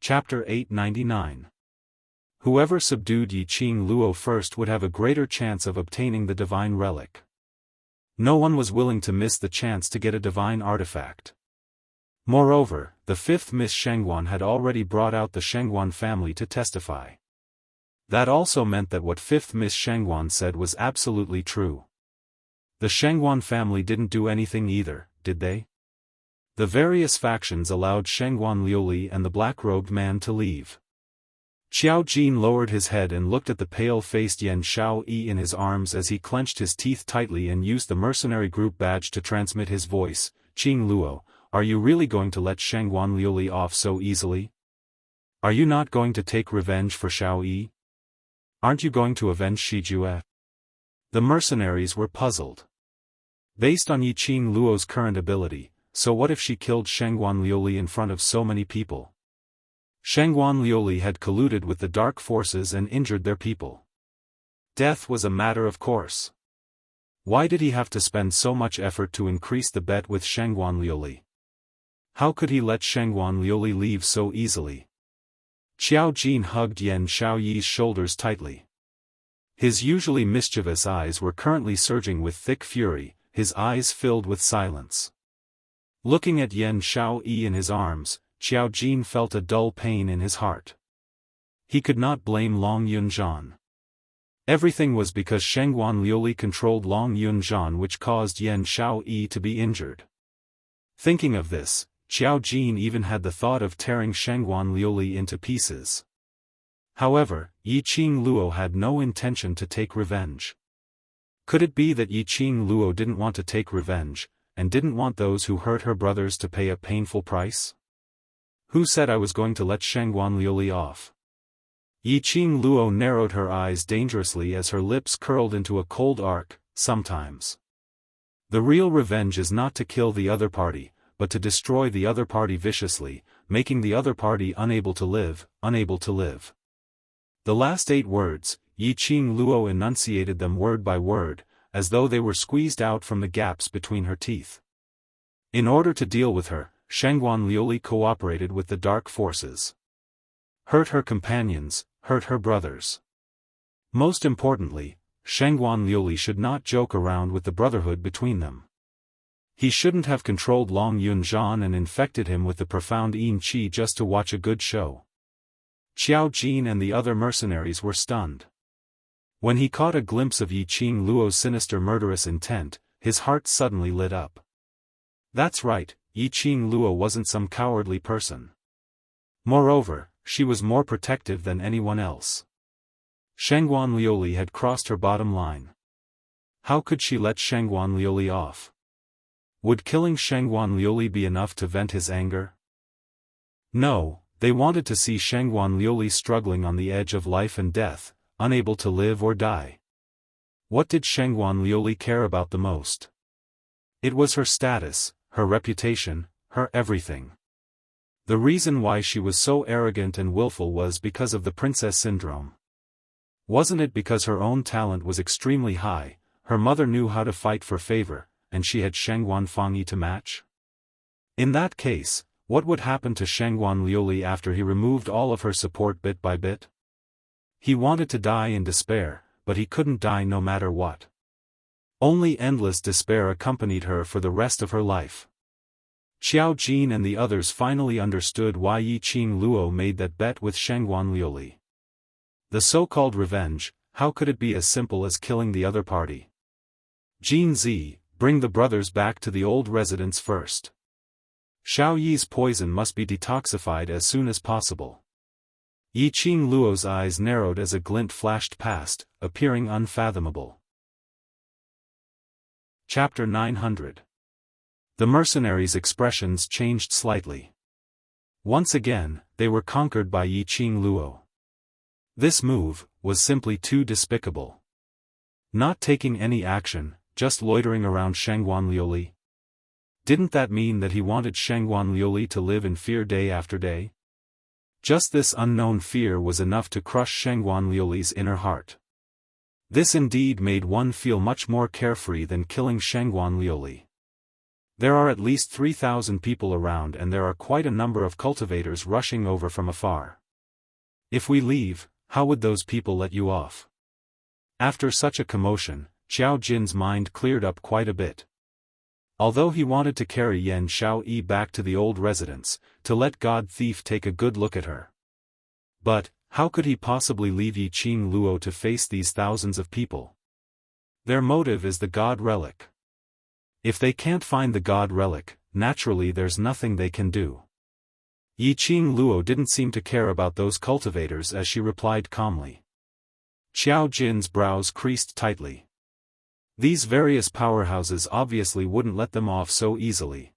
Chapter 899. Whoever subdued Yiqing Luo first would have a greater chance of obtaining the divine relic. No one was willing to miss the chance to get a divine artifact. Moreover, the fifth Miss Shengguan had already brought out the Shengguan family to testify. That also meant that what fifth Miss Shengguan said was absolutely true. The Shengguan family didn't do anything either, did they? The various factions allowed Shengguan Liuli and the black-robed man to leave. Xiao Jin lowered his head and looked at the pale-faced Yan Xiaoyi in his arms as he clenched his teeth tightly and used the mercenary group badge to transmit his voice. "Qing Luo, are you really going to let Shengguan Liuli off so easily? Are you not going to take revenge for Xiaoyi? Aren't you going to avenge Shijue?" The mercenaries were puzzled. Based on Yiqing Luo's current ability, so what if she killed Shengguan Liuli in front of so many people? Shengguan Liuli had colluded with the dark forces and injured their people. Death was a matter of course. Why did he have to spend so much effort to increase the bet with Shengguan Liuli? How could he let Shengguan Liuli leave so easily? Xiao Jin hugged Yan Xiaoyi's shoulders tightly. His usually mischievous eyes were currently surging with thick fury, his eyes filled with silence. Looking at Yan Xiaoyi in his arms, Xiao Jin felt a dull pain in his heart. He could not blame Long Yunzhan. Everything was because Shengguan Liuli controlled Long Yunzhan, which caused Yan Xiaoyi to be injured. Thinking of this, Xiao Jin even had the thought of tearing Shengguan Liuli into pieces. However, Yiqing Luo had no intention to take revenge. Could it be that Yiqing Luo didn't want to take revenge, and didn't want those who hurt her brothers to pay a painful price? Who said I was going to let Shengguan Liuli off? Yiqing Luo narrowed her eyes dangerously as her lips curled into a cold arc. Sometimes the real revenge is not to kill the other party, but to destroy the other party viciously, making the other party unable to live. The last 8 words, Yiqing Luo enunciated them word by word, as though they were squeezed out from the gaps between her teeth. In order to deal with her, Shengguan Liuli cooperated with the dark forces. Hurt her companions, hurt her brothers. Most importantly, Shengguan Liuli should not joke around with the brotherhood between them. He shouldn't have controlled Long Yunzhan and infected him with the profound Yin Qi just to watch a good show. Xiao Jin and the other mercenaries were stunned. When he caught a glimpse of Yiqing Luo's sinister murderous intent, his heart suddenly lit up. That's right, Yiqing Luo wasn't some cowardly person. Moreover, she was more protective than anyone else. Shengguan Liuli had crossed her bottom line. How could she let Shengguan Liuli off? Would killing Shengguan Liuli be enough to vent his anger? No, they wanted to see Shengguan Liuli struggling on the edge of life and death, unable to live or die. What did Shengguan Liuli care about the most? It was her status, her reputation, her everything. The reason why she was so arrogant and willful was because of the princess syndrome. Wasn't it because her own talent was extremely high, her mother knew how to fight for favor, and she had Shengguan Fangyi to match? In that case, what would happen to Shengguan Liuli after he removed all of her support bit by bit? He wanted to die in despair, but he couldn't die no matter what. Only endless despair accompanied her for the rest of her life. Xiao Jin and the others finally understood why Yiqing Luo made that bet with Shengguan Liuli. The so-called revenge, how could it be as simple as killing the other party? Jin Zi, bring the brothers back to the old residence first. Xiao Yi's poison must be detoxified as soon as possible. Yiqing Luo's eyes narrowed as a glint flashed past, appearing unfathomable. Chapter 900. The mercenaries' expressions changed slightly. Once again, they were conquered by Yiqing Luo. This move was simply too despicable. Not taking any action, just loitering around Shengguan Liuli. Didn't that mean that he wanted Shengguan Liuli to live in fear day after day? Just this unknown fear was enough to crush Shengguan Liuli's inner heart. This indeed made one feel much more carefree than killing Shengguan Liuli. There are at least 3,000 people around and there are quite a number of cultivators rushing over from afar. If we leave, how would those people let you off? After such a commotion, Xiao Jin's mind cleared up quite a bit. Although he wanted to carry Yan Xiaoyi back to the old residence, to let God Thief take a good look at her. But, how could he possibly leave Yiqing Luo to face these thousands of people? Their motive is the God Relic. If they can't find the God Relic, naturally there's nothing they can do. Yiqing Luo didn't seem to care about those cultivators as she replied calmly. Xiao Jin's brows creased tightly. These various powerhouses obviously wouldn't let them off so easily.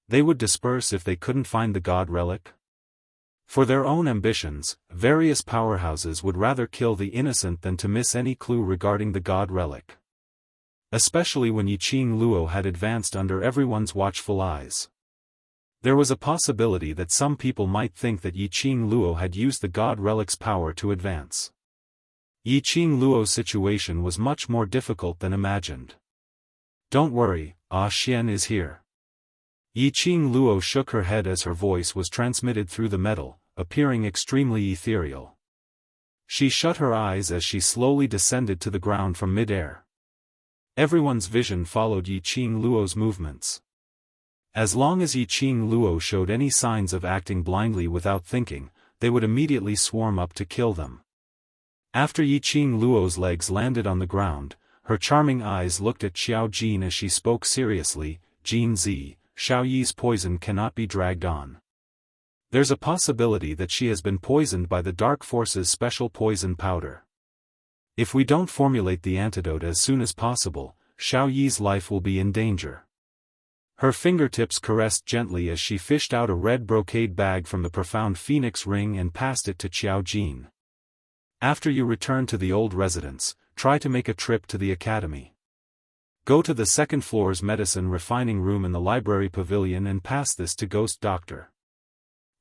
They would disperse if they couldn't find the God Relic. For their own ambitions, various powerhouses would rather kill the innocent than to miss any clue regarding the God Relic. Especially when Yiqing Luo had advanced under everyone's watchful eyes. There was a possibility that some people might think that Yiqing Luo had used the God Relic's power to advance. Yiqing Luo's situation was much more difficult than imagined. Don't worry, Xian is here. Yiqing Luo shook her head as her voice was transmitted through the metal, appearing extremely ethereal. She shut her eyes as she slowly descended to the ground from mid-air. Everyone's vision followed Yiqing Luo's movements. As long as Yiqing Luo showed any signs of acting blindly without thinking, they would immediately swarm up to kill them. After Yiqing Luo's legs landed on the ground, her charming eyes looked at Xiao Jin as she spoke seriously, Jin Zi, Xiao Yi's poison cannot be dragged on. There's a possibility that she has been poisoned by the Dark Force's special poison powder. If we don't formulate the antidote as soon as possible, Xiao Yi's life will be in danger. Her fingertips caressed gently as she fished out a red brocade bag from the profound phoenix ring and passed it to Xiao Jin. After you return to the old residence, try to make a trip to the academy. Go to the second floor's medicine refining room in the library pavilion and pass this to Ghost Doctor.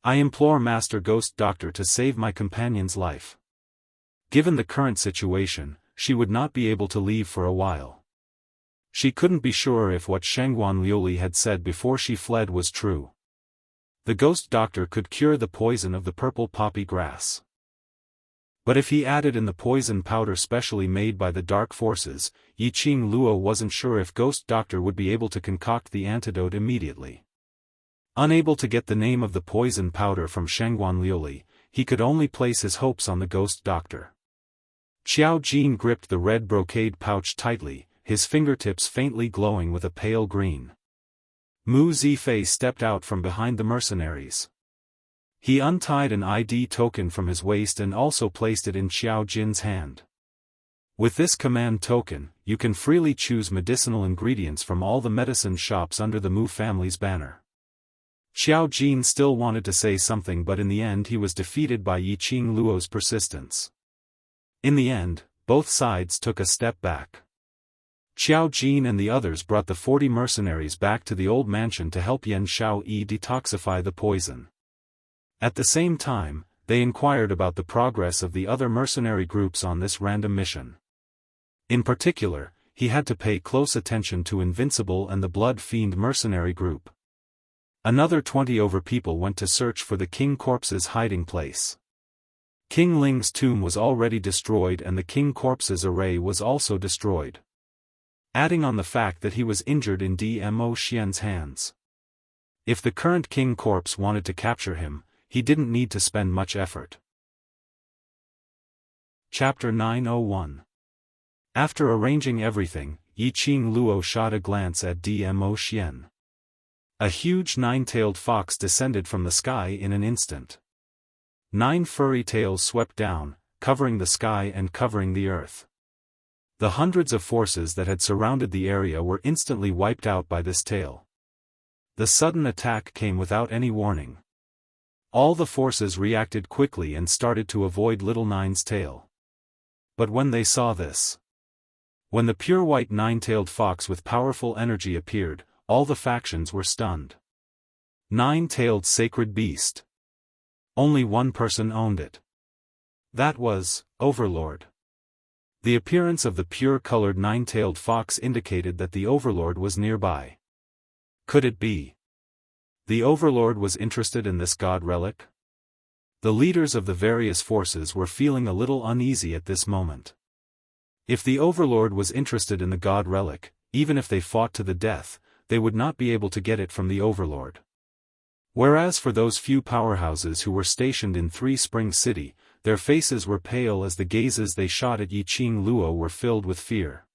I implore Master Ghost Doctor to save my companion's life. Given the current situation, she would not be able to leave for a while. She couldn't be sure if what Shengguan Liuli had said before she fled was true. The Ghost Doctor could cure the poison of the purple poppy grass. But if he added in the poison powder specially made by the Dark Forces, Yiqing Luo wasn't sure if Ghost Doctor would be able to concoct the antidote immediately. Unable to get the name of the poison powder from Shengguan Liuli, he could only place his hopes on the Ghost Doctor. Xiao Jin gripped the red brocade pouch tightly, his fingertips faintly glowing with a pale green. Mu Zifei stepped out from behind the mercenaries. He untied an ID token from his waist and also placed it in Xiao Jin's hand. With this command token, you can freely choose medicinal ingredients from all the medicine shops under the Mu family's banner. Xiao Jin still wanted to say something, but in the end he was defeated by Yiqing Luo's persistence. In the end, both sides took a step back. Xiao Jin and the others brought the 40 mercenaries back to the old mansion to help Yan Xiaoyi detoxify the poison. At the same time, they inquired about the progress of the other mercenary groups on this random mission. In particular, he had to pay close attention to Invincible and the Blood Fiend mercenary group. Another 20 over people went to search for the King Corpse's hiding place. King Ling's tomb was already destroyed and the King Corpse's array was also destroyed. Adding on the fact that he was injured in Dmo Xian's hands. If the current King Corpse wanted to capture him, he didn't need to spend much effort. Chapter 901. After arranging everything, Yiqing Luo shot a glance at Dmo Xian. A huge 9-tailed fox descended from the sky in an instant. 9 furry tails swept down, covering the sky and covering the earth. The hundreds of forces that had surrounded the area were instantly wiped out by this tail. The sudden attack came without any warning. All the forces reacted quickly and started to avoid Little Nine's tail. But when they saw this, when the pure white 9-tailed fox with powerful energy appeared, all the factions were stunned. 9-tailed sacred beast. Only one person owned it. That was Overlord. The appearance of the pure-colored 9-tailed fox indicated that the Overlord was nearby. Could it be? The Overlord was interested in this god relic? The leaders of the various forces were feeling a little uneasy at this moment. If the Overlord was interested in the god relic, even if they fought to the death, they would not be able to get it from the Overlord. Whereas for those few powerhouses who were stationed in Three Spring City, their faces were pale as the gazes they shot at Yiqing Luo were filled with fear.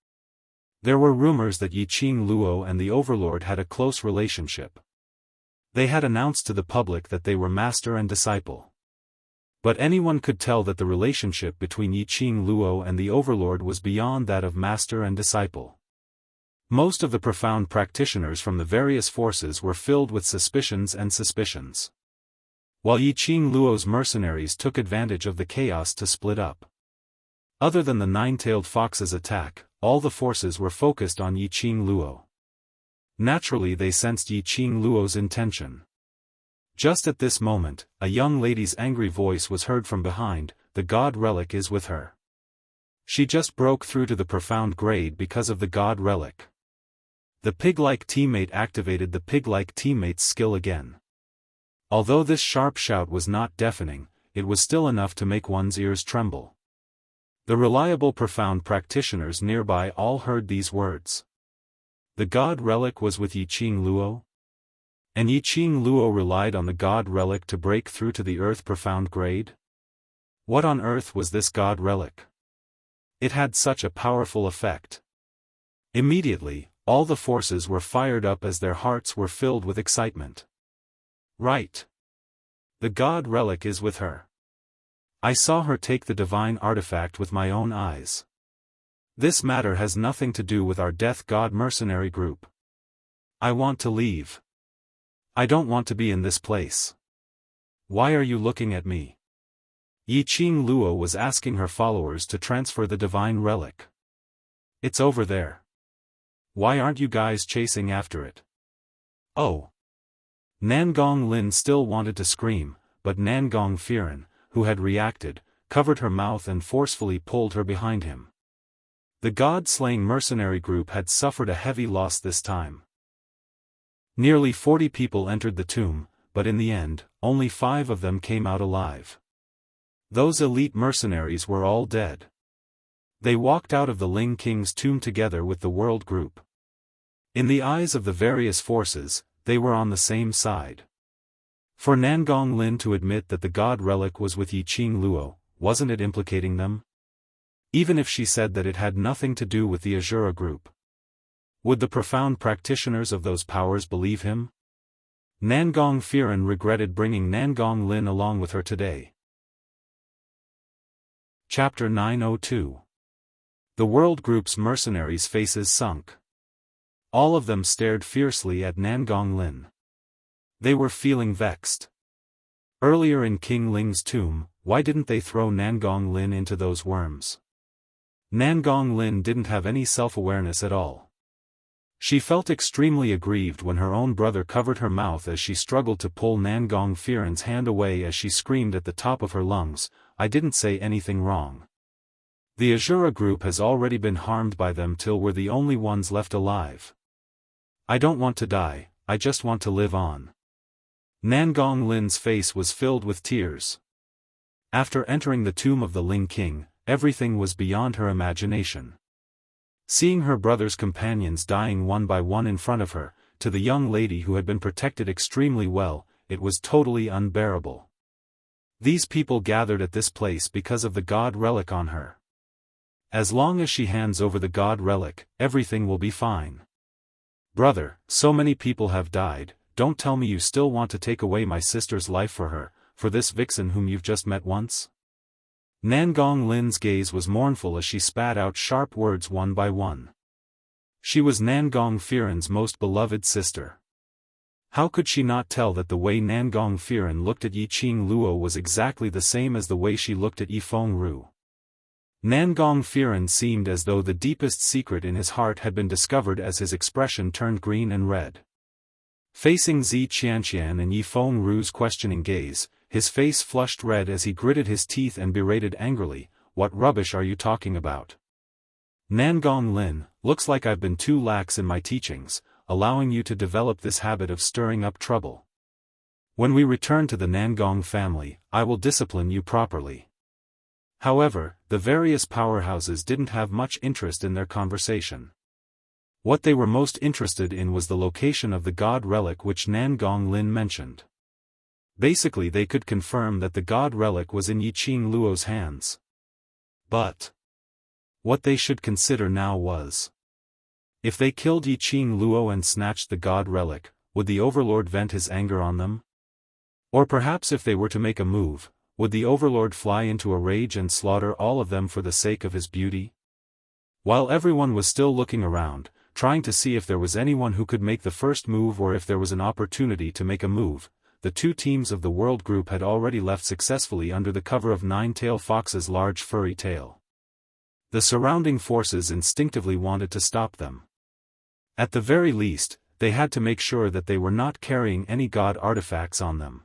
There were rumors that Yiqing Luo and the Overlord had a close relationship. They had announced to the public that they were master and disciple. But anyone could tell that the relationship between Yiqing Luo and the Overlord was beyond that of master and disciple. Most of the profound practitioners from the various forces were filled with suspicions and suspicions. While Yiqing Luo's mercenaries took advantage of the chaos to split up. Other than the nine-tailed fox's attack, all the forces were focused on Yiqing Luo. Naturally they sensed Yiqing Luo's intention. Just at this moment, a young lady's angry voice was heard from behind, "The god relic is with her." She just broke through to the profound grade because of the god relic. The pig-like teammate activated the pig-like teammate's skill again. Although this sharp shout was not deafening, it was still enough to make one's ears tremble. The reliable profound practitioners nearby all heard these words. The god relic was with Yiqing Luo? And Yiqing Luo relied on the god relic to break through to the earth profound grade? What on earth was this god relic? It had such a powerful effect. Immediately, all the forces were fired up as their hearts were filled with excitement. Right. The god relic is with her. I saw her take the divine artifact with my own eyes. This matter has nothing to do with our death god mercenary group. I want to leave. I don't want to be in this place. Why are you looking at me? Yiqing Luo was asking her followers to transfer the divine relic. It's over there. Why aren't you guys chasing after it? Oh. Nangong Lin still wanted to scream, but Nangong Firen, who had reacted, covered her mouth and forcefully pulled her behind him. The god-slaying mercenary group had suffered a heavy loss this time. Nearly 40 people entered the tomb, but in the end, only 5 of them came out alive. Those elite mercenaries were all dead. They walked out of the Ling King's tomb together with the world group. In the eyes of the various forces, they were on the same side. For Nangong Lin to admit that the god relic was with Yiqing Luo, wasn't it implicating them? Even if she said that it had nothing to do with the Azura group. Would the profound practitioners of those powers believe him? Nangong Firen regretted bringing Nangong Lin along with her today. Chapter 902. The world group's mercenaries' faces sunk. All of them stared fiercely at Nangong Lin. They were feeling vexed. Earlier in King Ling's tomb, why didn't they throw Nangong Lin into those worms? Nangong Lin didn't have any self-awareness at all. She felt extremely aggrieved when her own brother covered her mouth as she struggled to pull Nangong Firen's hand away as she screamed at the top of her lungs, "I didn't say anything wrong. The Azura group has already been harmed by them till we're the only ones left alive. I don't want to die, I just want to live on." Nangong Lin's face was filled with tears. After entering the tomb of the Ling King, everything was beyond her imagination. Seeing her brother's companions dying one by one in front of her, to the young lady who had been protected extremely well, it was totally unbearable. These people gathered at this place because of the god relic on her. As long as she hands over the god relic, everything will be fine. Brother, so many people have died, don't tell me you still want to take away my sister's life for her, for this vixen whom you've just met once? Nangong Lin's gaze was mournful as she spat out sharp words one by one. She was Nangong Firen's most beloved sister. How could she not tell that the way Nangong Firen looked at Yiqing Luo was exactly the same as the way she looked at Yifeng Ru? Nangong Firen seemed as though the deepest secret in his heart had been discovered as his expression turned green and red. Facing Zi Qianqian and Yifeng Ru's questioning gaze, his face flushed red as he gritted his teeth and berated angrily, "What rubbish are you talking about? Nangong Lin, looks like I've been too lax in my teachings, allowing you to develop this habit of stirring up trouble. When we return to the Nangong family, I will discipline you properly." However, the various powerhouses didn't have much interest in their conversation. What they were most interested in was the location of the god relic which Nangong Lin mentioned. Basically they could confirm that the god relic was in Yiqing Luo's hands. But what they should consider now was, if they killed Yiqing Luo and snatched the god relic, would the overlord vent his anger on them? Or perhaps if they were to make a move, would the overlord fly into a rage and slaughter all of them for the sake of his beauty? While everyone was still looking around, trying to see if there was anyone who could make the first move or if there was an opportunity to make a move, the two teams of the World Group had already left successfully under the cover of Nine-Tailed Fox's large furry tail. The surrounding forces instinctively wanted to stop them. At the very least, they had to make sure that they were not carrying any god artifacts on them.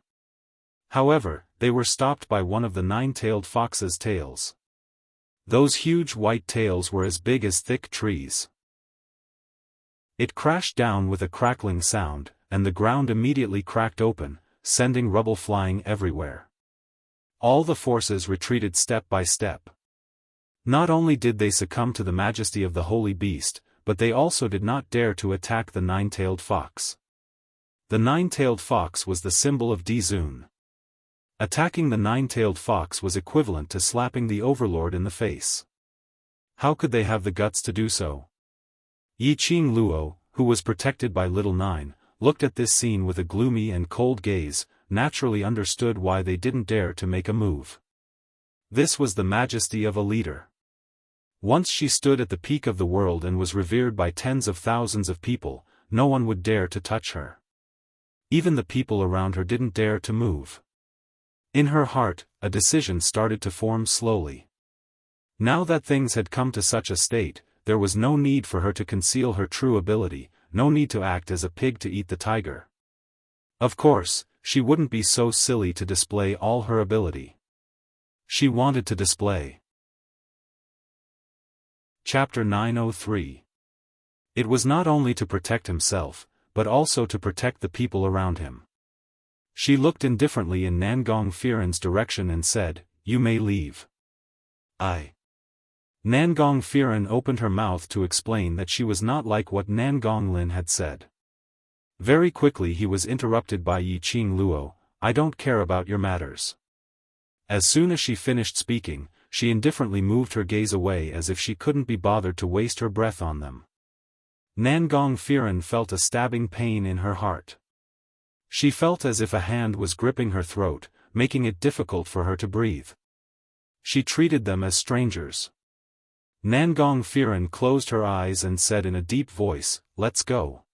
However, they were stopped by one of the Nine-Tailed Fox's tails. Those huge white tails were as big as thick trees. It crashed down with a crackling sound, and the ground immediately cracked open, sending rubble flying everywhere. All the forces retreated step by step. Not only did they succumb to the majesty of the holy beast, but they also did not dare to attack the Nine-Tailed Fox. The Nine-Tailed Fox was the symbol of Dizun. Attacking the Nine-Tailed Fox was equivalent to slapping the overlord in the face. How could they have the guts to do so? Yiqing Luo, who was protected by Little Nine, looked at this scene with a gloomy and cold gaze, naturally understood why they didn't dare to make a move. This was the majesty of a leader. Once she stood at the peak of the world and was revered by tens of thousands of people, no one would dare to touch her. Even the people around her didn't dare to move. In her heart, a decision started to form slowly. Now that things had come to such a state, there was no need for her to conceal her true ability, no need to act as a pig to eat the tiger. Of course, she wouldn't be so silly to display all her ability. She wanted to display. Chapter 903. It was not only to protect himself, but also to protect the people around him. She looked indifferently in Nangong Firen's direction and said, "You may leave." Nangong Firen opened her mouth to explain that she was not like what Nangong Lin had said. Very quickly he was interrupted by Yiqing Luo, "I don't care about your matters." As soon as she finished speaking, she indifferently moved her gaze away as if she couldn't be bothered to waste her breath on them. Nangong Firen felt a stabbing pain in her heart. She felt as if a hand was gripping her throat, making it difficult for her to breathe. She treated them as strangers. Nangong Firen closed her eyes and said in a deep voice, "Let's go."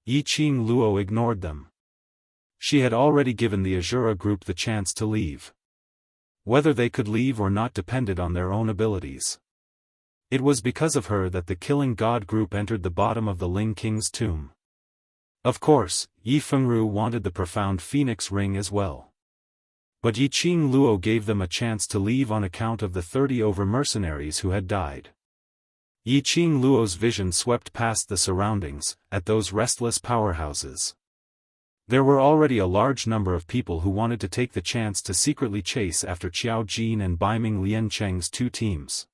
Yiqing Luo ignored them. She had already given the Azura group the chance to leave. Whether they could leave or not depended on their own abilities. It was because of her that the Killing God group entered the bottom of the Ling King's tomb. Of course, Yi Fengru wanted the profound phoenix ring as well. But Yiqing Luo gave them a chance to leave on account of the 30 over mercenaries who had died. Yiqing Luo's vision swept past the surroundings, at those restless powerhouses. There were already a large number of people who wanted to take the chance to secretly chase after Qiao Jin and Baiming Liancheng's two teams.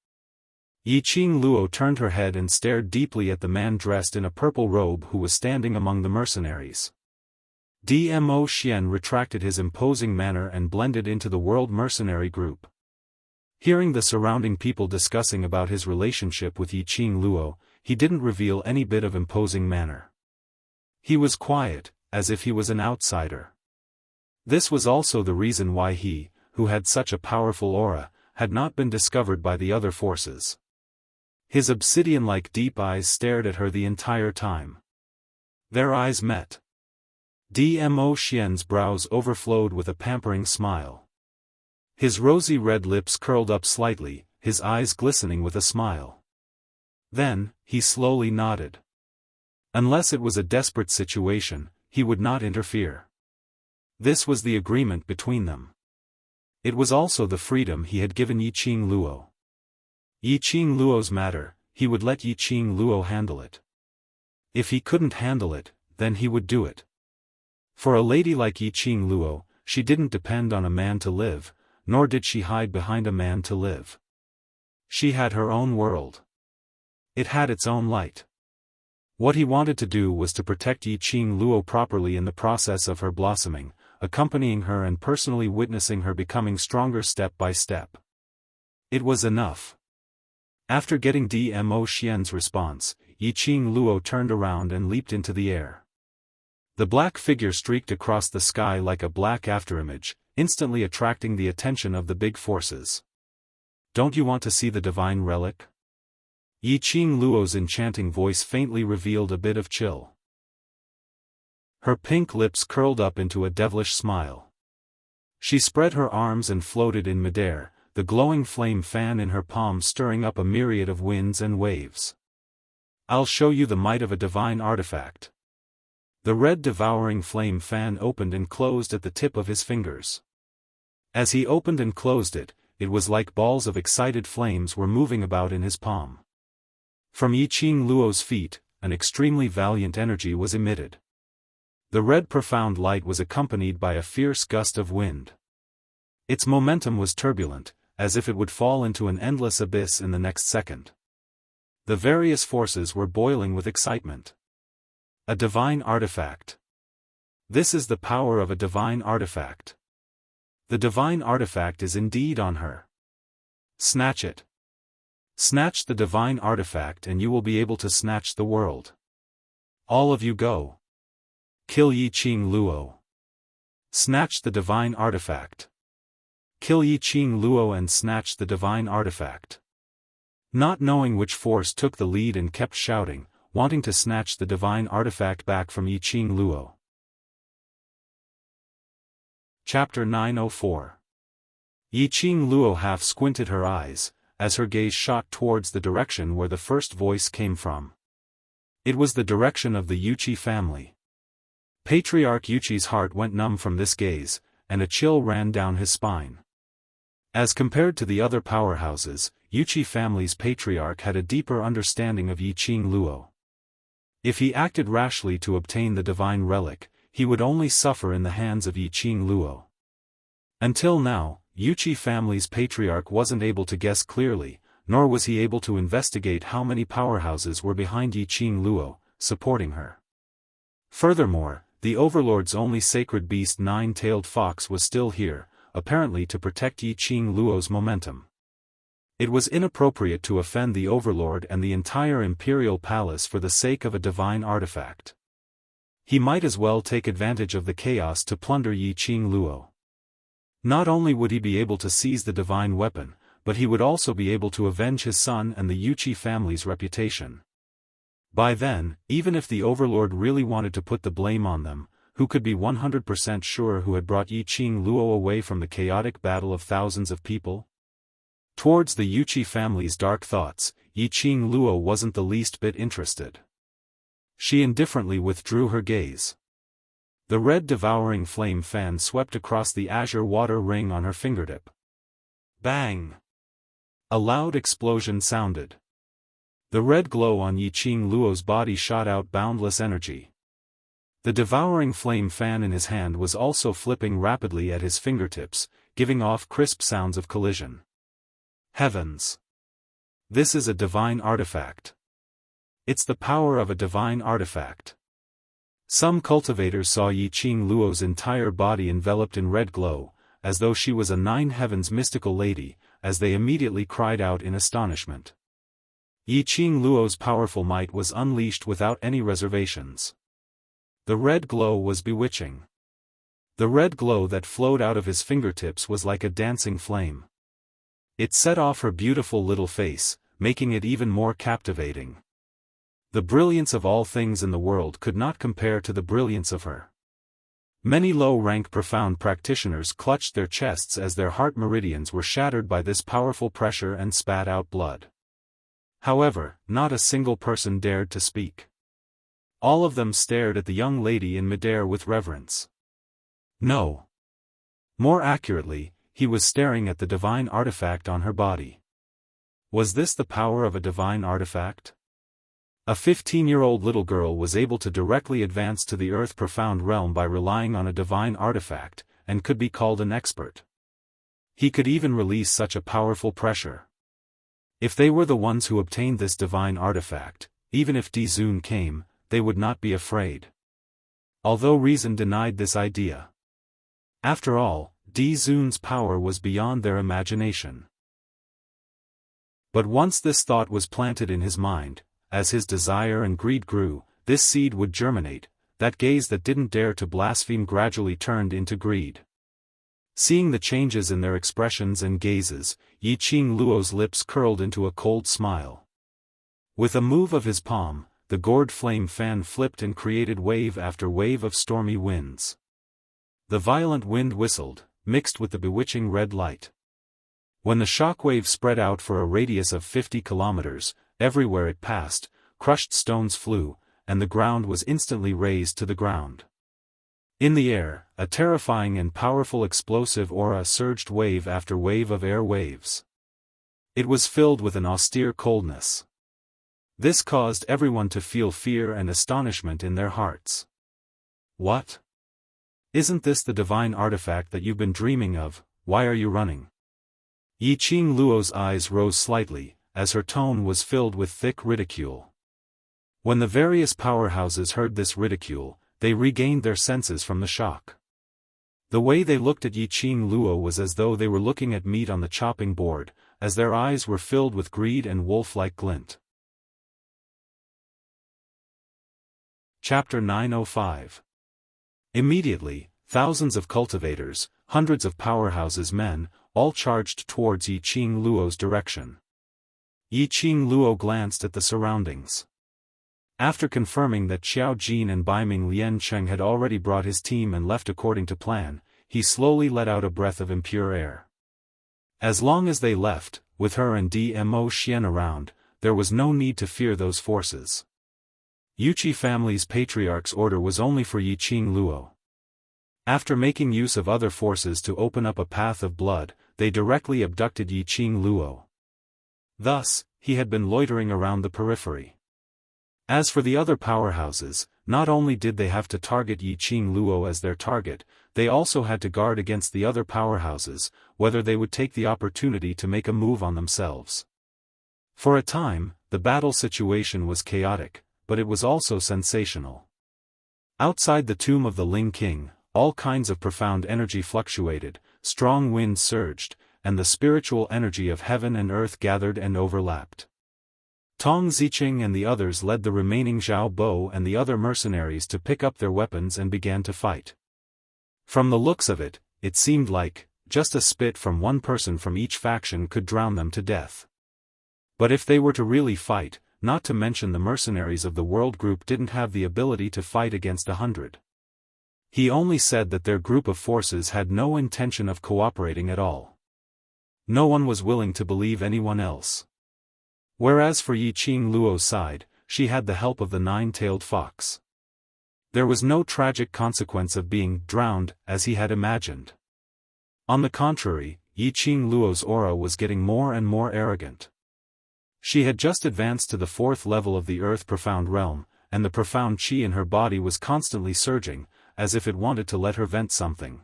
Yiqing Luo turned her head and stared deeply at the man dressed in a purple robe who was standing among the mercenaries. Dmo Xian retracted his imposing manner and blended into the world mercenary group. Hearing the surrounding people discussing about his relationship with Yiqing Luo, he didn't reveal any bit of imposing manner. He was quiet, as if he was an outsider. This was also the reason why he, who had such a powerful aura, had not been discovered by the other forces. His obsidian-like deep eyes stared at her the entire time. Their eyes met. Dmo Xian's brows overflowed with a pampering smile. His rosy red lips curled up slightly, his eyes glistening with a smile. Then, he slowly nodded. Unless it was a desperate situation, he would not interfere. This was the agreement between them. It was also the freedom he had given Yiqing Luo. Yiqing Luo's matter, he would let Yiqing Luo handle it. If he couldn't handle it, then he would do it. For a lady like Yiqing Luo, she didn't depend on a man to live, nor did she hide behind a man to live. She had her own world. It had its own light. What he wanted to do was to protect Yiqing Luo properly in the process of her blossoming, accompanying her and personally witnessing her becoming stronger step by step. It was enough. After getting Dmo Xian's response, Yiqing Luo turned around and leaped into the air. The black figure streaked across the sky like a black afterimage, instantly attracting the attention of the big forces. Don't you want to see the divine relic? Yiqing Luo's enchanting voice faintly revealed a bit of chill. Her pink lips curled up into a devilish smile. She spread her arms and floated in midair, the glowing flame fan in her palm stirring up a myriad of winds and waves. I'll show you the might of a divine artifact. The red devouring flame fan opened and closed at the tip of his fingers. As he opened and closed it, it was like balls of excited flames were moving about in his palm. From Yiqing Luo's feet, an extremely valiant energy was emitted. The red profound light was accompanied by a fierce gust of wind. Its momentum was turbulent, as if it would fall into an endless abyss in the next second. The various forces were boiling with excitement. A divine artifact. This is the power of a divine artifact. The divine artifact is indeed on her. Snatch it. Snatch the divine artifact and you will be able to snatch the world. All of you go. Kill Yiqing Luo. Snatch the divine artifact. Kill Yiqing Luo and snatch the divine artifact. Not knowing which force took the lead and kept shouting, wanting to snatch the divine artifact back from Yiqing Luo. Chapter 904. Yiqing Luo half squinted her eyes, as her gaze shot towards the direction where the first voice came from. It was the direction of the Yuqi family. Patriarch Yuqi's heart went numb from this gaze, and a chill ran down his spine. As compared to the other powerhouses, Yuqi family's patriarch had a deeper understanding of Yiqing Luo. If he acted rashly to obtain the divine relic, he would only suffer in the hands of Yiqing Luo. Until now, Yuqi family's patriarch wasn't able to guess clearly, nor was he able to investigate how many powerhouses were behind Yiqing Luo, supporting her. Furthermore, the Overlord's only sacred beast Nine-Tailed Fox was still here, apparently to protect Yiqing Luo's momentum. It was inappropriate to offend the Overlord and the entire Imperial Palace for the sake of a divine artifact. He might as well take advantage of the chaos to plunder Yiqing Luo. Not only would he be able to seize the divine weapon, but he would also be able to avenge his son and the Yuqi family's reputation. By then, even if the Overlord really wanted to put the blame on them, who could be 100% sure who had brought Yiqing Luo away from the chaotic battle of thousands of people? Towards the Yuqi family's dark thoughts, Yiqing Luo wasn't the least bit interested. She indifferently withdrew her gaze. The red devouring flame fan swept across the azure water ring on her fingertip. Bang! A loud explosion sounded. The red glow on Yiqing Luo's body shot out boundless energy. The devouring flame fan in his hand was also flipping rapidly at his fingertips, giving off crisp sounds of collision. Heavens! This is a divine artifact. It's the power of a divine artifact. Some cultivators saw Yiqing Luo's entire body enveloped in red glow, as though she was a nine heavens mystical lady, as they immediately cried out in astonishment. Yiqing Luo's powerful might was unleashed without any reservations. The red glow was bewitching. The red glow that flowed out of his fingertips was like a dancing flame. It set off her beautiful little face, making it even more captivating. The brilliance of all things in the world could not compare to the brilliance of her. Many low-rank profound practitioners clutched their chests as their heart meridians were shattered by this powerful pressure and spat out blood. However, not a single person dared to speak. All of them stared at the young lady in midair with reverence. No. More accurately, he was staring at the divine artifact on her body. Was this the power of a divine artifact? A 15-year-old little girl was able to directly advance to the Earth Profound Realm by relying on a divine artifact, and could be called an expert. He could even release such a powerful pressure. If they were the ones who obtained this divine artifact, even if Di Zun came, they would not be afraid. Although reason denied this idea. After all, Di Zun's power was beyond their imagination. But once this thought was planted in his mind, as his desire and greed grew, this seed would germinate. That gaze that didn't dare to blaspheme gradually turned into greed. Seeing the changes in their expressions and gazes, Yiqing Luo's lips curled into a cold smile. With a move of his palm, the gourd flame fan flipped and created wave after wave of stormy winds. The violent wind whistled, mixed with the bewitching red light. When the shockwave spread out for a radius of 50 kilometers, everywhere it passed, crushed stones flew, and the ground was instantly razed to the ground. In the air, a terrifying and powerful explosive aura surged wave after wave of air waves. It was filled with an austere coldness. This caused everyone to feel fear and astonishment in their hearts. What? Isn't this the divine artifact that you've been dreaming of? Why are you running? Yiqing Luo's eyes rose slightly, as her tone was filled with thick ridicule. When the various powerhouses heard this ridicule, they regained their senses from the shock. The way they looked at Yiqing Luo was as though they were looking at meat on the chopping board, as their eyes were filled with greed and wolf-like glint. Chapter 905. Immediately, thousands of cultivators, hundreds of powerhouses men, all charged towards Yiqing Luo's direction. Yiqing Luo glanced at the surroundings. After confirming that Xiao Jin and Baiming Liancheng had already brought his team and left according to plan, he slowly let out a breath of impure air. As long as they left, with her and Dmo Xian around, there was no need to fear those forces. Yuqi family's patriarch's order was only for Yiqing Luo. After making use of other forces to open up a path of blood, they directly abducted Yiqing Luo. Thus, he had been loitering around the periphery. As for the other powerhouses, not only did they have to target Yiqing Luo as their target, they also had to guard against the other powerhouses, whether they would take the opportunity to make a move on themselves. For a time, the battle situation was chaotic, but it was also sensational. Outside the tomb of the Ling King, all kinds of profound energy fluctuated, strong winds surged, and the spiritual energy of heaven and earth gathered and overlapped. Tong Ziqing and the others led the remaining Zhao Bo and the other mercenaries to pick up their weapons and began to fight. From the looks of it, it seemed like, just a spit from one person from each faction could drown them to death. But if they were to really fight, not to mention the mercenaries of the world group didn't have the ability to fight against 100. He only said that their group of forces had no intention of cooperating at all. No one was willing to believe anyone else. Whereas for Yiqing Luo's side, she had the help of the nine-tailed fox. There was no tragic consequence of being drowned, as he had imagined. On the contrary, Yiqing Luo's aura was getting more and more arrogant. She had just advanced to the 4th level of the Earth Profound Realm, and the profound chi in her body was constantly surging, as if it wanted to let her vent something.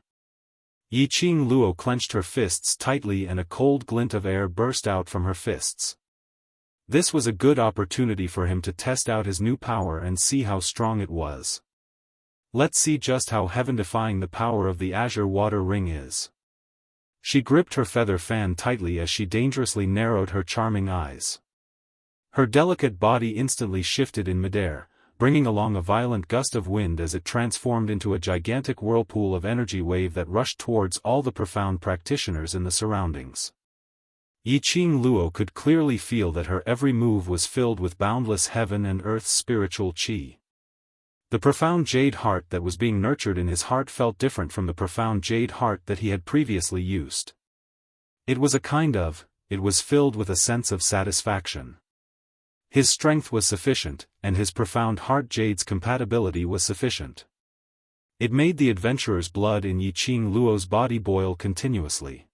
Yiqing Luo clenched her fists tightly and a cold glint of air burst out from her fists. This was a good opportunity for him to test out his new power and see how strong it was. Let's see just how heaven-defying the power of the Azure Water Ring is. She gripped her feather fan tightly as she dangerously narrowed her charming eyes. Her delicate body instantly shifted in midair, bringing along a violent gust of wind as it transformed into a gigantic whirlpool of energy wave that rushed towards all the profound practitioners in the surroundings. Yiqing Luo could clearly feel that her every move was filled with boundless heaven and earth's spiritual chi. The profound jade heart that was being nurtured in his heart felt different from the profound jade heart that he had previously used. It was filled with a sense of satisfaction. His strength was sufficient, and his profound heart jade's compatibility was sufficient. It made the adventurer's blood in Yiqing Luo's body boil continuously.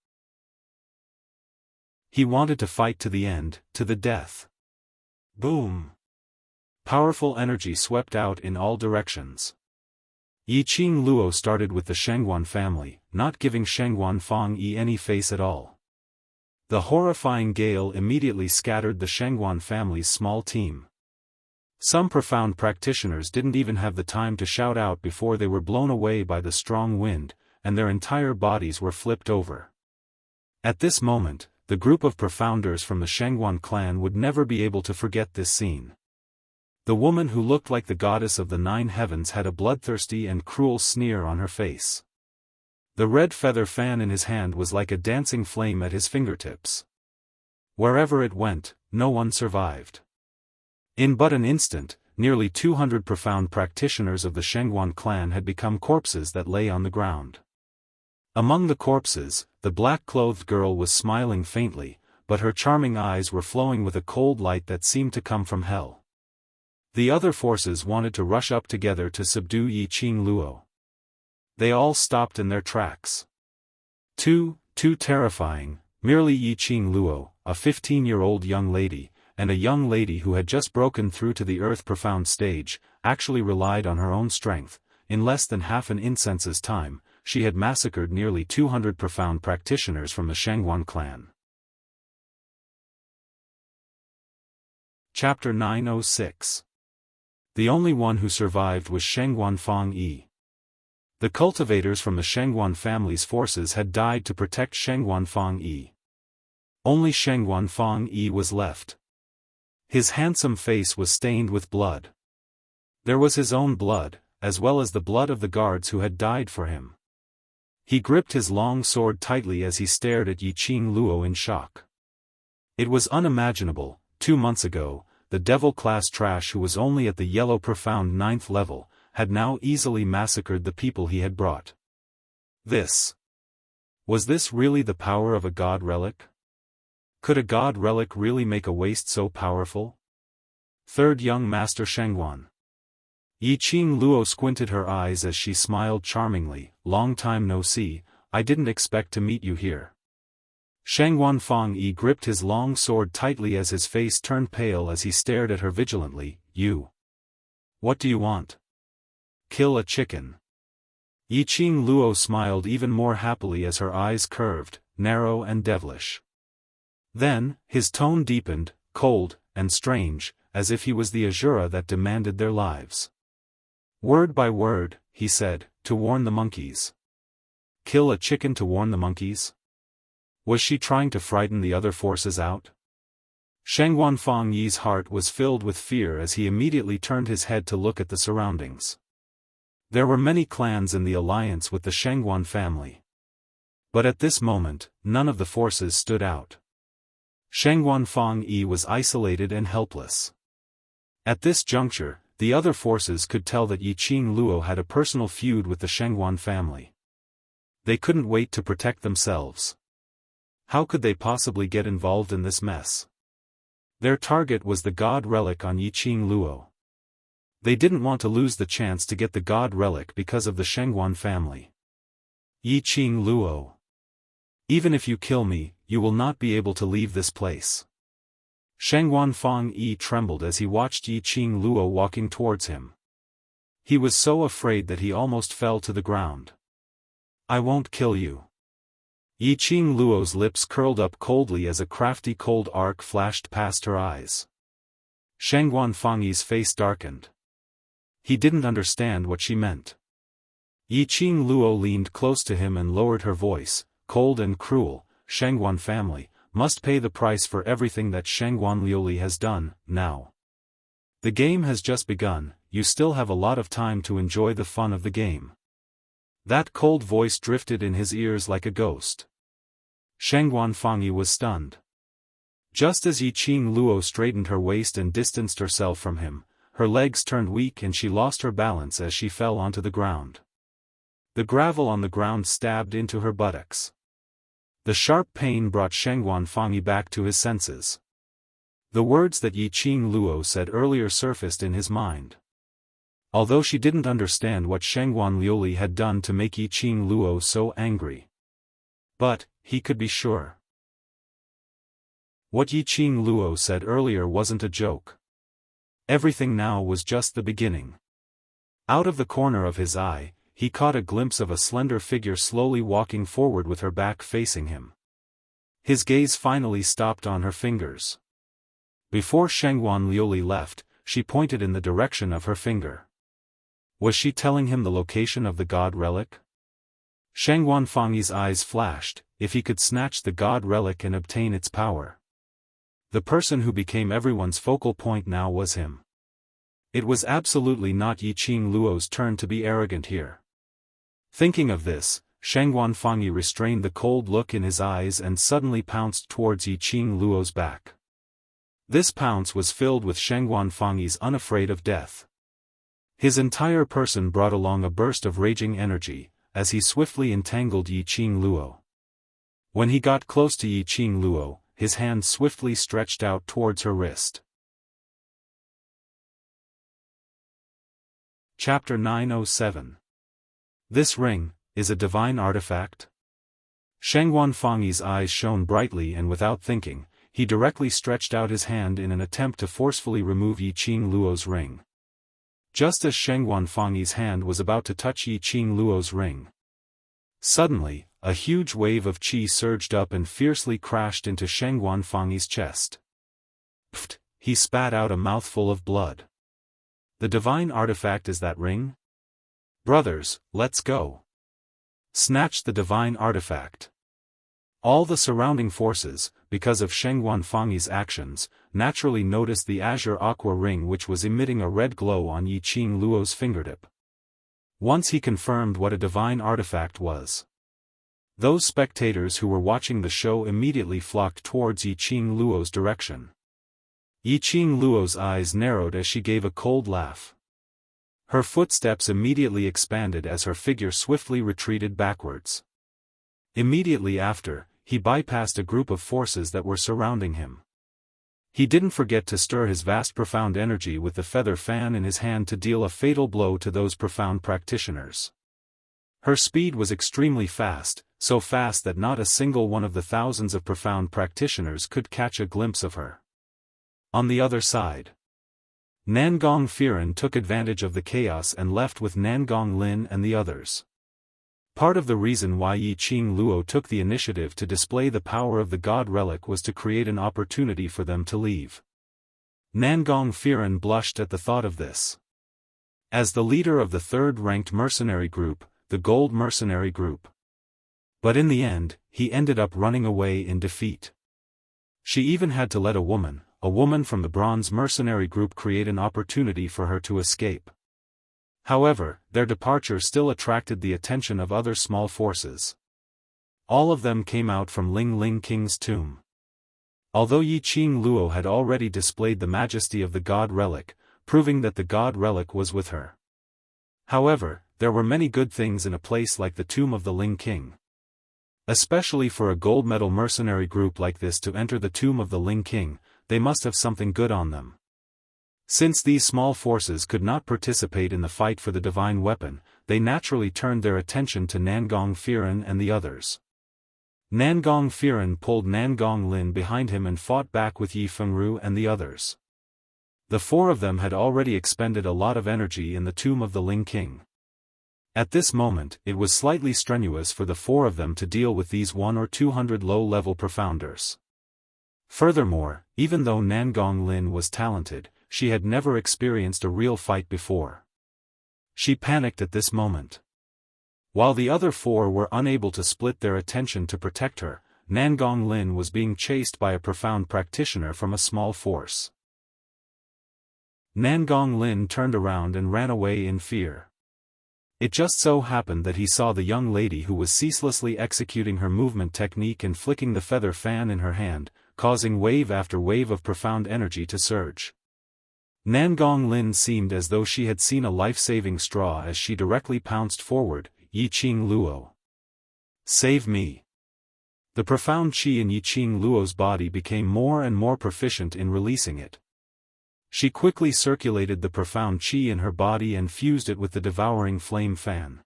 He wanted to fight to the end, to the death. Boom! Powerful energy swept out in all directions. Yiqing Luo started with the Shengguan family, not giving Shengguan Fangyi any face at all. The horrifying gale immediately scattered the Shengguan family's small team. Some profound practitioners didn't even have the time to shout out before they were blown away by the strong wind, and their entire bodies were flipped over. At this moment, the group of profounders from the Shengguan clan would never be able to forget this scene. The woman who looked like the goddess of the 9 heavens had a bloodthirsty and cruel sneer on her face. The red feather fan in his hand was like a dancing flame at his fingertips. Wherever it went, no one survived. In but an instant, nearly 200 profound practitioners of the Shengguan clan had become corpses that lay on the ground. Among the corpses, the black-clothed girl was smiling faintly, but her charming eyes were flowing with a cold light that seemed to come from hell. The other forces wanted to rush up together to subdue Yiqing Luo. They all stopped in their tracks. Too terrifying, merely Yiqing Luo, a 15-year-old young lady, and a young lady who had just broken through to the Earth Profound stage, actually relied on her own strength. In less than half an incense's time, she had massacred nearly 200 profound practitioners from the Shengguan clan. Chapter 906. The only one who survived was Shengguan Fangyi. The cultivators from the Shengguan family's forces had died to protect Shengguan Fangyi. Only Shengguan Fangyi was left. His handsome face was stained with blood. There was his own blood, as well as the blood of the guards who had died for him. He gripped his long sword tightly as he stared at Yiqing Luo in shock. It was unimaginable. 2 months ago, the devil-class trash who was only at the yellow profound 9th level, had now easily massacred the people he had brought. Was this really the power of a god relic? Could a god relic really make a waste so powerful? Third young Master Shengguan. Yiqing Luo squinted her eyes as she smiled charmingly. Long time no see, I didn't expect to meet you here. Shengguan Fangyi gripped his long sword tightly as his face turned pale as he stared at her vigilantly. You. What do you want? Kill a chicken. Yiqing Luo smiled even more happily as her eyes curved, narrow and devilish. Then, his tone deepened, cold, and strange, as if he was the Azura that demanded their lives. Word by word, he said, to warn the monkeys. Kill a chicken to warn the monkeys? Was she trying to frighten the other forces out? Shengguan Fangyi's heart was filled with fear as he immediately turned his head to look at the surroundings. There were many clans in the alliance with the Shengguan family. But at this moment, none of the forces stood out. Shengguan Fangyi was isolated and helpless. At this juncture, the other forces could tell that Yiqing Luo had a personal feud with the Shengguan family. They couldn't wait to protect themselves. How could they possibly get involved in this mess? Their target was the god relic on Yiqing Luo. They didn't want to lose the chance to get the god relic because of the Shengguan family. Yiqing Luo. Even if you kill me, you will not be able to leave this place. Shengguan Fangyi trembled as he watched Yiqing Luo walking towards him. He was so afraid that he almost fell to the ground. I won't kill you. Yiqing Luo's lips curled up coldly as a crafty cold arc flashed past her eyes. Shengguan Fangyi's face darkened. He didn't understand what she meant. Yiqing Luo leaned close to him and lowered her voice, cold and cruel. Shengguan family must pay the price for everything that Shengguan Liuli has done. Now. The game has just begun, you still have a lot of time to enjoy the fun of the game. That cold voice drifted in his ears like a ghost. Shengguan Fangyi was stunned. Just as Yiqing Luo straightened her waist and distanced herself from him, her legs turned weak and she lost her balance as she fell onto the ground. The gravel on the ground stabbed into her buttocks. The sharp pain brought Shengguan Fangyi back to his senses. The words that Yiqing Luo said earlier surfaced in his mind. Although she didn't understand what Shengguan Liuli had done to make Yiqing Luo so angry. But, he could be sure. What Yiqing Luo said earlier wasn't a joke. Everything now was just the beginning. Out of the corner of his eye, he caught a glimpse of a slender figure slowly walking forward with her back facing him. His gaze finally stopped on her fingers. Before Shangguan Liuli left, she pointed in the direction of her finger. Was she telling him the location of the god relic? Shangguan Fangyi's eyes flashed. If he could snatch the god relic and obtain its power. The person who became everyone's focal point now was him. It was absolutely not Yiqing Luo's turn to be arrogant here. Thinking of this, Shangguan Fangyi restrained the cold look in his eyes and suddenly pounced towards Yiqing Luo's back. This pounce was filled with Shangguan Fangyi's unafraid of death. His entire person brought along a burst of raging energy, as he swiftly entangled Yiqing Luo. When he got close to Yiqing Luo, his hand swiftly stretched out towards her wrist. Chapter 907. This ring, is a divine artifact? Shangguan Fangyi's eyes shone brightly and without thinking, he directly stretched out his hand in an attempt to forcefully remove Yiqing Luo's ring. Just as Shangguan Fangyi's hand was about to touch Yiqing Luo's ring. Suddenly, a huge wave of qi surged up and fiercely crashed into Shangguan Fangyi's chest. Pfft, he spat out a mouthful of blood. The divine artifact is that ring? Brothers, let's go. Snatch the divine artifact. All the surrounding forces, because of Shangguan Fangyi's actions, naturally noticed the azure aqua ring which was emitting a red glow on Yiqing Luo's fingertip. Once he confirmed what a divine artifact was. Those spectators who were watching the show immediately flocked towards Yiqing Luo's direction. Yiqing Luo's eyes narrowed as she gave a cold laugh. Her footsteps immediately expanded as her figure swiftly retreated backwards. Immediately after, he bypassed a group of forces that were surrounding him. He didn't forget to stir his vast profound energy with the feather fan in his hand to deal a fatal blow to those profound practitioners. Her speed was extremely fast, so fast that not a single one of the thousands of profound practitioners could catch a glimpse of her. On the other side, Nangong Firen took advantage of the chaos and left with Nangong Lin and the others. Part of the reason why Yiqing Luo took the initiative to display the power of the god relic was to create an opportunity for them to leave. Nangong Firen blushed at the thought of this. As the leader of the third-ranked mercenary group, the Gold Mercenary Group. But in the end, he ended up running away in defeat. She even had to let a woman from the Bronze Mercenary Group create an opportunity for her to escape. However, their departure still attracted the attention of other small forces. All of them came out from Ling Ling King's tomb. Although Yiqing Luo had already displayed the majesty of the god relic, proving that the god relic was with her. However, there were many good things in a place like the tomb of the Ling King. Especially for a gold medal mercenary group like this to enter the tomb of the Ling King, they must have something good on them. Since these small forces could not participate in the fight for the divine weapon, they naturally turned their attention to Nangong Firen and the others. Nangong Firen pulled Nangong Lin behind him and fought back with Yi Fengru and the others. The four of them had already expended a lot of energy in the tomb of the Ling King. At this moment, it was slightly strenuous for the four of them to deal with these 100 or 200 low-level profounders. Furthermore, even though Nangong Lin was talented, she had never experienced a real fight before. She panicked at this moment. While the other four were unable to split their attention to protect her, Nangong Lin was being chased by a profound practitioner from a small force. Nangong Lin turned around and ran away in fear. It just so happened that he saw the young lady who was ceaselessly executing her movement technique and flicking the feather fan in her hand, causing wave after wave of profound energy to surge. Nangong Lin seemed as though she had seen a life-saving straw as she directly pounced forward. Yiqing Luo. Save me. The profound qi in Yiqing Luo's body became more and more proficient in releasing it. She quickly circulated the profound qi in her body and fused it with the devouring flame fan.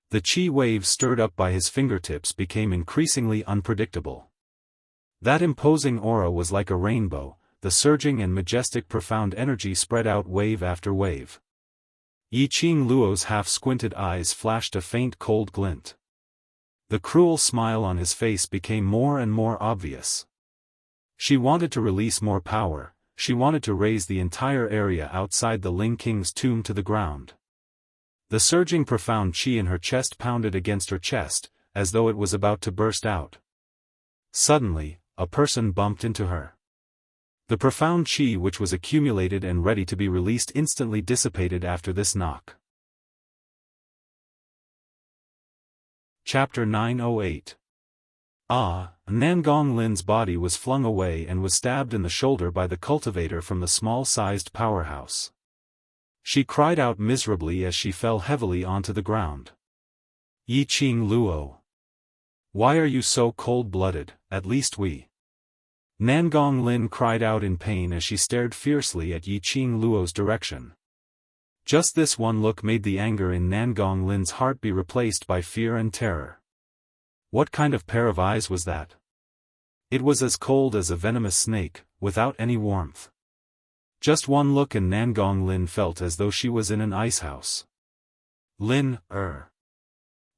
The qi waves stirred up by his fingertips became increasingly unpredictable. That imposing aura was like a rainbow, the surging and majestic profound energy spread out wave after wave. Yiqing Luo's half-squinted eyes flashed a faint cold glint. The cruel smile on his face became more and more obvious. She wanted to release more power, she wanted to raise the entire area outside the Ling King's tomb to the ground. The surging profound qi in her chest pounded against her chest, as though it was about to burst out. Suddenly, a person bumped into her. The profound qi which was accumulated and ready to be released instantly dissipated after this knock. Chapter 908. Nangong Lin's body was flung away and was stabbed in the shoulder by the cultivator from the small-sized powerhouse. She cried out miserably as she fell heavily onto the ground. Yiqing Luo. Why are you so cold-blooded? At least we. Nangong Lin cried out in pain as she stared fiercely at Yiqing Luo's direction. Just this one look made the anger in Nangong Lin's heart be replaced by fear and terror. What kind of pair of eyes was that? It was as cold as a venomous snake, without any warmth. Just one look and Nangong Lin felt as though she was in an icehouse. Nangong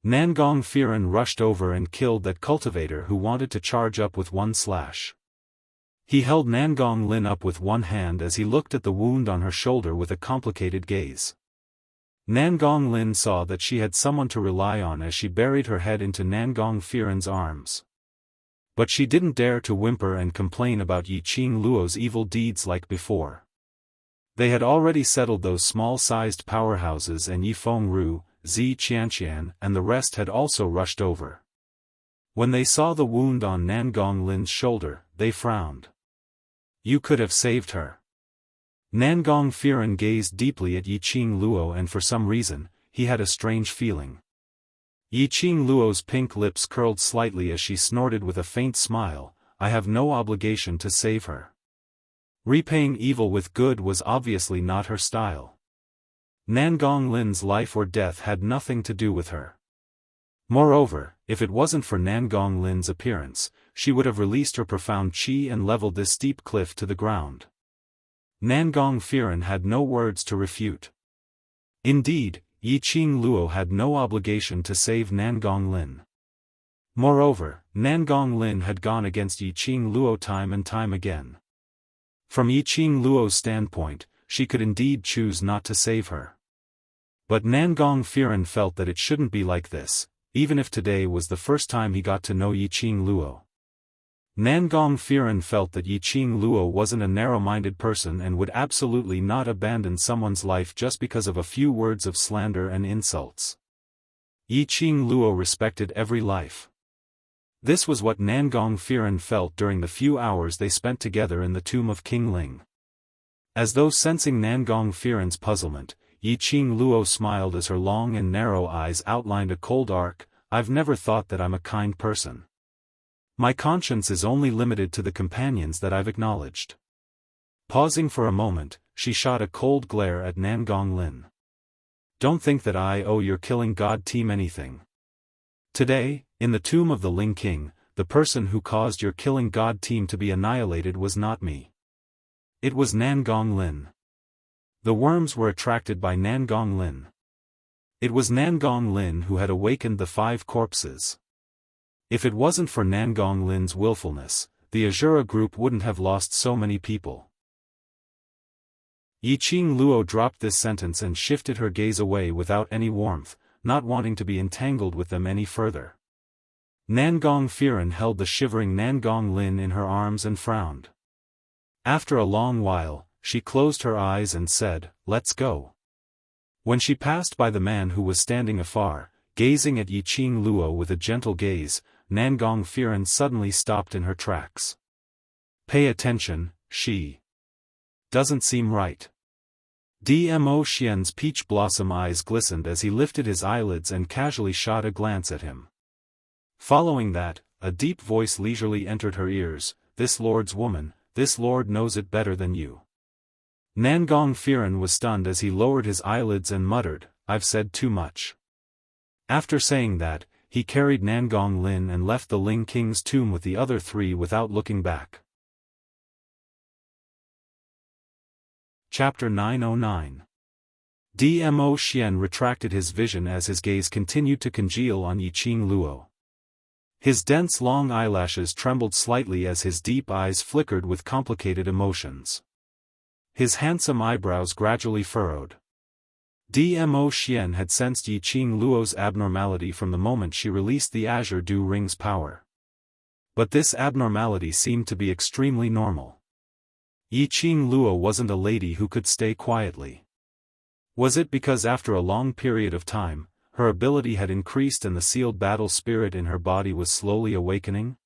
Firen rushed over and killed that cultivator who wanted to charge up with one slash. He held Nangong Lin up with one hand as he looked at the wound on her shoulder with a complicated gaze. Nangong Lin saw that she had someone to rely on as she buried her head into Nangong Firen's arms. But she didn't dare to whimper and complain about Yiqing Luo's evil deeds like before. They had already settled those small-sized powerhouses and Yifeng Ru, Zi Qianqian and the rest had also rushed over. When they saw the wound on Nangong Lin's shoulder, they frowned. You could have saved her. Nangong Firen gazed deeply at Yiqing Luo and for some reason, he had a strange feeling. Yiqing Luo's pink lips curled slightly as she snorted with a faint smile, I have no obligation to save her. Repaying evil with good was obviously not her style. Nangong Lin's life or death had nothing to do with her. Moreover, if it wasn't for Nangong Lin's appearance, she would have released her profound qi and leveled this steep cliff to the ground. Nangong Firen had no words to refute. Indeed, Yiqing Luo had no obligation to save Nangong Lin. Moreover, Nangong Lin had gone against Yiqing Luo time and time again. From Yiqing Luo's standpoint, she could indeed choose not to save her. But Nangong Firen felt that it shouldn't be like this, even if today was the first time he got to know Yiqing Luo. Nangong Firen felt that Yiqing Luo wasn't a narrow-minded person and would absolutely not abandon someone's life just because of a few words of slander and insults. Yiqing Luo respected every life. This was what Nangong Firen felt during the few hours they spent together in the tomb of King Ling. As though sensing Nangong Firen's puzzlement, Yiqing Luo smiled as her long and narrow eyes outlined a cold arc, I've never thought that I'm a kind person. My conscience is only limited to the companions that I've acknowledged. Pausing for a moment, she shot a cold glare at Nangong Lin. Don't think that I owe your killing god team anything. Today, in the tomb of the Ling King, the person who caused your killing god team to be annihilated was not me. It was Nangong Lin. The worms were attracted by Nangong Lin. It was Nangong Lin who had awakened the 5 corpses. If it wasn't for Nangong Lin's willfulness, the Azura group wouldn't have lost so many people. Yiqing Luo dropped this sentence and shifted her gaze away without any warmth, not wanting to be entangled with them any further. Nangong Firen held the shivering Nangong Lin in her arms and frowned. After a long while, she closed her eyes and said, let's go. When she passed by the man who was standing afar, gazing at Yiqing Luo with a gentle gaze, Nangong Firen suddenly stopped in her tracks. Pay attention, she doesn't seem right. Dmo Xian's peach blossom eyes glistened as he lifted his eyelids and casually shot a glance at him. Following that, a deep voice leisurely entered her ears, this lord's woman, this lord knows it better than you. Nangong Firen was stunned as he lowered his eyelids and muttered, I've said too much. After saying that, he carried Nangong Lin and left the Ling King's tomb with the other 3 without looking back. Chapter 909. Dmo Xian retracted his vision as his gaze continued to congeal on Yiqing Luo. His dense long eyelashes trembled slightly as his deep eyes flickered with complicated emotions. His handsome eyebrows gradually furrowed. Dmo Xian had sensed Yiqing Luo's abnormality from the moment she released the Azure Dew Ring's power. But this abnormality seemed to be extremely normal. Yiqing Luo wasn't a lady who could stay quietly. Was it because after a long period of time, her ability had increased and the sealed battle spirit in her body was slowly awakening?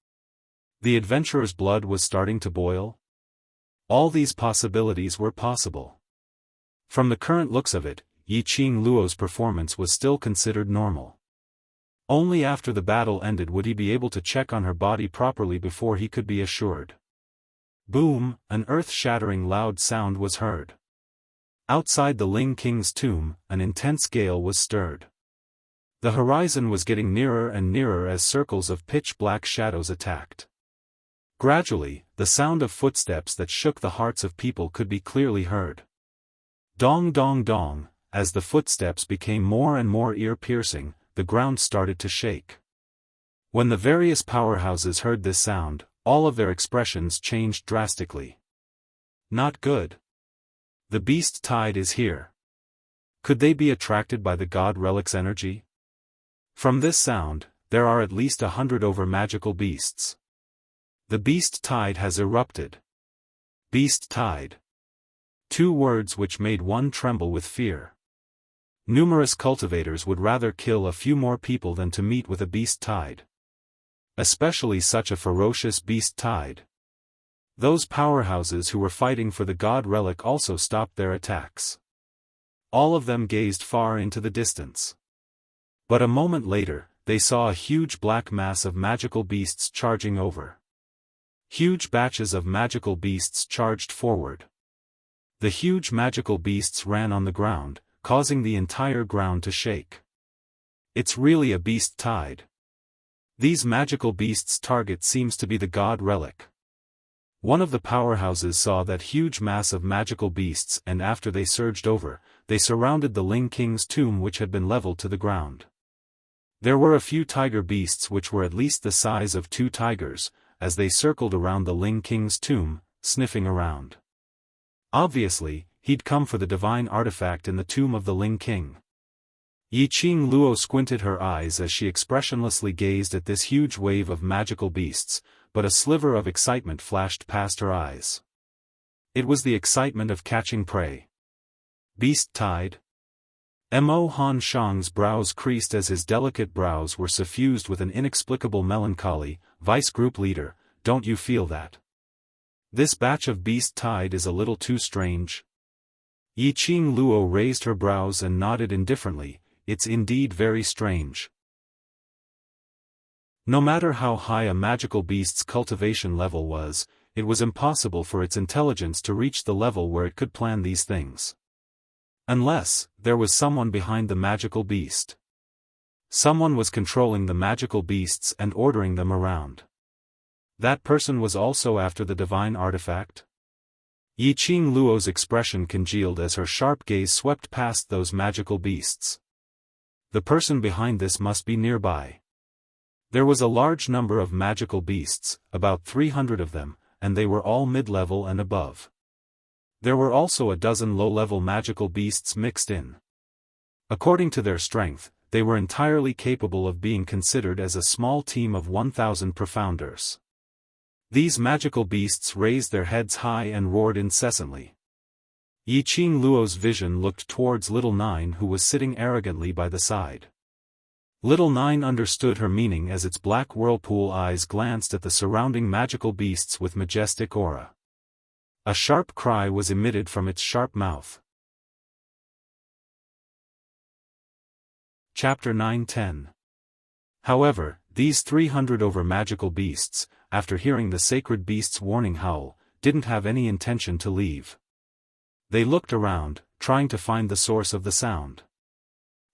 The adventurer's blood was starting to boil? All these possibilities were possible. From the current looks of it, Yiqing Luo's performance was still considered normal. Only after the battle ended would he be able to check on her body properly before he could be assured. Boom, an earth-shattering loud sound was heard. Outside the Ling King's tomb, an intense gale was stirred. The horizon was getting nearer and nearer as circles of pitch-black shadows attacked. Gradually, the sound of footsteps that shook the hearts of people could be clearly heard. Dong dong dong, as the footsteps became more and more ear-piercing, the ground started to shake. When the various powerhouses heard this sound, all of their expressions changed drastically. Not good. The beast tide is here. Could they be attracted by the god relic's energy? From this sound, there are at least 100 magical beasts. The beast tide has erupted. Beast tide. Two words which made one tremble with fear. Numerous cultivators would rather kill a few more people than to meet with a beast tide. Especially such a ferocious beast tide. Those powerhouses who were fighting for the god relic also stopped their attacks. All of them gazed far into the distance. But a moment later, they saw a huge black mass of magical beasts charging over. Huge batches of magical beasts charged forward. The huge magical beasts ran on the ground, causing the entire ground to shake. It's really a beast tide. These magical beasts' target seems to be the god relic. One of the powerhouses saw that huge mass of magical beasts and after they surged over, they surrounded the Ling King's tomb which had been leveled to the ground. There were a few tiger beasts which were at least the size of 2 tigers, as they circled around the Ling King's tomb, sniffing around. Obviously, he'd come for the divine artifact in the tomb of the Ling King. Yiqing Luo squinted her eyes as she expressionlessly gazed at this huge wave of magical beasts, but a sliver of excitement flashed past her eyes. It was the excitement of catching prey. Beast tide? Mo Han Shang's brows creased as his delicate brows were suffused with an inexplicable melancholy. Vice Group Leader, don't you feel that? This batch of beast tide is a little too strange. Yiqing Luo raised her brows and nodded indifferently. It's indeed very strange. No matter how high a magical beast's cultivation level was, it was impossible for its intelligence to reach the level where it could plan these things. Unless, there was someone behind the magical beast. Someone was controlling the magical beasts and ordering them around. That person was also after the divine artifact? Yiqing Luo's expression congealed as her sharp gaze swept past those magical beasts. The person behind this must be nearby. There was a large number of magical beasts, about 300 of them, and they were all mid-level and above. There were also a dozen low-level magical beasts mixed in. According to their strength, they were entirely capable of being considered as a small team of 1,000 profounders. These magical beasts raised their heads high and roared incessantly. Yiqing Luo's vision looked towards Little Nine who was sitting arrogantly by the side. Little Nine understood her meaning as its black whirlpool eyes glanced at the surrounding magical beasts with majestic aura. A sharp cry was emitted from its sharp mouth. Chapter 910. However, these 300 magical beasts, after hearing the sacred beast's warning howl, didn't have any intention to leave. They looked around, trying to find the source of the sound.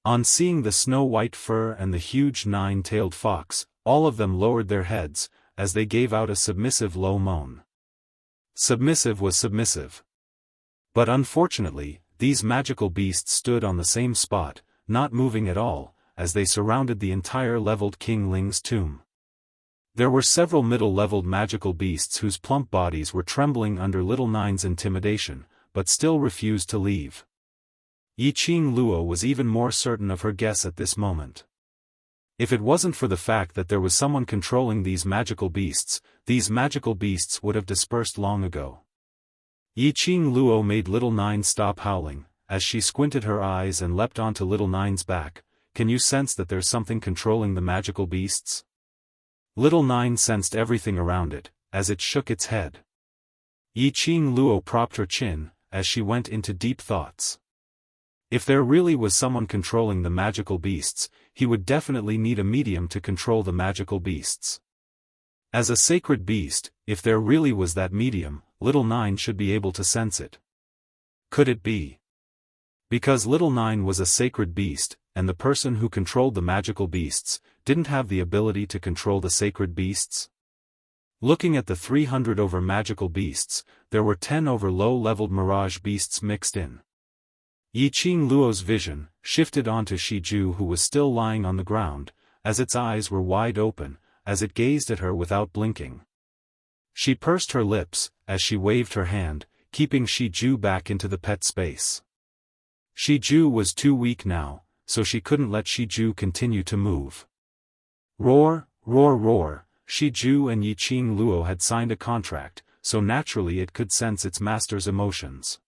On seeing the snow-white fur and the huge 9-tailed fox, all of them lowered their heads, as they gave out a submissive low moan. Submissive was submissive. But unfortunately, these magical beasts stood on the same spot, not moving at all, as they surrounded the entire leveled King Ling's tomb. There were several middle-leveled magical beasts whose plump bodies were trembling under Little Nine's intimidation, but still refused to leave. Yiqing Luo was even more certain of her guess at this moment. If it wasn't for the fact that there was someone controlling these magical beasts would have dispersed long ago. Yiqing Luo made Little Nine stop howling, as she squinted her eyes and leapt onto Little Nine's back. Can you sense that there's something controlling the magical beasts? Little Nine sensed everything around it, as it shook its head. Yiqing Luo propped her chin, as she went into deep thoughts. If there really was someone controlling the magical beasts, he would definitely need a medium to control the magical beasts. As a sacred beast, if there really was that medium, Little Nine should be able to sense it. Could it be? Because Little Nine was a sacred beast, and the person who controlled the magical beasts, didn't have the ability to control the sacred beasts? Looking at the 300 over magical beasts, there were 10 over low-leveled mirage beasts mixed in. Yiqing Luo's vision shifted onto Shiju, who was still lying on the ground, as its eyes were wide open, as it gazed at her without blinking. She pursed her lips, as she waved her hand, keeping Shiju back into the pet space. Shiju was too weak now, so she couldn't let Shiju continue to move. Roar, roar, roar. Shiju and Yiqing Luo had signed a contract, so naturally it could sense its master's emotions.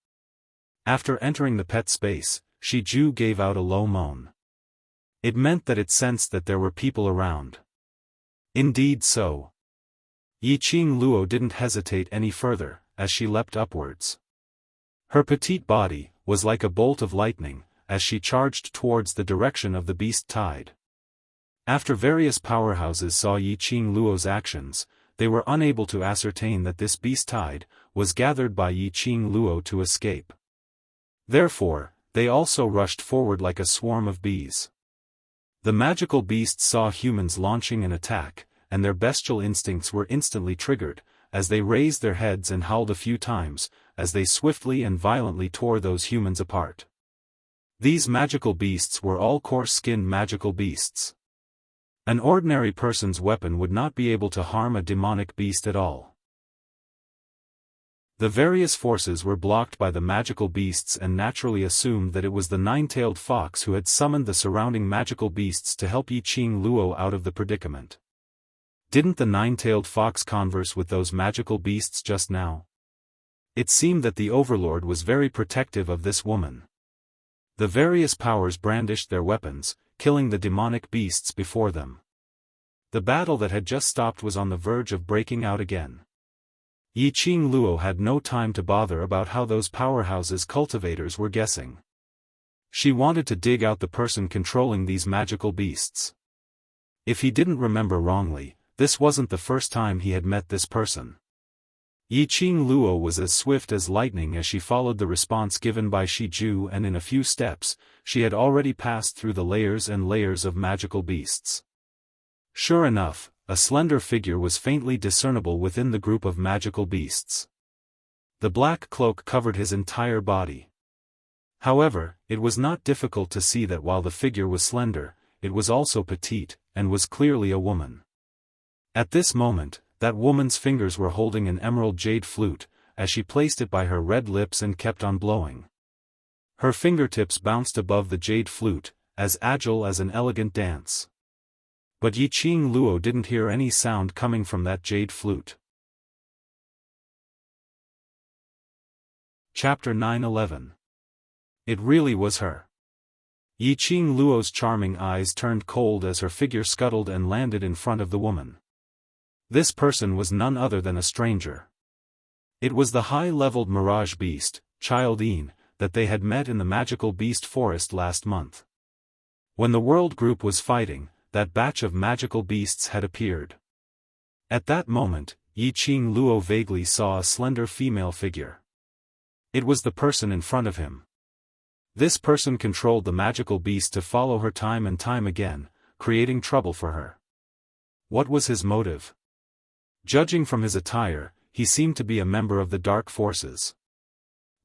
After entering the pet space, Shiju gave out a low moan. It meant that it sensed that there were people around. Indeed so. Yiqing Luo didn't hesitate any further, as she leapt upwards. Her petite body was like a bolt of lightning, as she charged towards the direction of the beast tide. After various powerhouses saw Yiqing Luo's actions, they were unable to ascertain that this beast tide was gathered by Yiqing Luo to escape. Therefore, they also rushed forward like a swarm of bees. The magical beasts saw humans launching an attack, and their bestial instincts were instantly triggered, as they raised their heads and howled a few times, as they swiftly and violently tore those humans apart. These magical beasts were all coarse-skinned magical beasts. An ordinary person's weapon would not be able to harm a demonic beast at all. The various forces were blocked by the magical beasts and naturally assumed that it was the nine-tailed fox who had summoned the surrounding magical beasts to help Yiqing Luo out of the predicament. Didn't the nine-tailed fox converse with those magical beasts just now? It seemed that the Overlord was very protective of this woman. The various powers brandished their weapons, killing the demonic beasts before them. The battle that had just stopped was on the verge of breaking out again. Yiqing Luo had no time to bother about how those powerhouses' cultivators were guessing. She wanted to dig out the person controlling these magical beasts. If he didn't remember wrongly, this wasn't the first time he had met this person. Yiqing Luo was as swift as lightning as she followed the response given by Shiju, and in a few steps, she had already passed through the layers and layers of magical beasts. Sure enough, a slender figure was faintly discernible within the group of magical beasts. The black cloak covered his entire body. However, it was not difficult to see that while the figure was slender, it was also petite, and was clearly a woman. At this moment, that woman's fingers were holding an emerald jade flute, as she placed it by her red lips and kept on blowing. Her fingertips bounced above the jade flute, as agile as an elegant dance. But Yiqing Luo didn't hear any sound coming from that jade flute. Chapter 9:11. It really was her. Yiqing Luo's charming eyes turned cold as her figure scuttled and landed in front of the woman. This person was none other than a stranger. It was the high-leveled mirage beast, Childine, that they had met in the magical beast forest last month. When the world group was fighting, that batch of magical beasts had appeared. At that moment, Yiqing Luo vaguely saw a slender female figure. It was the person in front of him. This person controlled the magical beast to follow her time and time again, creating trouble for her. What was his motive? Judging from his attire, he seemed to be a member of the dark forces.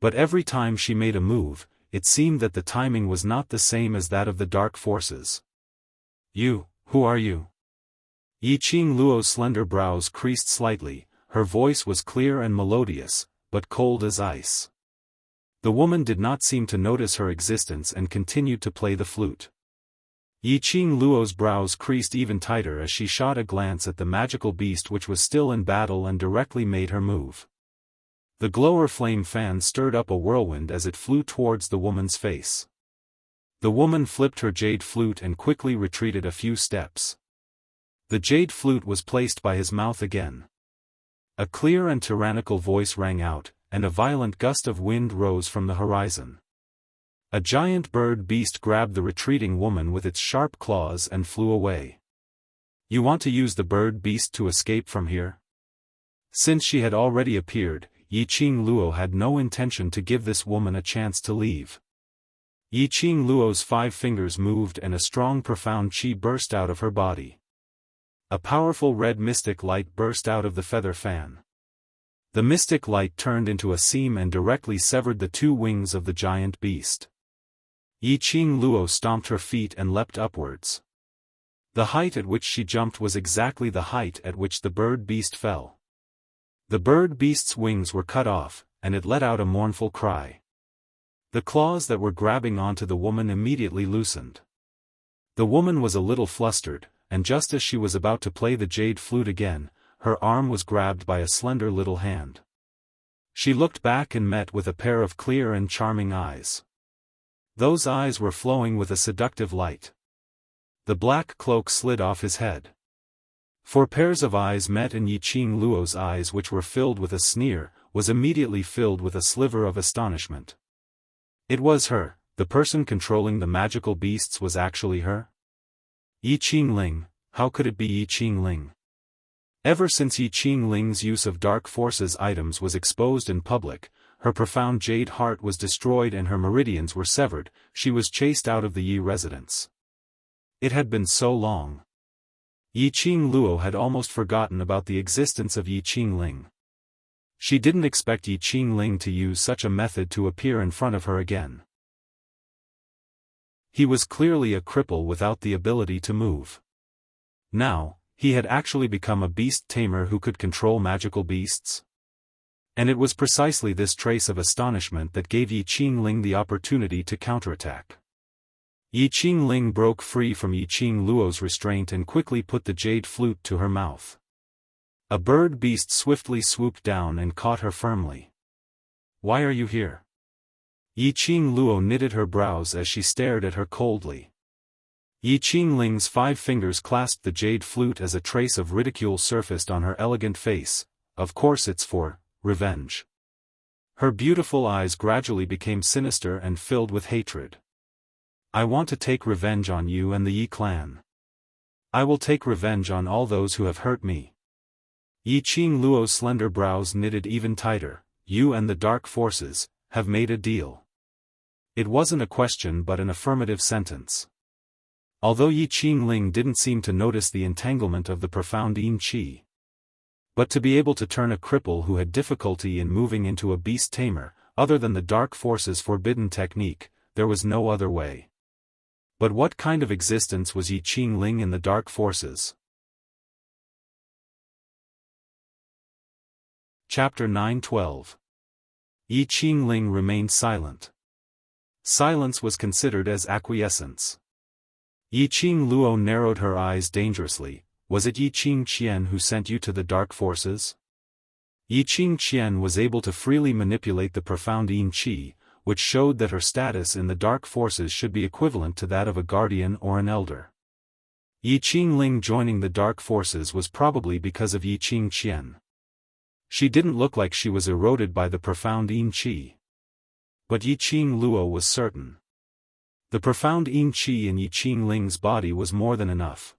But every time she made a move, it seemed that the timing was not the same as that of the dark forces. Who are you? Yiqing Luo's slender brows creased slightly, her voice was clear and melodious, but cold as ice. The woman did not seem to notice her existence and continued to play the flute. Yiqing Luo's brows creased even tighter as she shot a glance at the magical beast which was still in battle and directly made her move. The glower flame fan stirred up a whirlwind as it flew towards the woman's face. The woman flipped her jade flute and quickly retreated a few steps. The jade flute was placed by his mouth again. A clear and tyrannical voice rang out, and a violent gust of wind rose from the horizon. A giant bird beast grabbed the retreating woman with its sharp claws and flew away. You want to use the bird beast to escape from here? Since she had already appeared, Yiqing Luo had no intention to give this woman a chance to leave. Yiqing Luo's 5 fingers moved and a strong profound qi burst out of her body. A powerful red mystic light burst out of the feather fan. The mystic light turned into a seam and directly severed the 2 wings of the giant beast. Yiqing Luo stomped her feet and leapt upwards. The height at which she jumped was exactly the height at which the bird beast fell. The bird beast's wings were cut off, and it let out a mournful cry. The claws that were grabbing onto the woman immediately loosened. The woman was a little flustered, and just as she was about to play the jade flute again, her arm was grabbed by a slender little hand. She looked back and met with a pair of clear and charming eyes. Those eyes were flowing with a seductive light. The black cloak slid off his head. 4 pairs of eyes met, and Yiqing Luo's eyes, which were filled with a sneer, was immediately filled with a sliver of astonishment. It was her. The person controlling the magical beasts was actually her? Yiqing Ling, how could it be Yiqing Ling? Ever since Yiqing Ling's use of dark forces items was exposed in public, her profound jade heart was destroyed and her meridians were severed, she was chased out of the Yi residence. It had been so long. Yiqing Luo had almost forgotten about the existence of Yiqing Ling. She didn't expect Yiqing Ling to use such a method to appear in front of her again. He was clearly a cripple without the ability to move. Now, he had actually become a beast tamer who could control magical beasts. And it was precisely this trace of astonishment that gave Yiqing Ling the opportunity to counterattack. Yiqing Ling broke free from Yiqing Luo's restraint and quickly put the jade flute to her mouth. A bird beast swiftly swooped down and caught her firmly. Why are you here? Yiqing Luo knitted her brows as she stared at her coldly. Yiqing Ling's 5 fingers clasped the jade flute as a trace of ridicule surfaced on her elegant face. Of course it's for revenge. Her beautiful eyes gradually became sinister and filled with hatred. I want to take revenge on you and the Yi clan. I will take revenge on all those who have hurt me. Yiqing Luo's slender brows knitted even tighter. You and the dark forces have made a deal. It wasn't a question but an affirmative sentence. Although Yiqing Ling didn't seem to notice the entanglement of the profound yin qi. But to be able to turn a cripple who had difficulty in moving into a beast tamer, other than the dark forces' forbidden technique, there was no other way. But what kind of existence was Yiqing Ling in the dark forces? Chapter 9:12. Yiqing Ling remained silent. Silence was considered as acquiescence. Yiqing Luo narrowed her eyes dangerously. Was it Yiqing Qian who sent you to the dark forces? Yiqing Qian was able to freely manipulate the profound yin qi, which showed that her status in the dark forces should be equivalent to that of a guardian or an elder. Yiqing Ling joining the dark forces was probably because of Yiqing Qian. She didn't look like she was eroded by the profound yin qi. But Yiqing Luo was certain. The profound yin qi in Yiqing Ling's body was more than enough.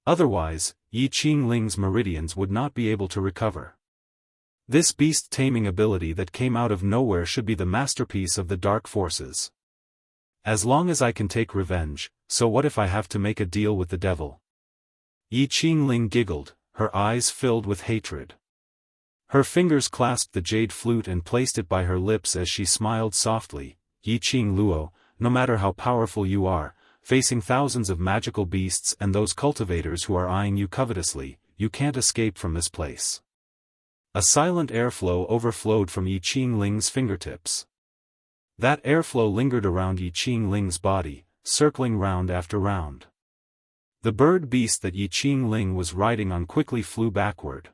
Otherwise, Yiqing Ling's meridians would not be able to recover. This beast-taming ability that came out of nowhere should be the masterpiece of the dark forces. As long as I can take revenge, so what if I have to make a deal with the devil? Yiqing Ling giggled, her eyes filled with hatred. Her fingers clasped the jade flute and placed it by her lips as she smiled softly. Yi Qing Luo, no matter how powerful you are, facing thousands of magical beasts and those cultivators who are eyeing you covetously, you can't escape from this place. A silent airflow overflowed from Yi Qing Ling's fingertips. That airflow lingered around Yi Qing Ling's body, circling round after round. The bird beast that Yi Qing Ling was riding on quickly flew backward.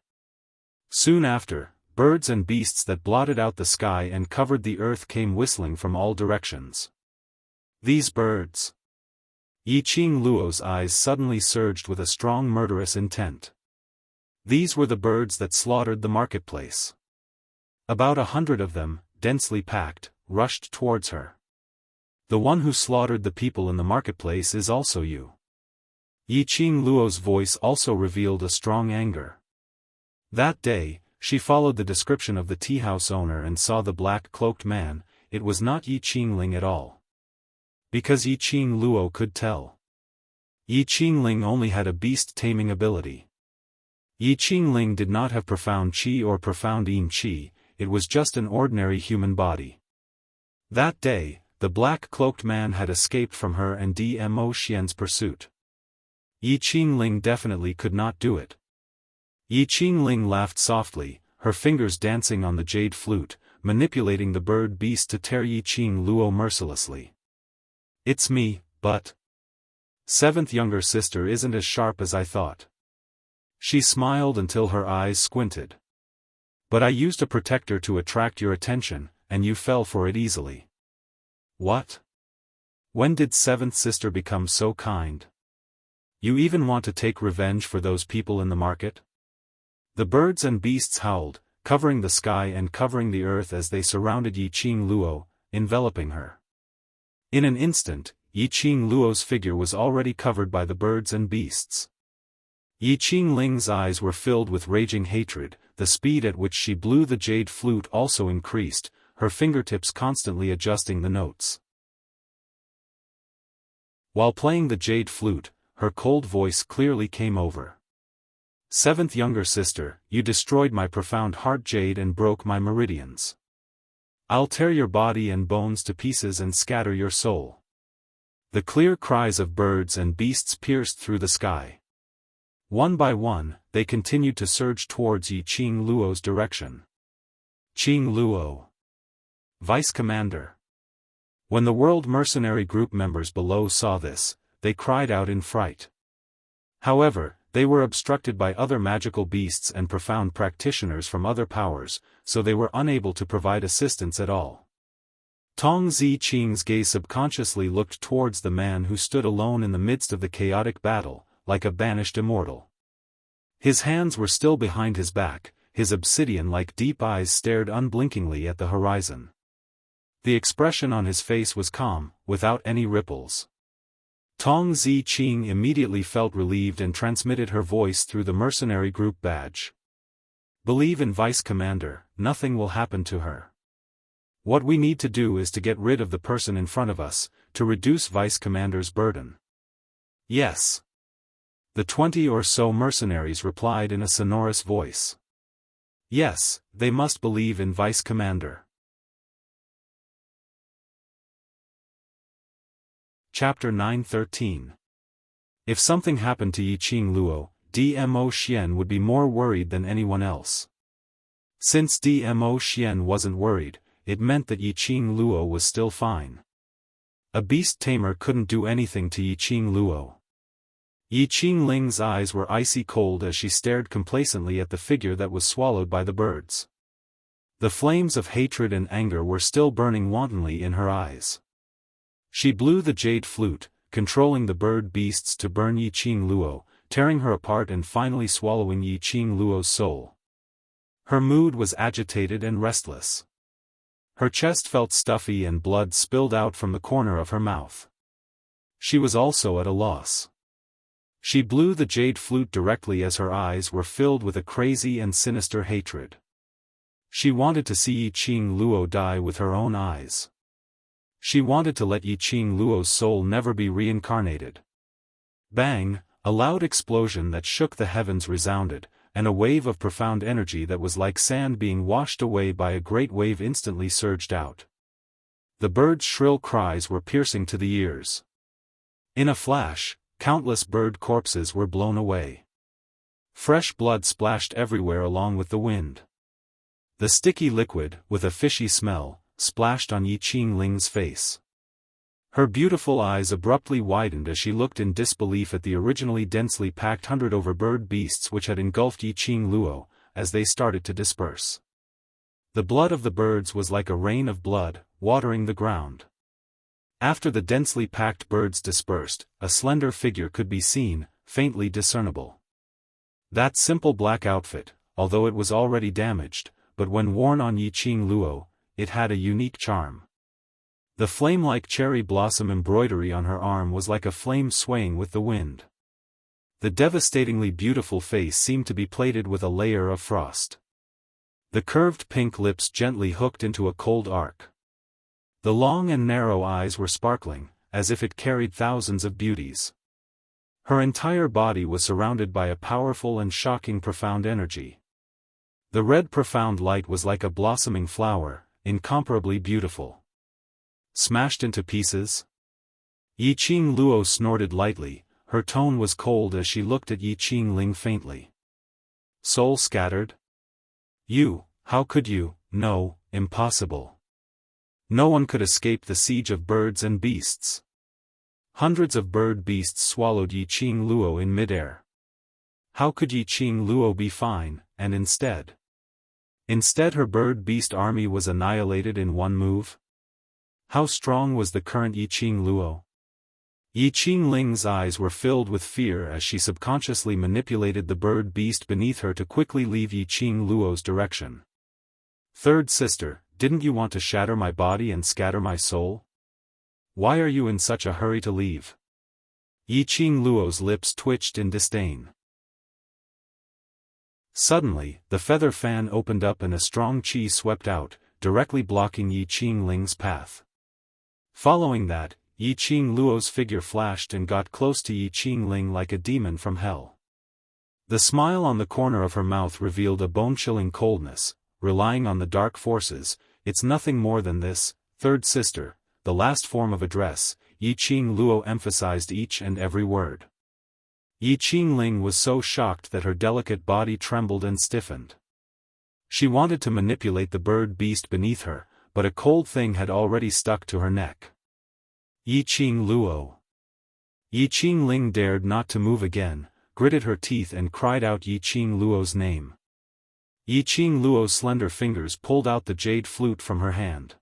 Soon after, birds and beasts that blotted out the sky and covered the earth came whistling from all directions. These birds. Yi Qing Luo's eyes suddenly surged with a strong murderous intent. These were the birds that slaughtered the marketplace. About 100 of them, densely packed, rushed towards her. The one who slaughtered the people in the marketplace is also you. Yi Qing Luo's voice also revealed a strong anger. That day, she followed the description of the tea house owner and saw the black-cloaked man. It was not Yi Qing Ling at all. Because Yi Qing Luo could tell. Yi Qing Ling only had a beast-taming ability. Yi Qing Ling did not have profound qi or profound yin qi, it was just an ordinary human body. That day, the black-cloaked man had escaped from her and Dmo Xian's pursuit. Yi Qing Ling definitely could not do it. Yi Qing Ling laughed softly, her fingers dancing on the jade flute, manipulating the bird beast to tear Yi Qing Luo mercilessly. It's me, but seventh younger sister isn't as sharp as I thought. She smiled until her eyes squinted. But I used a protector to attract your attention, and you fell for it easily. What? When did seventh sister become so kind? You even want to take revenge for those people in the market? The birds and beasts howled, covering the sky and covering the earth as they surrounded Yi Qing Luo, enveloping her. In an instant, Yi Qing Luo's figure was already covered by the birds and beasts. Yi Qing Ling's eyes were filled with raging hatred, the speed at which she blew the jade flute also increased, her fingertips constantly adjusting the notes. While playing the jade flute, her cold voice clearly came over. Seventh younger sister, you destroyed my profound heart jade and broke my meridians. I'll tear your body and bones to pieces and scatter your soul. The clear cries of birds and beasts pierced through the sky. One by one, they continued to surge towards Yi Qing Luo's direction. Qing Luo. Vice Commander. When the World Mercenary Group members below saw this, they cried out in fright. However, they were obstructed by other magical beasts and profound practitioners from other powers, so they were unable to provide assistance at all. Tong Zi Qing's gaze subconsciously looked towards the man who stood alone in the midst of the chaotic battle, like a banished immortal. His hands were still behind his back, his obsidian-like deep eyes stared unblinkingly at the horizon. The expression on his face was calm, without any ripples. Tong Zi Qing immediately felt relieved and transmitted her voice through the mercenary group badge. Believe in Vice Commander, nothing will happen to her. What we need to do is to get rid of the person in front of us, to reduce Vice Commander's burden. Yes. The 20 or so mercenaries replied in a sonorous voice. Yes, they must believe in Vice Commander. Chapter 9:13. If something happened to Yi Qing Luo, Dmo Xian would be more worried than anyone else. Since Dmo Xian wasn't worried, it meant that Yi Qing Luo was still fine. A beast tamer couldn't do anything to Yi Qing Luo. Yi Qing Ling's eyes were icy cold as she stared complacently at the figure that was swallowed by the birds. The flames of hatred and anger were still burning wantonly in her eyes. She blew the jade flute, controlling the bird beasts to burn Yi Qing Luo, tearing her apart and finally swallowing Yi Qing Luo's soul. Her mood was agitated and restless. Her chest felt stuffy and blood spilled out from the corner of her mouth. She was also at a loss. She blew the jade flute directly as her eyes were filled with a crazy and sinister hatred. She wanted to see Yi Qing Luo die with her own eyes. She wanted to let Yi Qing Luo's soul never be reincarnated. Bang! A loud explosion that shook the heavens resounded, and a wave of profound energy that was like sand being washed away by a great wave instantly surged out. The bird's shrill cries were piercing to the ears. In a flash, countless bird corpses were blown away. Fresh blood splashed everywhere along with the wind. The sticky liquid, with a fishy smell, splashed on Yi Qingling's face. Her beautiful eyes abruptly widened as she looked in disbelief at the originally densely packed hundred over bird beasts which had engulfed Yi Qingluo, as they started to disperse. The blood of the birds was like a rain of blood, watering the ground. After the densely packed birds dispersed, a slender figure could be seen, faintly discernible. That simple black outfit, although it was already damaged, but when worn on Yi Qingluo, it had a unique charm. The flame-like cherry blossom embroidery on her arm was like a flame swaying with the wind. The devastatingly beautiful face seemed to be plated with a layer of frost. The curved pink lips gently hooked into a cold arc. The long and narrow eyes were sparkling, as if it carried thousands of beauties. Her entire body was surrounded by a powerful and shocking profound energy. The red profound light was like a blossoming flower, incomparably beautiful. Smashed into pieces? Yi Qingluo snorted lightly, her tone was cold as she looked at Yi Qingling faintly. Soul scattered? You, how could you? No, impossible. No one could escape the siege of birds and beasts. Hundreds of bird beasts swallowed Yi Qingluo in midair. How could Yi Qingluo be fine, and instead? Instead her bird beast army was annihilated in one move? How strong was the current Yi Qingluo? Yi Qingling's eyes were filled with fear as she subconsciously manipulated the bird beast beneath her to quickly leave Yi Qingluo's direction. Third sister, didn't you want to shatter my body and scatter my soul? Why are you in such a hurry to leave? Yi Qingluo's lips twitched in disdain. Suddenly, the feather fan opened up and a strong qi swept out, directly blocking Yi Qingling's path. Following that, Yi Qingluo's figure flashed and got close to Yi Qingling like a demon from hell. The smile on the corner of her mouth revealed a bone-chilling coldness, relying on the dark forces. It's nothing more than this, third sister, the last form of address. Yi Qingluo emphasized each and every word. Yi Qingling was so shocked that her delicate body trembled and stiffened. She wanted to manipulate the bird beast beneath her, but a cold thing had already stuck to her neck. Yi Qingluo. Yi Qingling dared not to move again, gritted her teeth and cried out Yi Qingluo's name. Yi Qingluo's slender fingers pulled out the jade flute from her hand.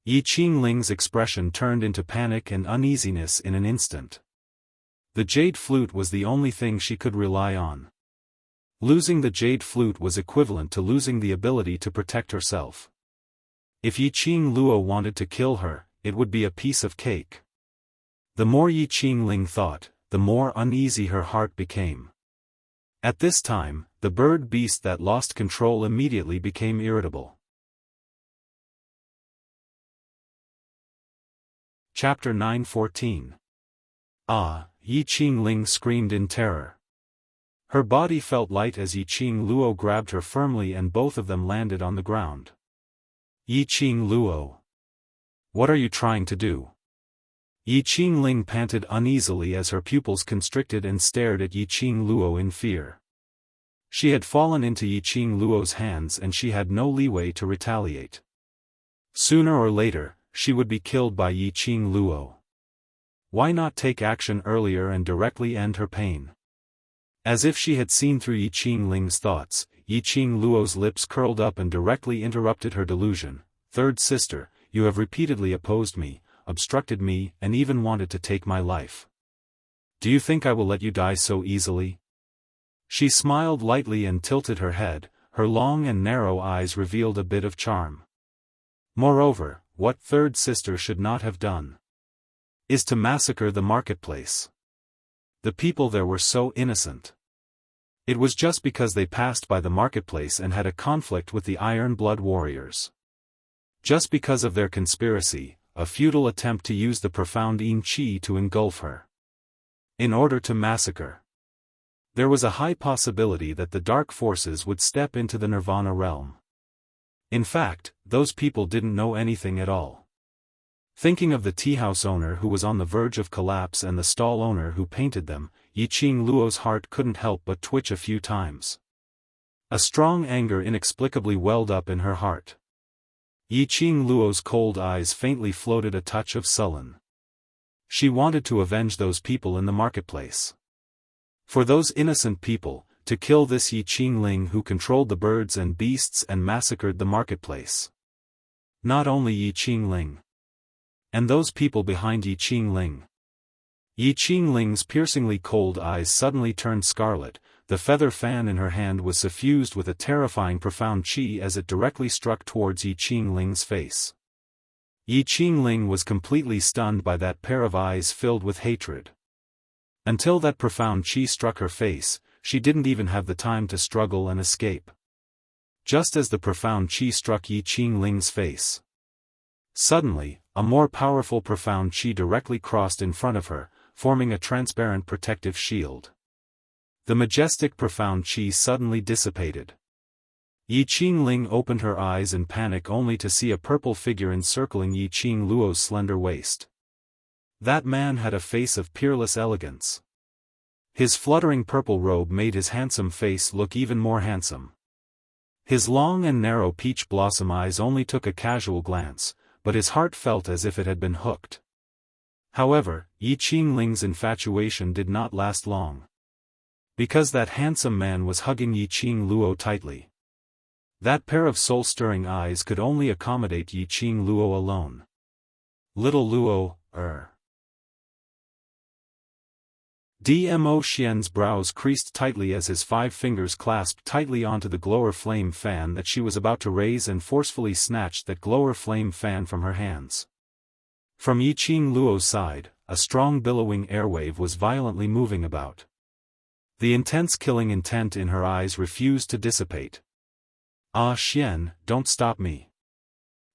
Yi Qingling's expression turned into panic and uneasiness in an instant. The jade flute was the only thing she could rely on. Losing the jade flute was equivalent to losing the ability to protect herself. If Yi Qingluo wanted to kill her, it would be a piece of cake. The more Yi Qingling thought, the more uneasy her heart became. At this time, the bird beast that lost control immediately became irritable. Chapter 9:14. Ah! Yi Qingling screamed in terror. Her body felt light as Yi Qingluo grabbed her firmly and both of them landed on the ground. Yi Qingluo. What are you trying to do? Yi Qingling panted uneasily as her pupils constricted and stared at Yi Qingluo in fear. She had fallen into Yi Qingluo's hands and she had no leeway to retaliate. Sooner or later, she would be killed by Yi Qingluo. Why not take action earlier and directly end her pain? As if she had seen through Yi Qingling's thoughts, Yi Qingluo's lips curled up and directly interrupted her delusion. Third sister, you have repeatedly opposed me, obstructed me, and even wanted to take my life. Do you think I will let you die so easily? She smiled lightly and tilted her head, her long and narrow eyes revealed a bit of charm. Moreover, what third sister should not have done is to massacre the marketplace. The people there were so innocent. It was just because they passed by the marketplace and had a conflict with the Iron Blood warriors. Just because of their conspiracy, a futile attempt to use the profound Yin Qi to engulf her. In order to massacre. There was a high possibility that the dark forces would step into the Nirvana realm. In fact, those people didn't know anything at all. Thinking of the teahouse owner who was on the verge of collapse and the stall owner who painted them, Yiqing Luo's heart couldn't help but twitch a few times. A strong anger inexplicably welled up in her heart. Yiqing Luo's cold eyes faintly floated a touch of sullen. She wanted to avenge those people in the marketplace. For those innocent people, to kill this Yiqing Ling who controlled the birds and beasts and massacred the marketplace. Not only Yiqing Ling. And those people behind Yiqing Ling. Yiqing Ling's piercingly cold eyes suddenly turned scarlet. The feather fan in her hand was suffused with a terrifying profound qi as it directly struck towards Yiqing Ling's face. Yiqing Ling was completely stunned by that pair of eyes filled with hatred. Until that profound qi struck her face, she didn't even have the time to struggle and escape. Just as the profound qi struck Yiqing Ling's face. Suddenly, a more powerful profound qi directly crossed in front of her, forming a transparent protective shield. The majestic profound qi suddenly dissipated. Yiqing Ling opened her eyes in panic only to see a purple figure encircling Yiqing Luo's slender waist. That man had a face of peerless elegance. His fluttering purple robe made his handsome face look even more handsome. His long and narrow peach blossom eyes only took a casual glance, but his heart felt as if it had been hooked. However, Yiqing Ling's infatuation did not last long. Because that handsome man was hugging Yiqing Luo tightly. That pair of soul-stirring eyes could only accommodate Yiqing Luo alone. Little Luo, Dmo Xian's brows creased tightly as his 5 fingers clasped tightly onto the glower flame fan that she was about to raise and forcefully snatched that glower flame fan from her hands. From Yiqing Luo's side, a strong billowing airwave was violently moving about. The intense killing intent in her eyes refused to dissipate. Ah Xian, don't stop me.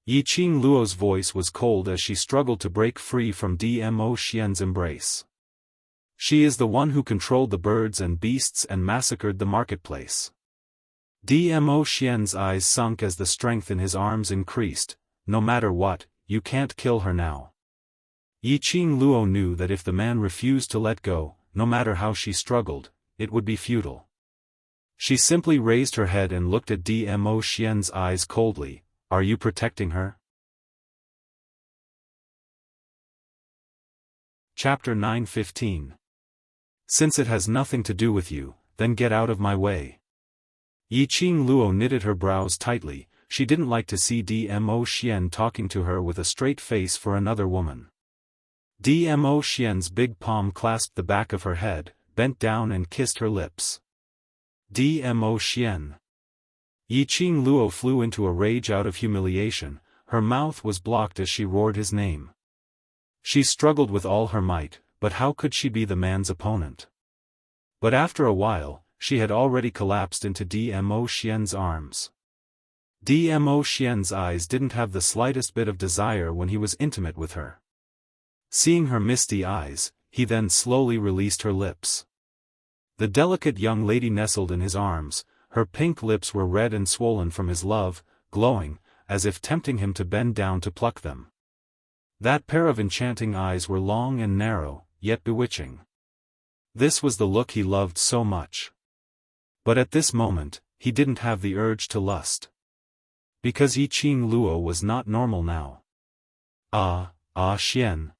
Yiqing Luo's voice was cold as she struggled to break free from Dmo Xian's embrace. She is the one who controlled the birds and beasts and massacred the marketplace. Dmo Xian's eyes sunk as the strength in his arms increased. No matter what, you can't kill her now. Yiqing Luo knew that if the man refused to let go, no matter how she struggled, it would be futile. She simply raised her head and looked at Dmo Xian's eyes coldly. Are you protecting her? Chapter 9:15. Since it has nothing to do with you, then get out of my way. Yiqing Luo knitted her brows tightly. She didn't like to see Dmo Xian talking to her with a straight face for another woman. Dmo Xian's big palm clasped the back of her head, bent down and kissed her lips. Dmo Xian. Yiqing Luo flew into a rage out of humiliation. Her mouth was blocked as she roared his name. She struggled with all her might, but how could she be the man's opponent? But after a while, she had already collapsed into Dmo Xian's arms. Dmo Xian's eyes didn't have the slightest bit of desire when he was intimate with her. Seeing her misty eyes, he then slowly released her lips. The delicate young lady nestled in his arms, her pink lips were red and swollen from his love, glowing, as if tempting him to bend down to pluck them. That pair of enchanting eyes were long and narrow, yet bewitching. This was the look he loved so much. But at this moment, he didn't have the urge to lust. Because Yiqing Luo was not normal now. Ah Xian.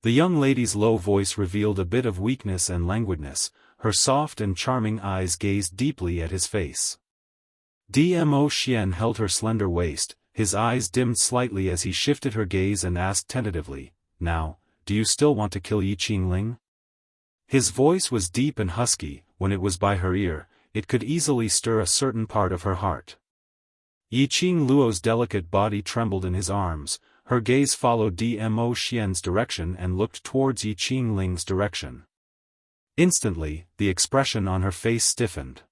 The young lady's low voice revealed a bit of weakness and languidness. Her soft and charming eyes gazed deeply at his face. Dmo Xian held her slender waist, his eyes dimmed slightly as he shifted her gaze and asked tentatively, "Now, do you still want to kill Yiqing Ling?" His voice was deep and husky. When it was by her ear, it could easily stir a certain part of her heart. Yiqing Luo's delicate body trembled in his arms, her gaze followed Dmo Xian's direction and looked towards Yiqing Ling's direction. Instantly, the expression on her face stiffened.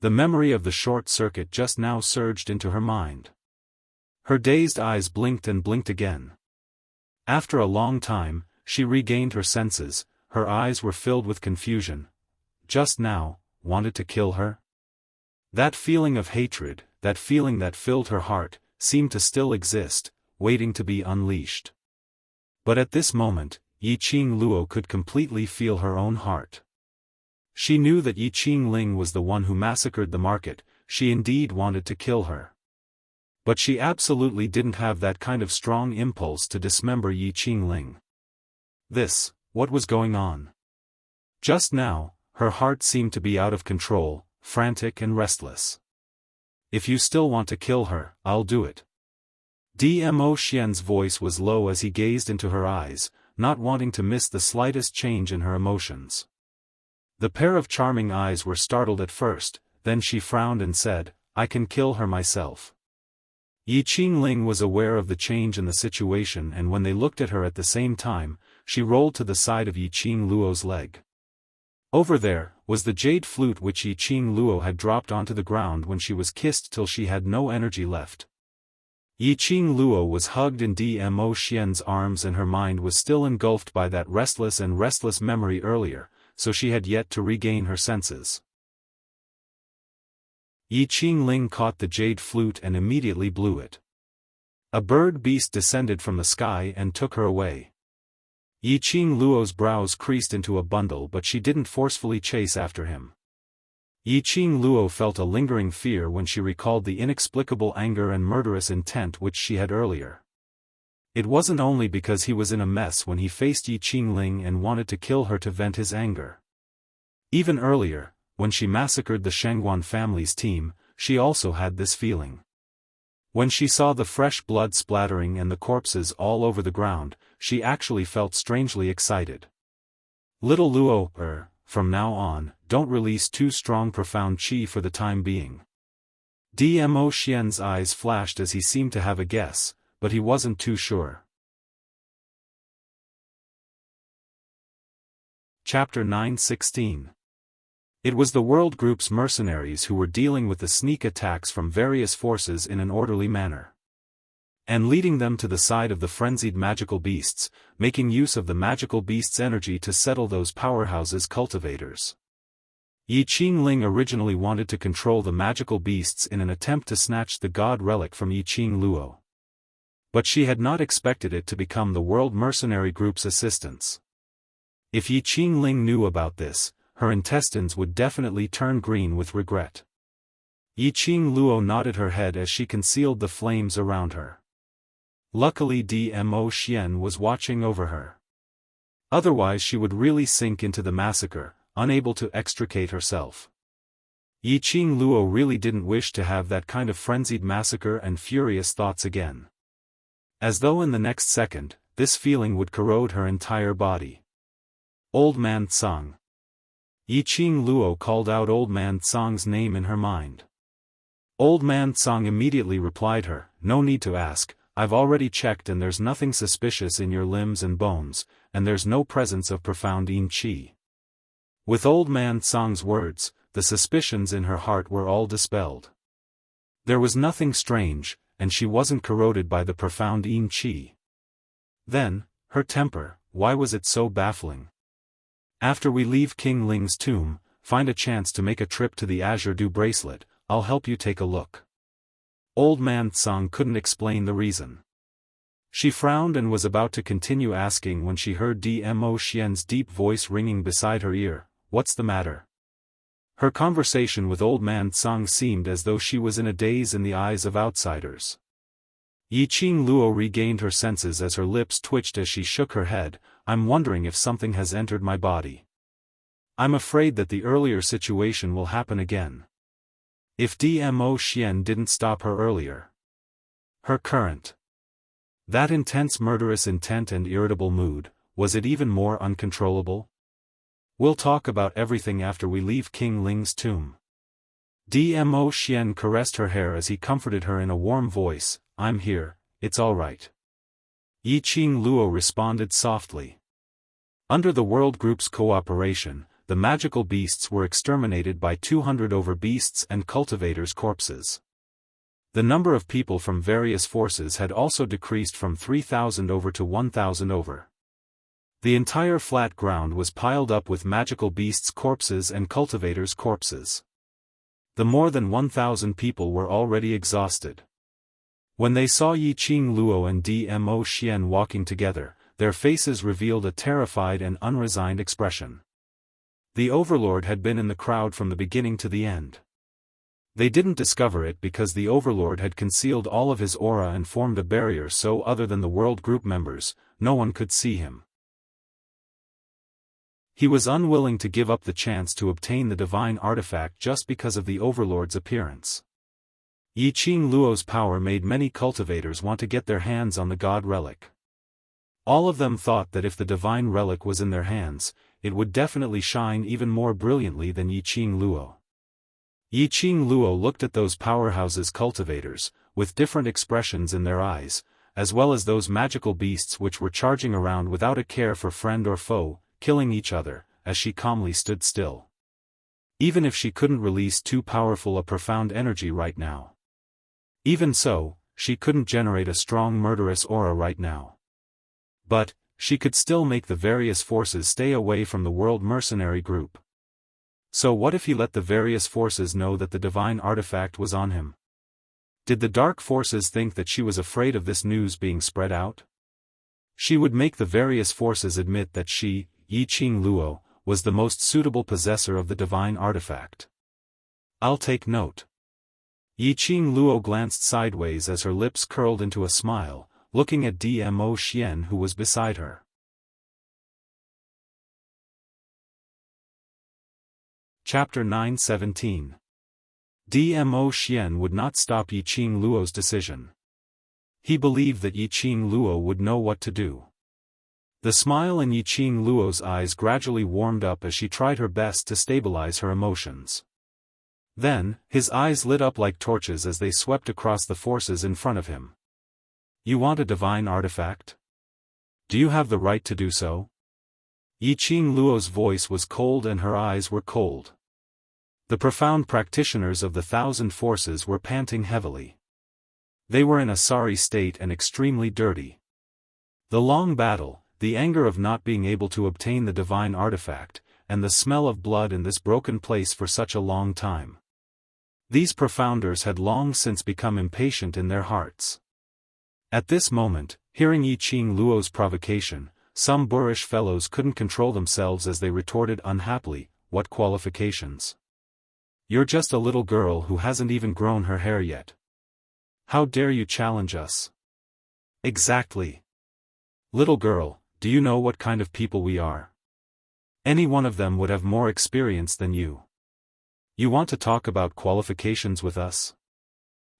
The memory of the short circuit just now surged into her mind. Her dazed eyes blinked and blinked again. After a long time, she regained her senses. Her eyes were filled with confusion. just now, wanted to kill her? That feeling of hatred, that feeling that filled her heart, seemed to still exist, waiting to be unleashed. But at this moment, Yiqing Luo could completely feel her own heart. She knew that Yiqing Ling was the one who massacred the market, she indeed wanted to kill her. But she absolutely didn't have that kind of strong impulse to dismember Yiqing Ling. What was going on? Just now, her heart seemed to be out of control, frantic and restless. If you still want to kill her, I'll do it. Dmo Xian's voice was low as he gazed into her eyes, not wanting to miss the slightest change in her emotions. The pair of charming eyes were startled at first, then she frowned and said, I can kill her myself. Yiqing Ling was aware of the change in the situation, and when they looked at her at the same time, she rolled to the side of Yiqing Luo's leg. Over there, was the jade flute which Yiqing Luo had dropped onto the ground when she was kissed till she had no energy left. Yiqing Luo was hugged in Dmo Xian's arms and her mind was still engulfed by that restless memory earlier, so she had yet to regain her senses. Yiqing Ling caught the jade flute and immediately blew it. A bird beast descended from the sky and took her away. Yiqing Luo's brows creased into a bundle, but she didn't forcefully chase after him. Yiqing Luo felt a lingering fear when she recalled the inexplicable anger and murderous intent which she had earlier. It wasn't only because he was in a mess when he faced Yiqing Ling and wanted to kill her to vent his anger. Even earlier, when she massacred the Shangguan family's team, she also had this feeling. When she saw the fresh blood splattering and the corpses all over the ground, she actually felt strangely excited. Little Luo, from now on, don't release too strong profound qi for the time being. Dmo Xian's eyes flashed as he seemed to have a guess, but he wasn't too sure. Chapter 9:16. It was the World Group's mercenaries who were dealing with the sneak attacks from various forces in an orderly manner, and leading them to the side of the frenzied magical beasts, making use of the magical beasts' energy to settle those powerhouses' cultivators. Yiqing Ling originally wanted to control the magical beasts in an attempt to snatch the god relic from Yiqing Luo. But she had not expected it to become the World Mercenary Group's assistants. If Yiqing Ling knew about this, her intestines would definitely turn green with regret. Yiqing Luo nodded her head as she concealed the flames around her. Luckily Dmo Xian was watching over her. Otherwise she would really sink into the massacre, unable to extricate herself. Yiqing Luo really didn't wish to have that kind of frenzied massacre and furious thoughts again. As though in the next second, this feeling would corrode her entire body. Old Man Tsang. Yiqing Luo called out Old Man Tsang's name in her mind. Old Man Tsang immediately replied her, no need to ask, I've already checked and there's nothing suspicious in your limbs and bones, and there's no presence of profound yin qi. With Old Man Tsang's words, the suspicions in her heart were all dispelled. There was nothing strange, and she wasn't corroded by the profound yin qi. Then, her temper, why was it so baffling? After we leave King Ling's tomb, find a chance to make a trip to the Azure Dew bracelet, I'll help you take a look. Old Man Tsang couldn't explain the reason. She frowned and was about to continue asking when she heard Dmo Xian's deep voice ringing beside her ear, what's the matter? Her conversation with Old Man Tsang seemed as though she was in a daze in the eyes of outsiders. Yiqing Luo regained her senses as her lips twitched as she shook her head, I'm wondering if something has entered my body. I'm afraid that the earlier situation will happen again. If Dmo Xian didn't stop her earlier. Her current. That intense murderous intent and irritable mood, was it even more uncontrollable? We'll talk about everything after we leave King Ling's tomb. Dmo Xian caressed her hair as he comforted her in a warm voice, I'm here, it's all right. Yiqing Luo responded softly. Under the World Group's cooperation, the magical beasts were exterminated by 200 over beasts and cultivators' corpses. The number of people from various forces had also decreased from 3,000 over to 1,000 over. The entire flat ground was piled up with magical beasts' corpses and cultivators' corpses. The more than 1,000 people were already exhausted. When they saw Yiqing Luo and Dmo Xian walking together, their faces revealed a terrified and unresigned expression. The Overlord had been in the crowd from the beginning to the end. They didn't discover it because the Overlord had concealed all of his aura and formed a barrier so other than the World Group members, no one could see him. He was unwilling to give up the chance to obtain the divine artifact just because of the Overlord's appearance. Yiqing Luo's power made many cultivators want to get their hands on the god relic. All of them thought that if the divine relic was in their hands, it would definitely shine even more brilliantly than Yiqing Luo. Yiqing Luo looked at those powerhouses cultivators, with different expressions in their eyes, as well as those magical beasts which were charging around without a care for friend or foe, killing each other, as she calmly stood still. Even if she couldn't release too powerful a profound energy right now. Even so, she couldn't generate a strong murderous aura right now. But, she could still make the various forces stay away from the world mercenary group. So what if he let the various forces know that the divine artifact was on him? Did the dark forces think that she was afraid of this news being spread out? She would make the various forces admit that she, Yiqing Luo, was the most suitable possessor of the divine artifact. I'll take note. Yiqing Luo glanced sideways as her lips curled into a smile, looking at Dmo Xian who was beside her. Chapter 9:17. Dmo Xian would not stop Yiqing Luo's decision. He believed that Yiqing Luo would know what to do. The smile in Yiqing Luo's eyes gradually warmed up as she tried her best to stabilize her emotions. Then, his eyes lit up like torches as they swept across the forces in front of him. You want a divine artifact? Do you have the right to do so? Yiqing Luo's voice was cold and her eyes were cold. The profound practitioners of the 1,000 forces were panting heavily. They were in a sorry state and extremely dirty. The long battle, the anger of not being able to obtain the divine artifact, and the smell of blood in this broken place for such a long time. These profounders had long since become impatient in their hearts. At this moment, hearing Yiqing Luo's provocation, some boorish fellows couldn't control themselves as they retorted unhappily, "What qualifications? You're just a little girl who hasn't even grown her hair yet. How dare you challenge us?" Exactly. Little girl, do you know what kind of people we are? Any one of them would have more experience than you. You want to talk about qualifications with us?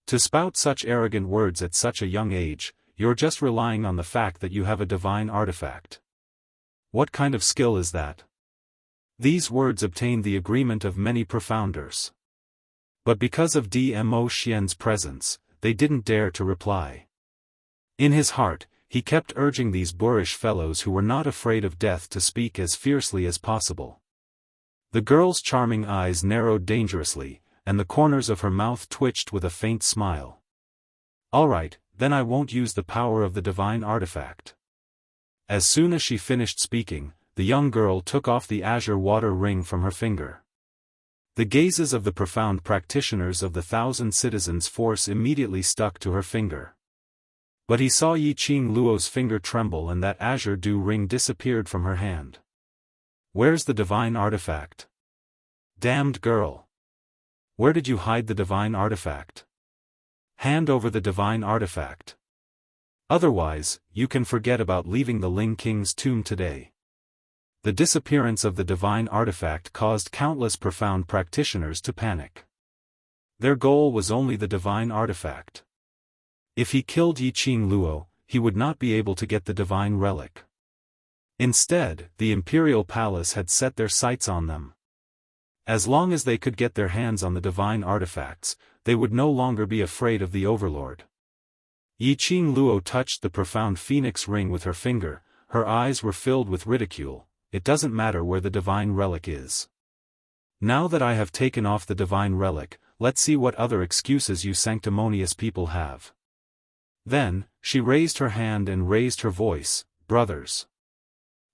To spout such arrogant words at such a young age, you're just relying on the fact that you have a divine artifact. What kind of skill is that? These words obtained the agreement of many profounders. But because of Dmo Xian's presence, they didn't dare to reply. In his heart, he kept urging these boorish fellows who were not afraid of death to speak as fiercely as possible. The girl's charming eyes narrowed dangerously, and the corners of her mouth twitched with a faint smile. All right, then I won't use the power of the divine artifact. As soon as she finished speaking, the young girl took off the azure water ring from her finger. The gazes of the profound practitioners of the 1,000 citizens' force immediately stuck to her finger. But he saw Yiqing Luo's finger tremble and that azure dew ring disappeared from her hand. Where's the divine artifact? Damned girl! Where did you hide the divine artifact? Hand over the divine artifact. Otherwise, you can forget about leaving the Ling King's tomb today. The disappearance of the divine artifact caused countless profound practitioners to panic. Their goal was only the divine artifact. If he killed Yiqing Luo, he would not be able to get the divine relic. Instead, the imperial palace had set their sights on them. As long as they could get their hands on the divine artifacts, they would no longer be afraid of the Overlord. Yiqing Luo touched the profound phoenix ring with her finger, her eyes were filled with ridicule. It doesn't matter where the divine relic is. Now that I have taken off the divine relic, let's see what other excuses you sanctimonious people have. Then, she raised her hand and raised her voice, brothers.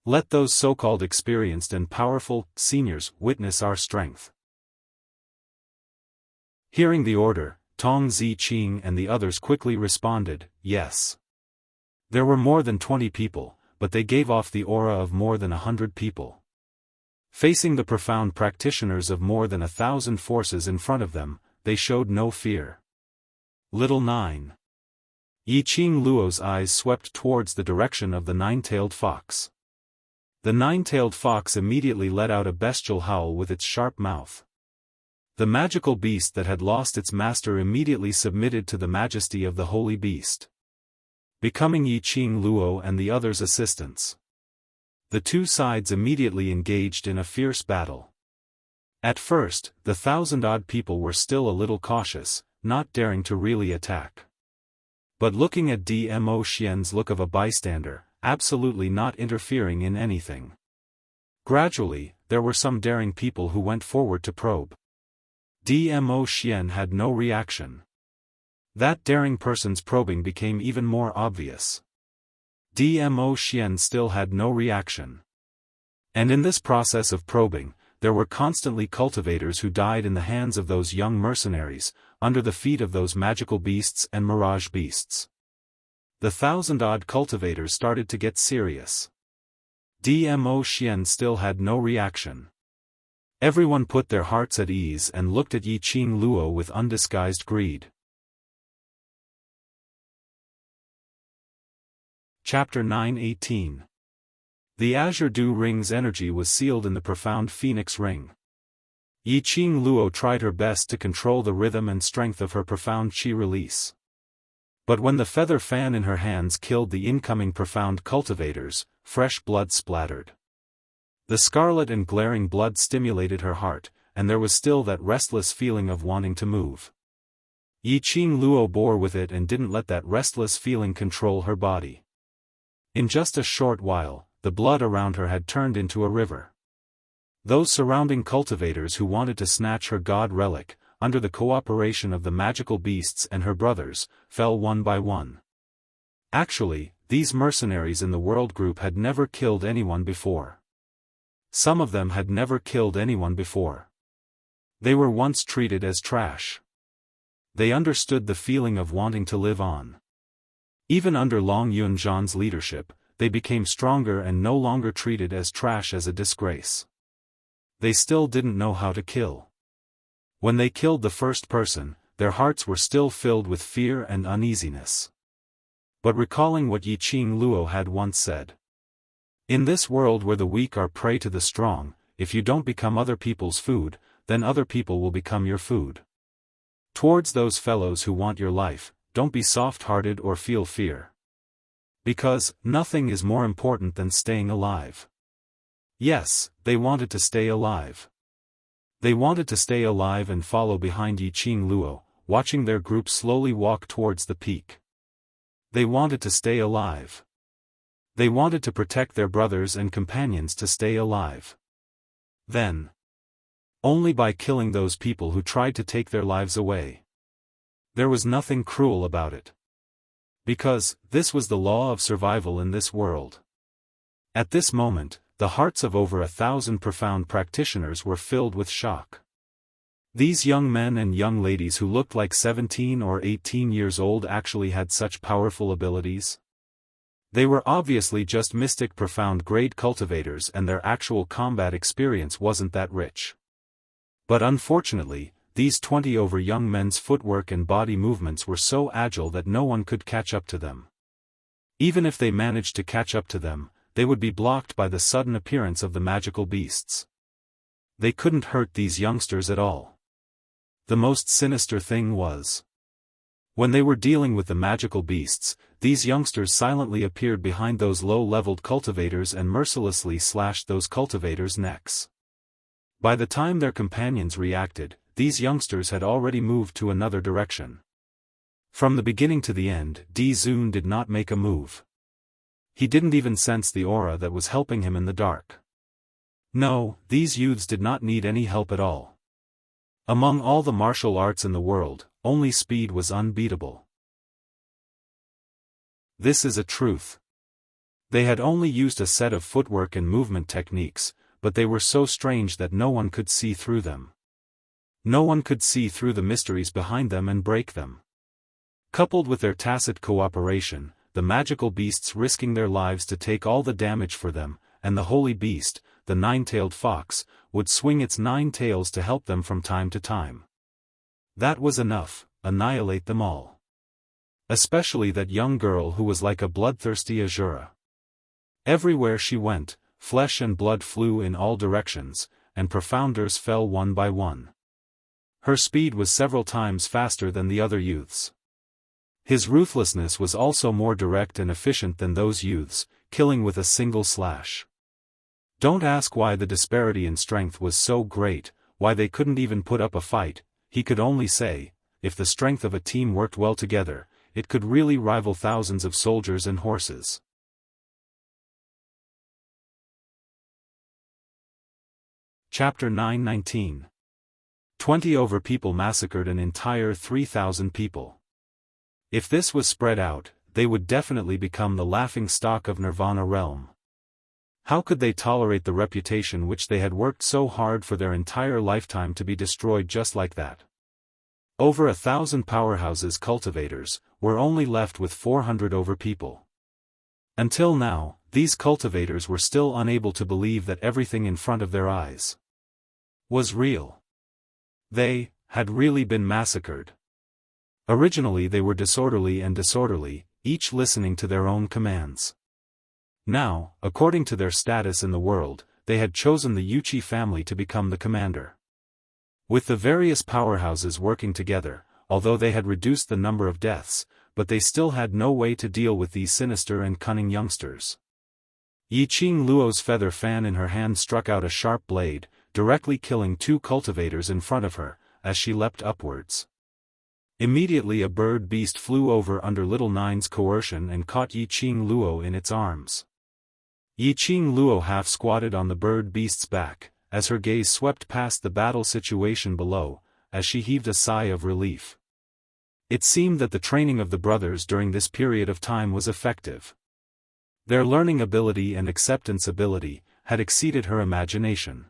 Let those so-called experienced and powerful seniors witness our strength. Hearing the order, Tong Ziqing and the others quickly responded, yes. There were more than 20 people, but they gave off the aura of more than 100 people. Facing the profound practitioners of more than 1,000 forces in front of them, they showed no fear. Little 9. Yiqing Luo's eyes swept towards the direction of the nine-tailed fox. The nine-tailed fox immediately let out a bestial howl with its sharp mouth. The magical beast that had lost its master immediately submitted to the majesty of the holy beast, becoming Yiqing Luo and the others' assistants. The two sides immediately engaged in a fierce battle. At first, the 1,000-odd people were still a little cautious, not daring to really attack. But looking at Dmo Xian's look of a bystander, absolutely not interfering in anything. Gradually, there were some daring people who went forward to probe. Dmo Xian had no reaction. That daring person's probing became even more obvious. Dmo Xian still had no reaction. And in this process of probing, there were constantly cultivators who died in the hands of those young mercenaries, under the feet of those magical beasts and mirage beasts. The 1,000-odd cultivators started to get serious. Dmo Xian still had no reaction. Everyone put their hearts at ease and looked at Yiqing Luo with undisguised greed. Chapter 9:18. The Azure Dew Ring's energy was sealed in the profound Phoenix Ring. Yiqing Luo tried her best to control the rhythm and strength of her profound qi release. But when the feather fan in her hands killed the incoming profound cultivators, fresh blood splattered. The scarlet and glaring blood stimulated her heart, and there was still that restless feeling of wanting to move. Yiqing Luo bore with it and didn't let that restless feeling control her body. In just a short while, the blood around her had turned into a river. Those surrounding cultivators who wanted to snatch her god relic, under the cooperation of the magical beasts and her brothers, fell one by one. Actually, these mercenaries in the world group had never killed anyone before. Some of them had never killed anyone before. They were once treated as trash. They understood the feeling of wanting to live on. Even under Long Yunzhan's leadership, they became stronger and no longer treated as trash as a disgrace. They still didn't know how to kill. When they killed the first person, their hearts were still filled with fear and uneasiness. But recalling what Yiqing Luo had once said, "In this world where the weak are prey to the strong, if you don't become other people's food, then other people will become your food. Towards those fellows who want your life, don't be soft-hearted or feel fear. Because, nothing is more important than staying alive." Yes, they wanted to stay alive. They wanted to stay alive and follow behind Yiqing Luo, watching their group slowly walk towards the peak. They wanted to stay alive. They wanted to protect their brothers and companions to stay alive. Then, only by killing those people who tried to take their lives away. There was nothing cruel about it. Because, this was the law of survival in this world. At this moment, the hearts of over 1,000 profound practitioners were filled with shock. These young men and young ladies who looked like 17 or 18 years old actually had such powerful abilities. They were obviously just mystic profound grade cultivators and their actual combat experience wasn't that rich. But unfortunately, these 20 over young men's footwork and body movements were so agile that no one could catch up to them. Even if they managed to catch up to them, they would be blocked by the sudden appearance of the magical beasts. They couldn't hurt these youngsters at all. The most sinister thing was, when they were dealing with the magical beasts, these youngsters silently appeared behind those low-leveled cultivators and mercilessly slashed those cultivators' necks. By the time their companions reacted, these youngsters had already moved to another direction. From the beginning to the end, Di Zun did not make a move. He didn't even sense the aura that was helping him in the dark. No, these youths did not need any help at all. Among all the martial arts in the world, only speed was unbeatable. This is a truth. They had only used a set of footwork and movement techniques, but they were so strange that no one could see through them. No one could see through the mysteries behind them and break them. Coupled with their tacit cooperation, the magical beasts risking their lives to take all the damage for them, and the holy beast, the nine-tailed fox, would swing its 9 tails to help them from time to time. That was enough, annihilate them all. Especially that young girl who was like a bloodthirsty Azura. Everywhere she went, flesh and blood flew in all directions, and profounders fell one by one. Her speed was several times faster than the other youths. His ruthlessness was also more direct and efficient than those youths, killing with a single slash. Don't ask why the disparity in strength was so great, why they couldn't even put up a fight. He could only say, if the strength of a team worked well together, it could really rival thousands of soldiers and horses. Chapter 9:19. 20 over people massacred an entire 3,000 people. If this was spread out, they would definitely become the laughing stock of Nirvana realm. How could they tolerate the reputation which they had worked so hard for their entire lifetime to be destroyed just like that? Over 1,000 powerhouses cultivators were only left with 400 over people. Until now, these cultivators were still unable to believe that everything in front of their eyes was real. They had really been massacred. Originally they were disorderly, each listening to their own commands. Now, according to their status in the world, they had chosen the Wuxia family to become the commander. With the various powerhouses working together, although they had reduced the number of deaths, but they still had no way to deal with these sinister and cunning youngsters. Yiqing Luo's feather fan in her hand struck out a sharp blade, directly killing 2 cultivators in front of her, as she leapt upwards. Immediately a bird beast flew over under Little Nine's coercion and caught Yiqing Luo in its arms. Yiqing Luo half squatted on the bird beast's back, as her gaze swept past the battle situation below, as she heaved a sigh of relief. It seemed that the training of the brothers during this period of time was effective. Their learning ability and acceptance ability had exceeded her imagination.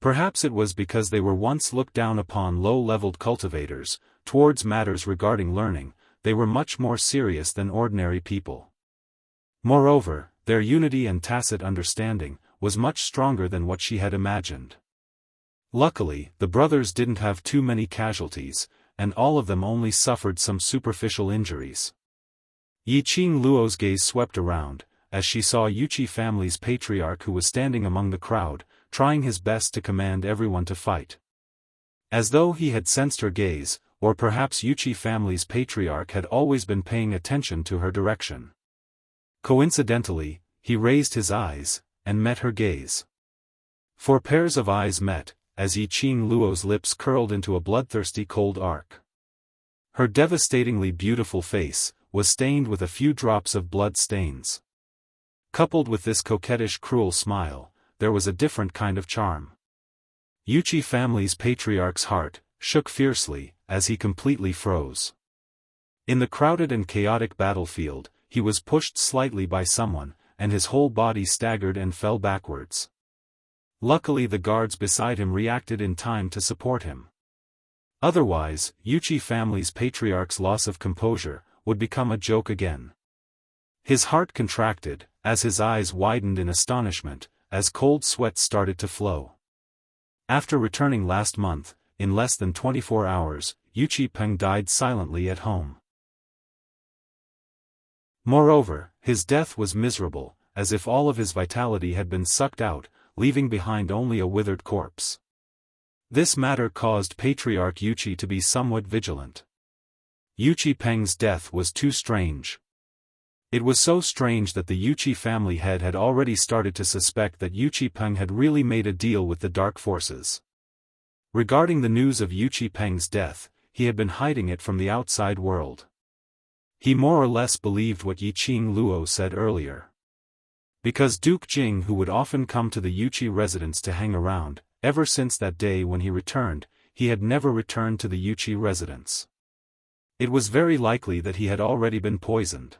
Perhaps it was because they were once looked down upon low-leveled cultivators. Towards matters regarding learning, they were much more serious than ordinary people. Moreover, their unity and tacit understanding was much stronger than what she had imagined. Luckily, the brothers didn't have too many casualties, and all of them only suffered some superficial injuries. Yiqing Luo's gaze swept around, as she saw Wuxia family's patriarch who was standing among the crowd, trying his best to command everyone to fight. As though he had sensed her gaze, or perhaps Wuxia family's patriarch had always been paying attention to her direction. Coincidentally, he raised his eyes, and met her gaze. 4 pairs of eyes met, as Yiqing Luo's lips curled into a bloodthirsty cold arc. Her devastatingly beautiful face was stained with a few drops of blood stains. Coupled with this coquettish cruel smile, there was a different kind of charm. Wuxia family's patriarch's heart shook fiercely, as he completely froze. In the crowded and chaotic battlefield, he was pushed slightly by someone, and his whole body staggered and fell backwards. Luckily the guards beside him reacted in time to support him. Otherwise, Wuxia family's patriarch's loss of composure would become a joke again. His heart contracted, as his eyes widened in astonishment, as cold sweat started to flow. After returning last month, in less than 24 hours, Wuxia Peng died silently at home. Moreover, his death was miserable, as if all of his vitality had been sucked out, leaving behind only a withered corpse. This matter caused Patriarch Wuxia to be somewhat vigilant. Wuxia Peng's death was too strange. It was so strange that the Wuxia family head had already started to suspect that Wuxia Peng had really made a deal with the dark forces. Regarding the news of Wuxia Peng's death, he had been hiding it from the outside world. He more or less believed what Yiqing Luo said earlier. Because Duke Jing, who would often come to the Wuxia residence to hang around, ever since that day when he returned, he had never returned to the Wuxia residence. It was very likely that he had already been poisoned.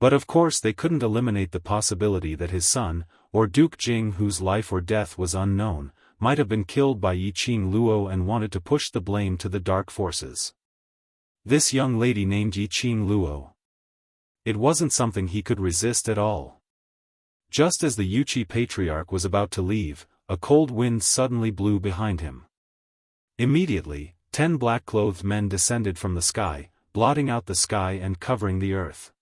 But of course they couldn't eliminate the possibility that his son, or Duke Jing, whose life or death was unknown, might have been killed by Yiqing Luo and wanted to push the blame to the dark forces. This young lady named Yiqing Luo. It wasn't something he could resist at all. Just as the Yuqi patriarch was about to leave, a cold wind suddenly blew behind him. Immediately, 10 black-clothed men descended from the sky, blotting out the sky and covering the earth.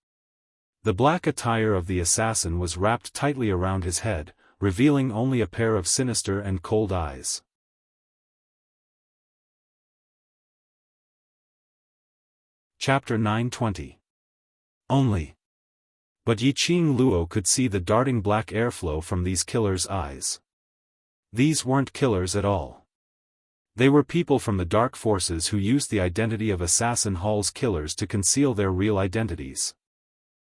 The black attire of the assassin was wrapped tightly around his head, revealing only a pair of sinister and cold eyes. Chapter 920. Only. But Yiqing Luo could see the darting black airflow from these killers' eyes. These weren't killers at all. They were people from the dark forces who used the identity of Assassin Hall's killers to conceal their real identities.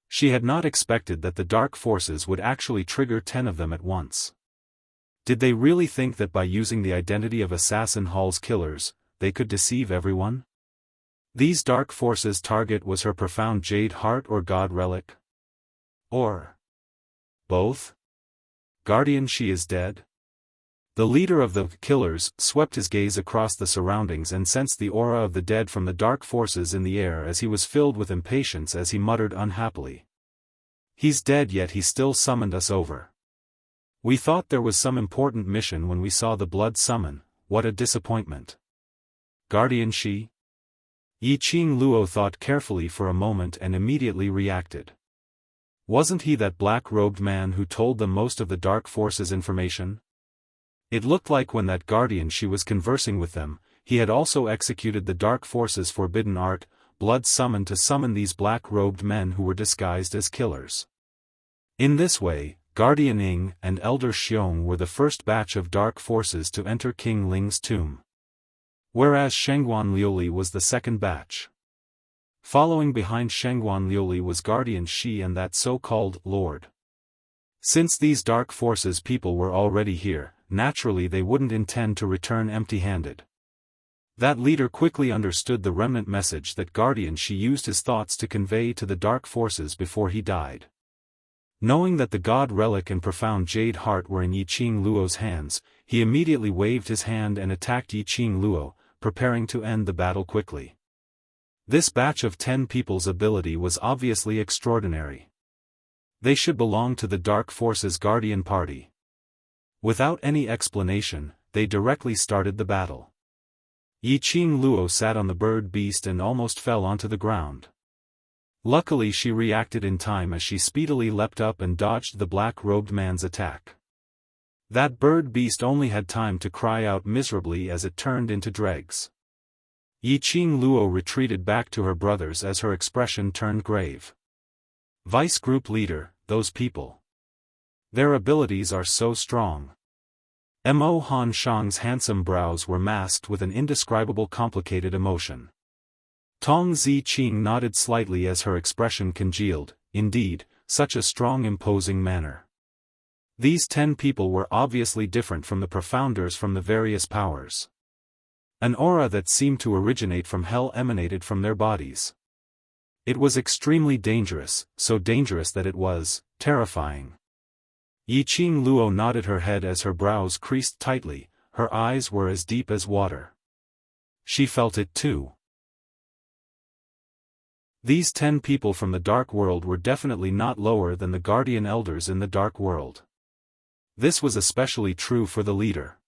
She had not expected that the dark forces would actually trigger 10 of them at once. Did they really think that by using the identity of Assassin Hall's killers, they could deceive everyone? These dark forces' target was her profound jade heart or god relic? Or both? Guardian, she is dead? The leader of the killers swept his gaze across the surroundings and sensed the aura of the dead from the dark forces in the air as he was filled with impatience as he muttered unhappily. He's dead, yet he still summoned us over. We thought there was some important mission when we saw the blood summon. What a disappointment. Guardian, she? Yiqing Luo thought carefully for a moment and immediately reacted. Wasn't he that black-robed man who told them most of the dark forces' information? It looked like when that guardian she was conversing with them, he had also executed the dark forces' forbidden art, blood summon, to summon these black-robed men who were disguised as killers. In this way, Guardian Ying and Elder Xiong were the first batch of dark forces to enter King Ling's tomb. Whereas Shengguan Liuli was the second batch. Following behind Shengguan Liuli was Guardian Shi and that so-called Lord. Since these dark forces people were already here, naturally they wouldn't intend to return empty-handed. That leader quickly understood the remnant message that Guardian Shi used his thoughts to convey to the dark forces before he died. Knowing that the god relic and profound jade heart were in Yiqing Luo's hands, he immediately waved his hand and attacked Yiqing Luo, preparing to end the battle quickly. This batch of 10 people's ability was obviously extraordinary. They should belong to the dark forces guardian party. Without any explanation, they directly started the battle. Yiqing Luo sat on the bird beast and almost fell onto the ground. Luckily she reacted in time as she speedily leapt up and dodged the black-robed man's attack. That bird beast only had time to cry out miserably as it turned into dregs. Yiqing Luo retreated back to her brothers as her expression turned grave. Vice Group Leader, those people. Their abilities are so strong. Mo Han Shang's handsome brows were masked with an indescribable complicated emotion. Tong Zi Qing nodded slightly as her expression congealed. Indeed, such a strong imposing manner. These 10 people were obviously different from the profounders from the various powers. An aura that seemed to originate from hell emanated from their bodies. It was extremely dangerous, so dangerous that it was terrifying. Yiqing Luo nodded her head as her brows creased tightly, her eyes were as deep as water. She felt it too. These 10 people from the dark world were definitely not lower than the guardian elders in the dark world. This was especially true for the leader.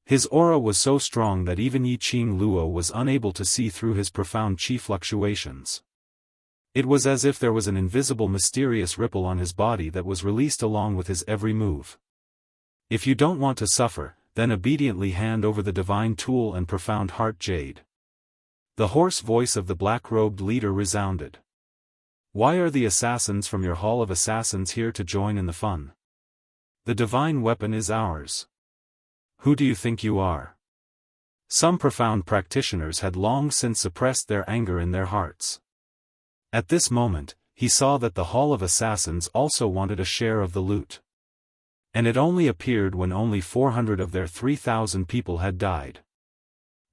His aura was so strong that even Yiqing Luo was unable to see through his profound chi fluctuations. It was as if there was an invisible mysterious ripple on his body that was released along with his every move. If you don't want to suffer, then obediently hand over the divine tool and profound heart jade. The hoarse voice of the black-robed leader resounded. Why are the assassins from your Hall of Assassins here to join in the fun? The divine weapon is ours. Who do you think you are? Some profound practitioners had long since suppressed their anger in their hearts. At this moment, he saw that the Hall of Assassins also wanted a share of the loot. And it only appeared when only 400 of their 3,000 people had died.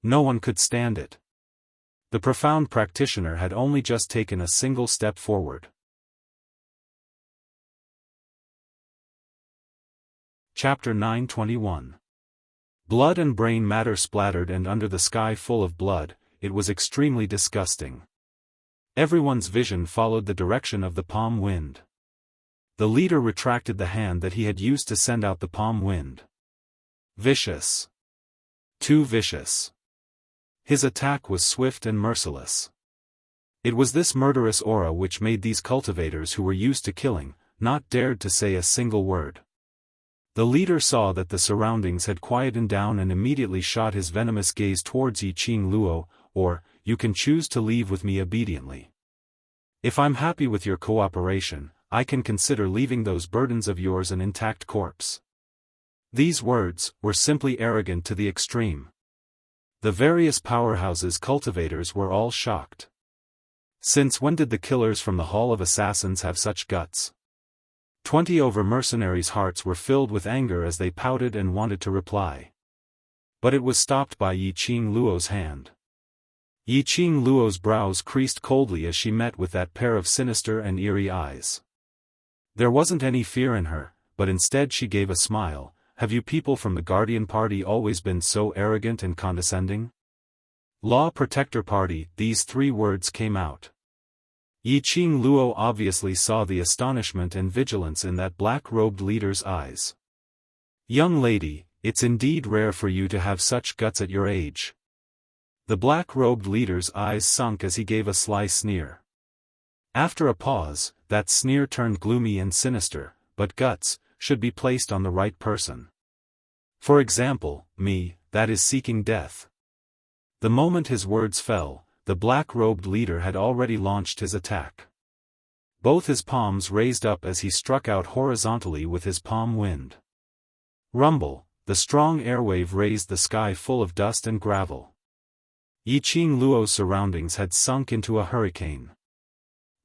No one could stand it. The profound practitioner had only just taken a single step forward. Chapter 921. Blood and brain matter splattered, and under the sky full of blood, it was extremely disgusting. Everyone's vision followed the direction of the palm wind. The leader retracted the hand that he had used to send out the palm wind. Vicious. Too vicious. His attack was swift and merciless. It was this murderous aura which made these cultivators who were used to killing, not dared to say a single word. The leader saw that the surroundings had quietened down and immediately shot his venomous gaze towards Yiqing Luo, or, "You can choose to leave with me obediently. If I'm happy with your cooperation, I can consider leaving those burdens of yours an intact corpse." These words were simply arrogant to the extreme. The various powerhouses' cultivators were all shocked. Since when did the killers from the Hall of Assassins have such guts? 20 over mercenaries' hearts were filled with anger as they pouted and wanted to reply. But it was stopped by Yiqing Luo's hand. Yiqing Luo's brows creased coldly as she met with that pair of sinister and eerie eyes. There wasn't any fear in her, but instead she gave a smile. "Have you people from the Guardian Party always been so arrogant and condescending?" "Law Protector Party," these 3 words came out. Yiqing Luo obviously saw the astonishment and vigilance in that black-robed leader's eyes. "Young lady, it's indeed rare for you to have such guts at your age." The black-robed leader's eyes sunk as he gave a sly sneer. After a pause, that sneer turned gloomy and sinister. "But guts should be placed on the right person. For example, me, that is seeking death." The moment his words fell, the black-robed leader had already launched his attack. Both his palms raised up as he struck out horizontally with his palm wind. Rumble, the strong airwave raised the sky full of dust and gravel. Yiqing Luo's surroundings had sunk into a hurricane.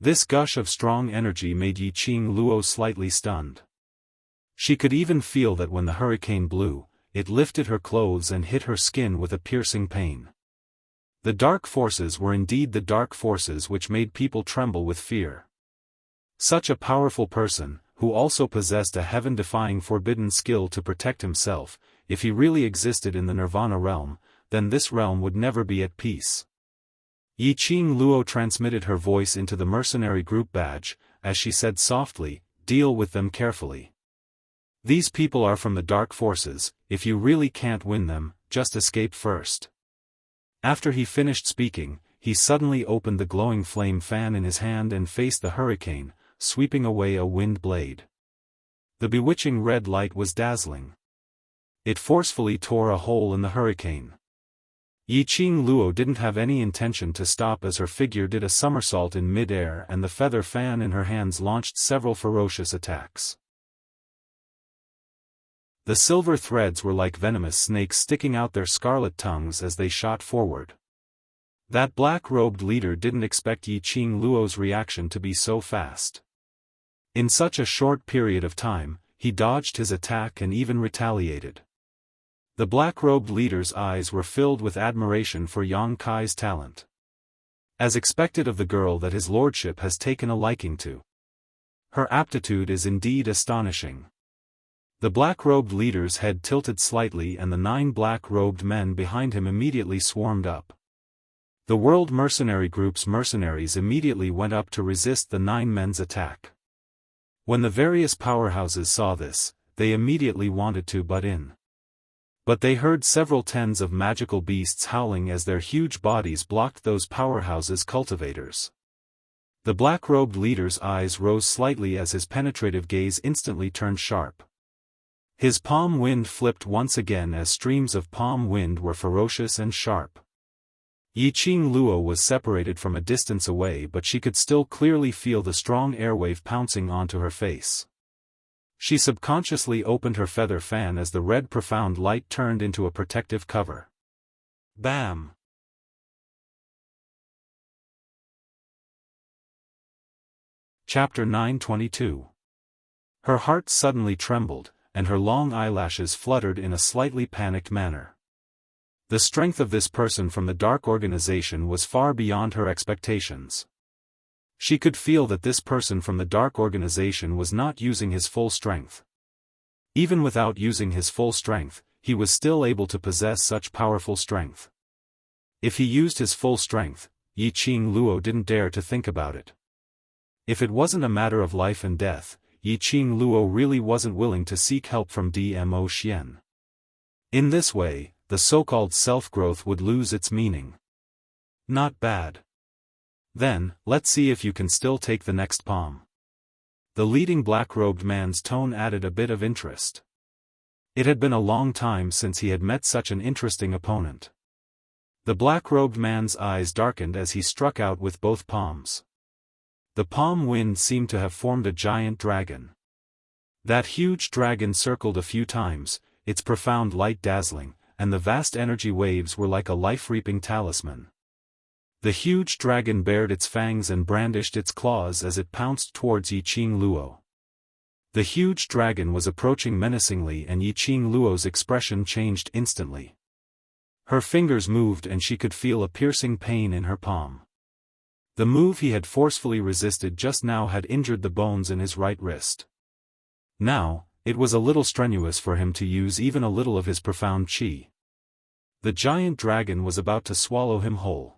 This gush of strong energy made Yiqing Luo slightly stunned. She could even feel that when the hurricane blew, it lifted her clothes and hit her skin with a piercing pain. The dark forces were indeed the dark forces which made people tremble with fear. Such a powerful person, who also possessed a heaven-defying forbidden skill to protect himself, if he really existed in the Nirvana realm, then this realm would never be at peace. Yiqing Luo transmitted her voice into the mercenary group badge, as she said softly, "Deal with them carefully. These people are from the dark forces. If you really can't win them, just escape first." After he finished speaking, he suddenly opened the glowing flame fan in his hand and faced the hurricane, sweeping away a wind blade. The bewitching red light was dazzling. It forcefully tore a hole in the hurricane. Yiqing Luo didn't have any intention to stop as her figure did a somersault in mid-air and the feather fan in her hands launched several ferocious attacks. The silver threads were like venomous snakes sticking out their scarlet tongues as they shot forward. That black-robed leader didn't expect Yiqing Luo's reaction to be so fast. In such a short period of time, he dodged his attack and even retaliated. The black-robed leader's eyes were filled with admiration for Yang Kai's talent. As expected of the girl that his lordship has taken a liking to. Her aptitude is indeed astonishing. The black-robed leader's head tilted slightly and the 9 black-robed men behind him immediately swarmed up. The World Mercenary Group's mercenaries immediately went up to resist the 9 men's attack. When the various powerhouses saw this, they immediately wanted to butt in. But they heard several tens of magical beasts howling as their huge bodies blocked those powerhouses' cultivators. The black-robed leader's eyes rose slightly as his penetrative gaze instantly turned sharp. His palm wind flipped once again as streams of palm wind were ferocious and sharp. Yiqing Luo was separated from a distance away, but she could still clearly feel the strong airwave pouncing onto her face. She subconsciously opened her feather fan as the red profound light turned into a protective cover. Bam! Chapter 922. Her heart suddenly trembled, and her long eyelashes fluttered in a slightly panicked manner. The strength of this person from the Dark Organization was far beyond her expectations. She could feel that this person from the Dark Organization was not using his full strength. Even without using his full strength, he was still able to possess such powerful strength. If he used his full strength, Yi Qing Luo didn't dare to think about it. If it wasn't a matter of life and death, Yi Qing Luo really wasn't willing to seek help from Dmo Xian. In this way, the so-called self-growth would lose its meaning. Not bad. Then, let's see if you can still take the next palm. The leading black-robed man's tone added a bit of interest. It had been a long time since he had met such an interesting opponent. The black-robed man's eyes darkened as he struck out with both palms. The palm wind seemed to have formed a giant dragon. That huge dragon circled a few times, its profound light dazzling, and the vast energy waves were like a life-reaping talisman. The huge dragon bared its fangs and brandished its claws as it pounced towards Yi Qing Luo. The huge dragon was approaching menacingly and Yi Qing Luo's expression changed instantly. Her fingers moved and she could feel a piercing pain in her palm. The move he had forcefully resisted just now had injured the bones in his right wrist. Now, it was a little strenuous for him to use even a little of his profound qi. The giant dragon was about to swallow him whole.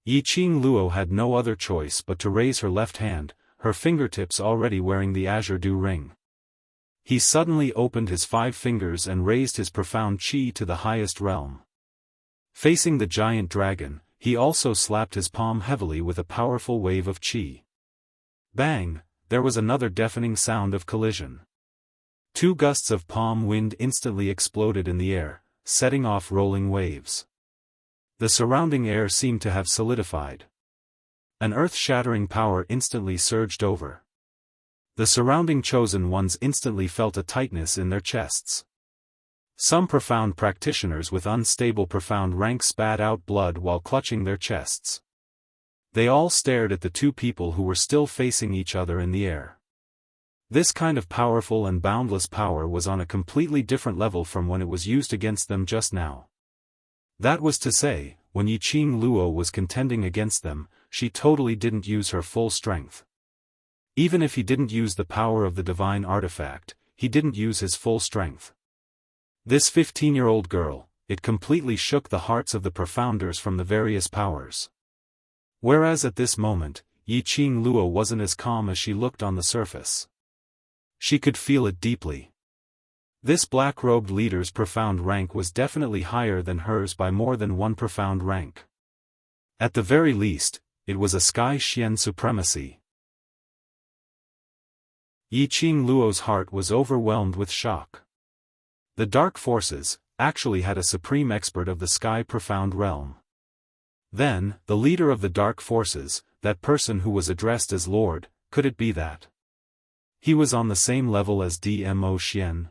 Yi Qing Luo had no other choice but to raise her left hand, her fingertips already wearing the azure dew ring. He suddenly opened his 5 fingers and raised his profound qi to the highest realm. Facing the giant dragon, he also slapped his palm heavily with a powerful wave of qi. Bang! There was another deafening sound of collision. 2 gusts of palm wind instantly exploded in the air, setting off rolling waves. The surrounding air seemed to have solidified. An earth-shattering power instantly surged over. The surrounding chosen ones instantly felt a tightness in their chests. Some profound practitioners with unstable profound rank spat out blood while clutching their chests. They all stared at the 2 people who were still facing each other in the air. This kind of powerful and boundless power was on a completely different level from when it was used against them just now. That was to say, when Yi Qing Luo was contending against them, she totally didn't use her full strength. Even if he didn't use the power of the divine artifact, he didn't use his full strength. This 15-year-old girl, it completely shook the hearts of the profounders from the various powers. Whereas at this moment, Yi Qing Luo wasn't as calm as she looked on the surface. She could feel it deeply. This black-robed leader's profound rank was definitely higher than hers by more than 1 profound rank. At the very least, it was a Sky Xian supremacy. Yi Qing Luo's heart was overwhelmed with shock. The dark forces actually had a supreme expert of the sky profound realm. Then, the leader of the dark forces, that person who was addressed as Lord, could it be that he was on the same level as Dmo Xian?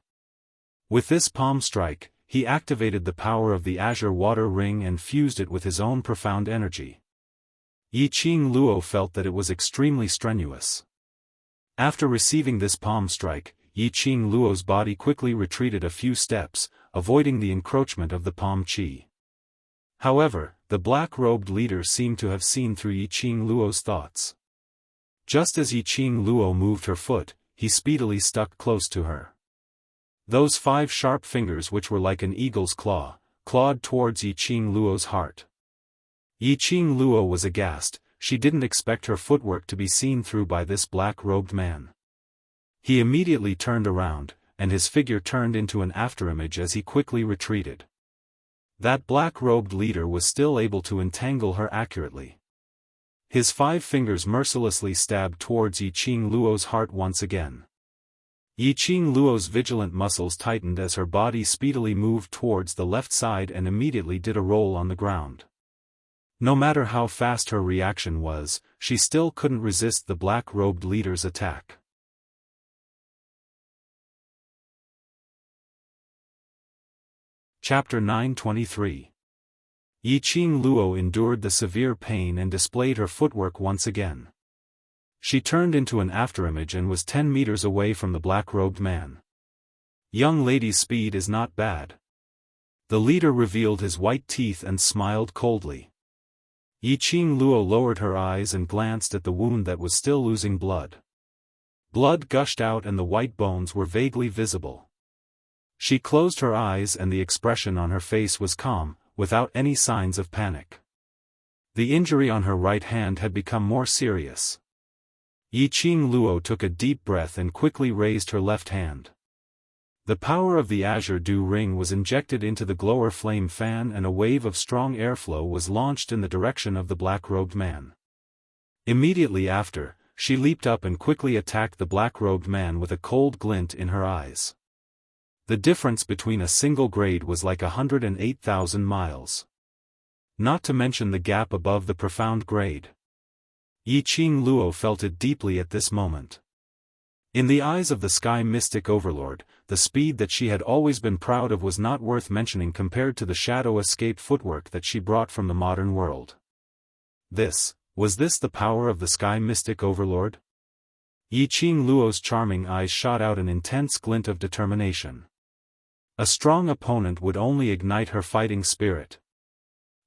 With this palm strike, he activated the power of the azure water ring and fused it with his own profound energy. Yi Qing Luo felt that it was extremely strenuous. After receiving this palm strike, Yi Qing Luo's body quickly retreated a few steps, avoiding the encroachment of the palm qi. However, the black-robed leader seemed to have seen through Yi Qing Luo's thoughts. Just as Yi Qing Luo moved her foot, he speedily stuck close to her. Those 5 sharp fingers which were like an eagle's claw, clawed towards Yi Qing Luo's heart. Yi Qing Luo was aghast, she didn't expect her footwork to be seen through by this black-robed man. He immediately turned around, and his figure turned into an afterimage as he quickly retreated. That black-robed leader was still able to entangle her accurately. His 5 fingers mercilessly stabbed towards Yi Qing Luo's heart once again. Yi Qing Luo's vigilant muscles tightened as her body speedily moved towards the left side and immediately did a roll on the ground. No matter how fast her reaction was, she still couldn't resist the black-robed leader's attack. Chapter 923. Yi Qing Luo endured the severe pain and displayed her footwork once again. She turned into an afterimage and was 10 meters away from the black-robed man. Young lady's speed is not bad. The leader revealed his white teeth and smiled coldly. Yi Qing Luo lowered her eyes and glanced at the wound that was still oozing blood. Blood gushed out and the white bones were vaguely visible. She closed her eyes and the expression on her face was calm, without any signs of panic. The injury on her right hand had become more serious. Yiqing Luo took a deep breath and quickly raised her left hand. The power of the Azure Dew Ring was injected into the glower flame fan and a wave of strong airflow was launched in the direction of the black-robed man. Immediately after, she leaped up and quickly attacked the black-robed man with a cold glint in her eyes. The difference between a single grade was like 108,000 miles. Not to mention the gap above the profound grade. Yiqing Luo felt it deeply at this moment. In the eyes of the Sky Mystic Overlord, the speed that she had always been proud of was not worth mentioning compared to the shadow escape footwork that she brought from the modern world. Was this the power of the Sky Mystic Overlord? Yiqing Luo's charming eyes shot out an intense glint of determination. A strong opponent would only ignite her fighting spirit.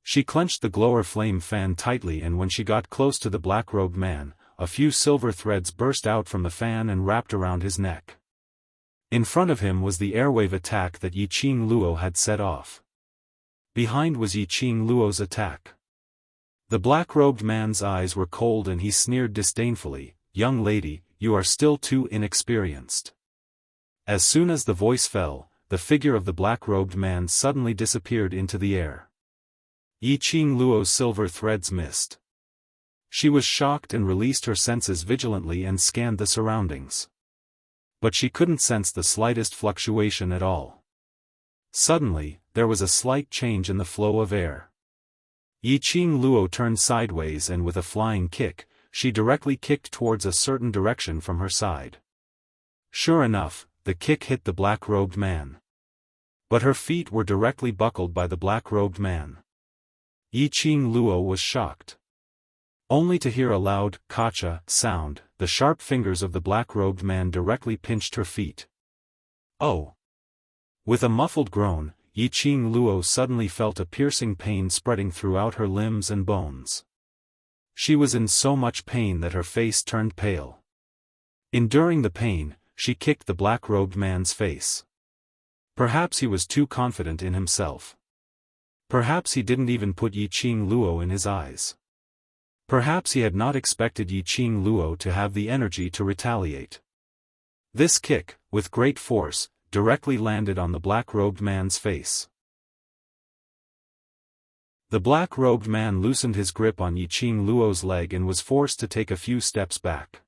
She clenched the glower flame fan tightly and when she got close to the black-robed man, a few silver threads burst out from the fan and wrapped around his neck. In front of him was the airwave attack that Yiqing Luo had set off. Behind was Yiqing Luo's attack. The black-robed man's eyes were cold and he sneered disdainfully, "Young lady, you are still too inexperienced." As soon as the voice fell, the figure of the black-robed man suddenly disappeared into the air. Yiqing Luo's silver threads missed. She was shocked and released her senses vigilantly and scanned the surroundings. But she couldn't sense the slightest fluctuation at all. Suddenly, there was a slight change in the flow of air. Yiqing Luo turned sideways and with a flying kick, she directly kicked towards a certain direction from her side. Sure enough, the kick hit the black-robed man. But her feet were directly buckled by the black-robed man. Yiqing Luo was shocked. Only to hear a loud, "Kacha" sound, the sharp fingers of the black-robed man directly pinched her feet. Oh! With a muffled groan, Yiqing Luo suddenly felt a piercing pain spreading throughout her limbs and bones. She was in so much pain that her face turned pale. Enduring the pain, she kicked the black-robed man's face. Perhaps he was too confident in himself. Perhaps he didn't even put Yiqing Luo in his eyes. Perhaps he had not expected Yiqing Luo to have the energy to retaliate. This kick, with great force, directly landed on the black-robed man's face. The black-robed man loosened his grip on Yiqing Luo's leg and was forced to take a few steps back.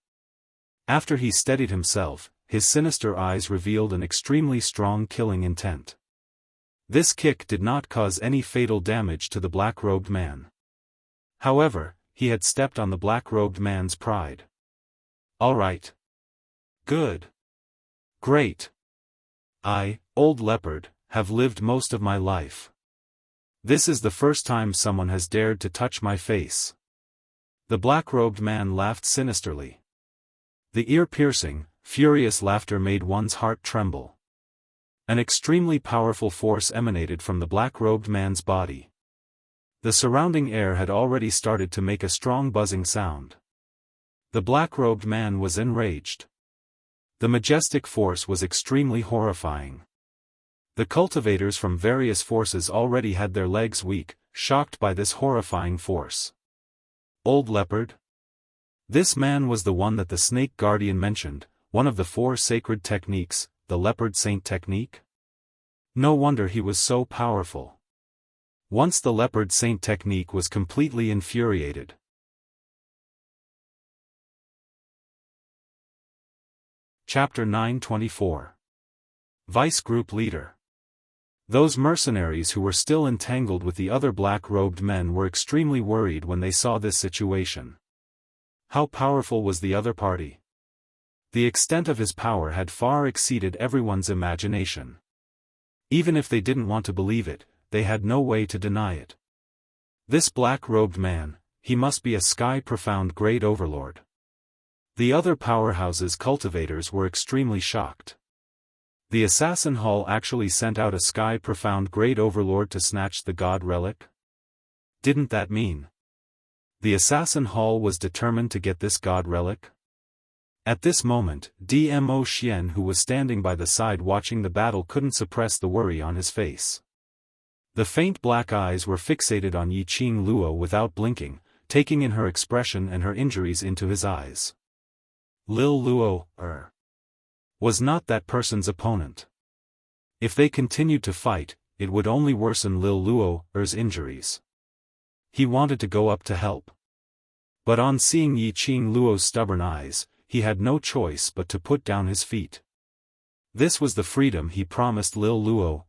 After he steadied himself, his sinister eyes revealed an extremely strong killing intent. This kick did not cause any fatal damage to the black-robed man. However, he had stepped on the black-robed man's pride. All right. Good. Great. I, old leopard, have lived most of my life. This is the first time someone has dared to touch my face. The black-robed man laughed sinisterly. The ear-piercing, furious laughter made one's heart tremble. An extremely powerful force emanated from the black-robed man's body. The surrounding air had already started to make a strong buzzing sound. The black-robed man was enraged. The majestic force was extremely horrifying. The cultivators from various forces already had their legs weak, shocked by this horrifying force. Old leopard? This man was the one that the snake guardian mentioned, one of the 4 sacred techniques, the leopard saint technique? No wonder he was so powerful. Once the leopard saint technique was completely infuriated. Chapter 924. Vice Group Leader. Those mercenaries who were still entangled with the other black-robed men were extremely worried when they saw this situation. How powerful was the other party? The extent of his power had far exceeded everyone's imagination. Even if they didn't want to believe it, they had no way to deny it. This black-robed man, he must be a sky-profound great overlord. The other powerhouses' cultivators were extremely shocked. The assassin hall actually sent out a sky-profound great overlord to snatch the god relic? Didn't that mean the assassin hall was determined to get this god relic? At this moment, Dmo Xian, who was standing by the side watching the battle, couldn't suppress the worry on his face. The faint black eyes were fixated on Yiqing Luo without blinking, taking in her expression and her injuries into his eyes. Lil Luo, was not that person's opponent. If they continued to fight, it would only worsen Lil Luo's injuries. He wanted to go up to help. But on seeing Yiqing Luo's stubborn eyes, he had no choice but to put down his feet. This was the freedom he promised Lil Luo.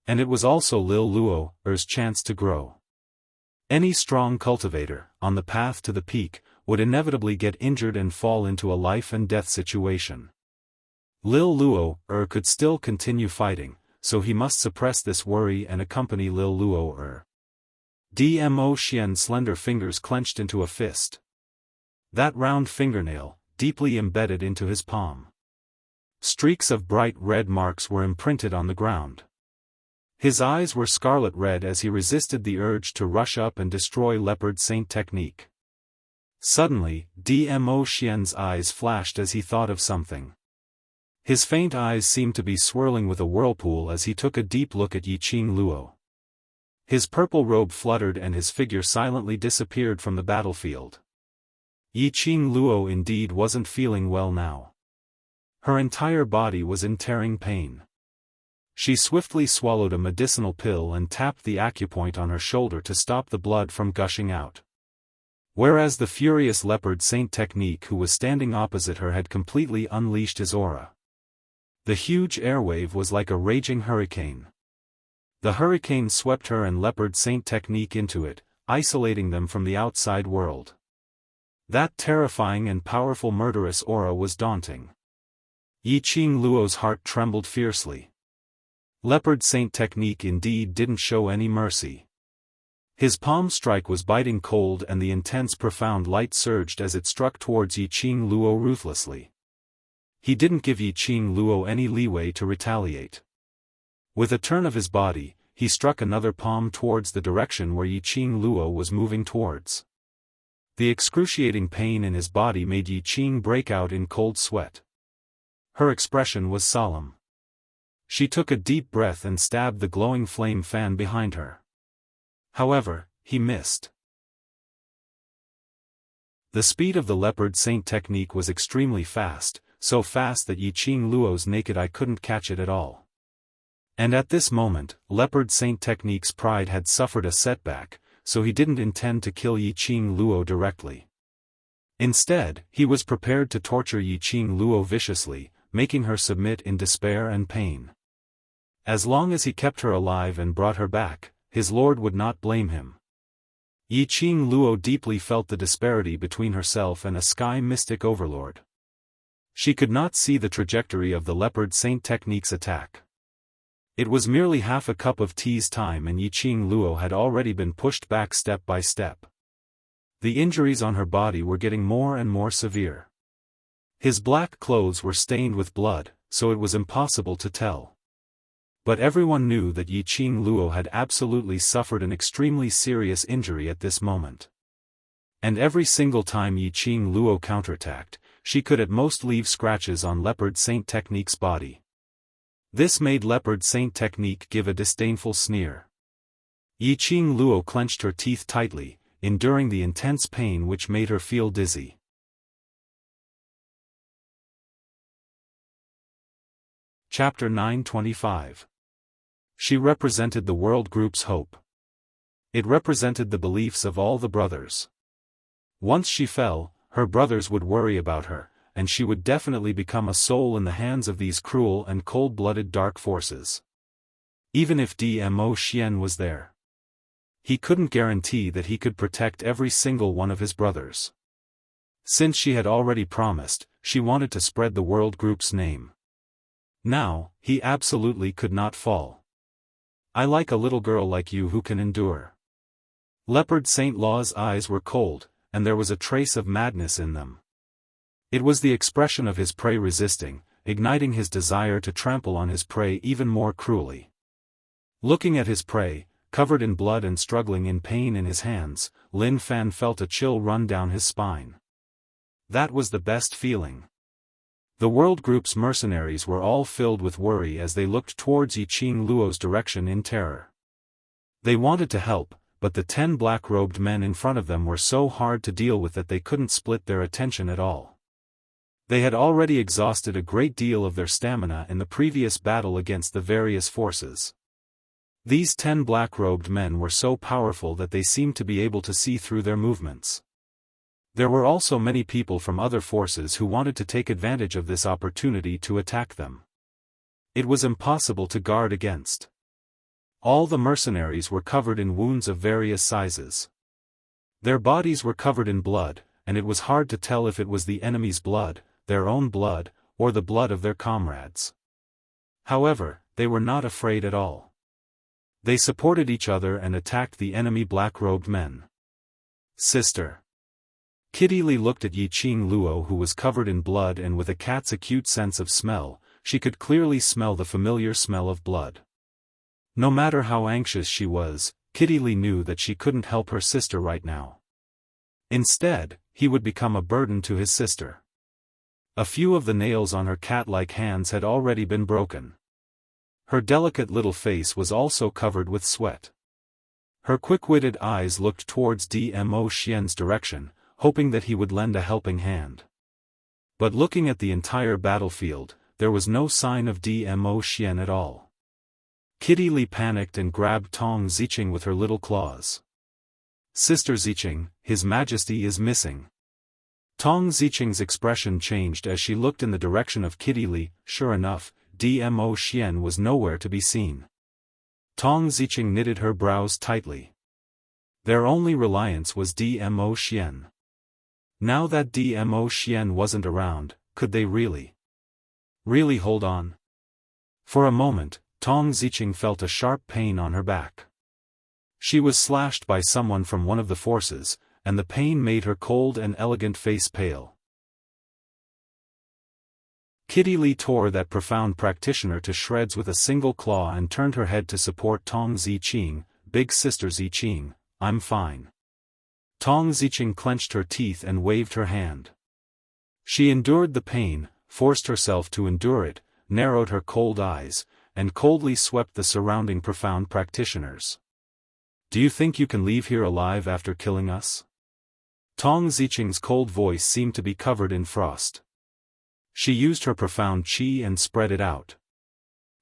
And it was also Lil Luo's chance to grow. Any strong cultivator, on the path to the peak, would inevitably get injured and fall into a life-and-death situation. Lil Luo could still continue fighting, so he must suppress this worry and accompany Lil Luo. Dmo Xian's slender fingers clenched into a fist. That round fingernail, deeply embedded into his palm. Streaks of bright red marks were imprinted on the ground. His eyes were scarlet red as he resisted the urge to rush up and destroy Leopard Saint technique. Suddenly, Dmo Xian's eyes flashed as he thought of something. His faint eyes seemed to be swirling with a whirlpool as he took a deep look at Yiqing Luo. His purple robe fluttered and his figure silently disappeared from the battlefield. Yiqing Luo indeed wasn't feeling well now. Her entire body was in tearing pain. She swiftly swallowed a medicinal pill and tapped the acupoint on her shoulder to stop the blood from gushing out. Whereas the furious Leopard Saint technique who was standing opposite her had completely unleashed his aura. The huge airwave was like a raging hurricane. The hurricane swept her and Leopard Saint technique into it, isolating them from the outside world. That terrifying and powerful murderous aura was daunting. Yiqing Luo's heart trembled fiercely. Leopard Saint technique indeed didn't show any mercy. His palm strike was biting cold and the intense profound light surged as it struck towards Yiqing Luo ruthlessly. He didn't give Yiqing Luo any leeway to retaliate. With a turn of his body, he struck another palm towards the direction where Yiqing Luo was moving towards. The excruciating pain in his body made Yiqing break out in cold sweat. Her expression was solemn. She took a deep breath and stabbed the glowing flame fan behind her. However, he missed. The speed of the Leopard Saint technique was extremely fast, so fast that Yiqing Luo's naked eye couldn't catch it at all. And at this moment, Leopard Saint technique's pride had suffered a setback, so he didn't intend to kill Yiqing Luo directly. Instead, he was prepared to torture Yiqing Luo viciously, making her submit in despair and pain. As long as he kept her alive and brought her back, his lord would not blame him. Yiqing Luo deeply felt the disparity between herself and a sky mystic overlord. She could not see the trajectory of the Leopard Saint technique's attack. It was merely half a cup of tea's time and Yiqing Luo had already been pushed back step by step. The injuries on her body were getting more and more severe. His black clothes were stained with blood, so it was impossible to tell. But everyone knew that Yiqing Luo had absolutely suffered an extremely serious injury at this moment. And every single time Yiqing Luo counterattacked, she could at most leave scratches on Leopard Saint technique's body. This made Leopard Saint technique give a disdainful sneer. Yiqing Luo clenched her teeth tightly, enduring the intense pain which made her feel dizzy. Chapter 925. She represented the world group's hope. It represented the beliefs of all the brothers. Once she fell, her brothers would worry about her, and she would definitely become a soul in the hands of these cruel and cold-blooded dark forces. Even if Dmo Xian was there, he couldn't guarantee that he could protect every single one of his brothers. Since she had already promised, she wanted to spread the world group's name. Now, he absolutely could not fall. I like a little girl like you who can endure. Leopard Saint Law's eyes were cold, and there was a trace of madness in them. It was the expression of his prey resisting, igniting his desire to trample on his prey even more cruelly. Looking at his prey, covered in blood and struggling in pain in his hands, Lin Fan felt a chill run down his spine. That was the best feeling. The World Group's mercenaries were all filled with worry as they looked towards Yiqing Luo's direction in terror. They wanted to help, but the 10 black-robed men in front of them were so hard to deal with that they couldn't split their attention at all. They had already exhausted a great deal of their stamina in the previous battle against the various forces. These 10 black-robed men were so powerful that they seemed to be able to see through their movements. There were also many people from other forces who wanted to take advantage of this opportunity to attack them. It was impossible to guard against. All the mercenaries were covered in wounds of various sizes. Their bodies were covered in blood, and it was hard to tell if it was the enemy's blood, their own blood, or the blood of their comrades. However, they were not afraid at all. They supported each other and attacked the enemy black-robed men. Sister. Kitty Li looked at Yiqing Luo, who was covered in blood, and with a cat's acute sense of smell, she could clearly smell the familiar smell of blood. No matter how anxious she was, Kitty Li knew that she couldn't help her sister right now. Instead, he would become a burden to his sister. A few of the nails on her cat-like hands had already been broken. Her delicate little face was also covered with sweat. Her quick-witted eyes looked towards Dmo Xian's direction, hoping that he would lend a helping hand. But looking at the entire battlefield, there was no sign of Dmo Xian at all. Kitty Li panicked and grabbed Tong Ziqing with her little claws. Sister Ziqing, His Majesty is missing. Tong Ziqing's expression changed as she looked in the direction of Kitty Li. Sure enough, Dmo Xian was nowhere to be seen. Tong Ziqing knitted her brows tightly. Their only reliance was Dmo Xian. Now that Dmo Xian wasn't around, could they really hold on? For a moment, Tong Ziqing felt a sharp pain on her back. She was slashed by someone from one of the forces, and the pain made her cold and elegant face pale. Kitty Li tore that profound practitioner to shreds with a single claw and turned her head to support Tong Ziqing. Big sister Ziqing, I'm fine. Tong Ziqing clenched her teeth and waved her hand. She endured the pain, forced herself to endure it, narrowed her cold eyes, and coldly swept the surrounding profound practitioners. Do you think you can leave here alive after killing us? Tong Ziqing's cold voice seemed to be covered in frost. She used her profound qi and spread it out.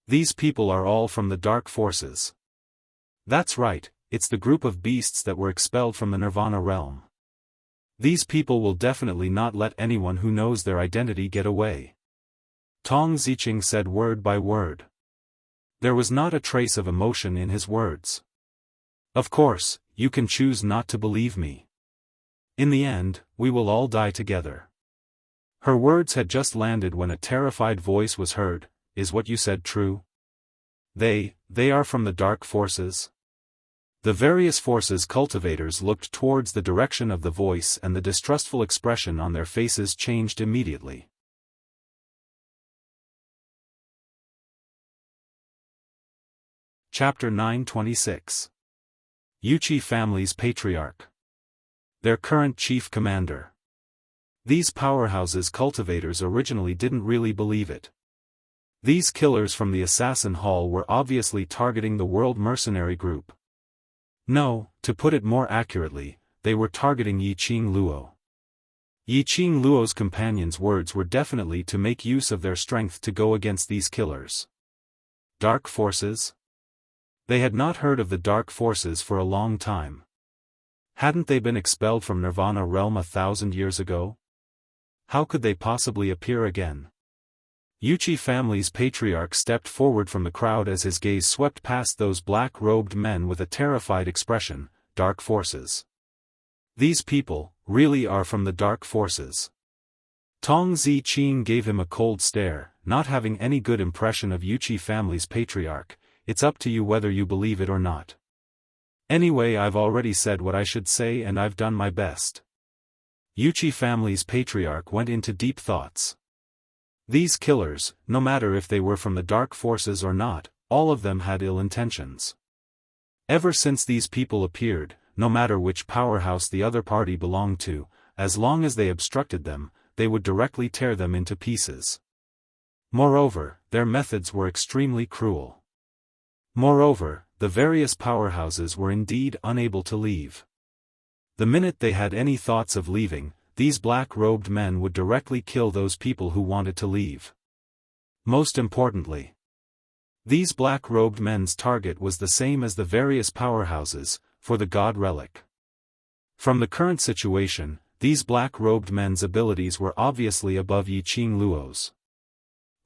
These people are all from the dark forces. That's right, it's the group of beasts that were expelled from the Nirvana realm. These people will definitely not let anyone who knows their identity get away. Tong Ziqing said word by word. There was not a trace of emotion in his words. Of course, you can choose not to believe me. In the end, we will all die together. Her words had just landed when a terrified voice was heard. Is what you said true? They are from the dark forces? The various forces cultivators looked towards the direction of the voice, and the distrustful expression on their faces changed immediately. Chapter 926. Yuqi family's patriarch. Their current chief commander. These powerhouses cultivators originally didn't really believe it. These killers from the Assassin Hall were obviously targeting the World Mercenary Group. No, to put it more accurately, they were targeting Yiqing Luo. Yiqing Luo's companions' words were definitely to make use of their strength to go against these killers. Dark forces? They had not heard of the dark forces for a long time. Hadn't they been expelled from Nirvana realm 1,000 years ago? How could they possibly appear again? Yuqi family's patriarch stepped forward from the crowd as his gaze swept past those black-robed men with a terrified expression. Dark forces. These people, really are from the dark forces. Tong Ziqing gave him a cold stare, not having any good impression of Yuqi family's patriarch. It's up to you whether you believe it or not. Anyway, I've already said what I should say and I've done my best. Yuqi family's patriarch went into deep thoughts. These killers, no matter if they were from the dark forces or not, all of them had ill intentions. Ever since these people appeared, no matter which powerhouse the other party belonged to, as long as they obstructed them, they would directly tear them into pieces. Moreover, their methods were extremely cruel. Moreover, the various powerhouses were indeed unable to leave. The minute they had any thoughts of leaving, these black-robed men would directly kill those people who wanted to leave. Most importantly, these black-robed men's target was the same as the various powerhouses, for the god relic. From the current situation, these black-robed men's abilities were obviously above Yi Qing Luo's.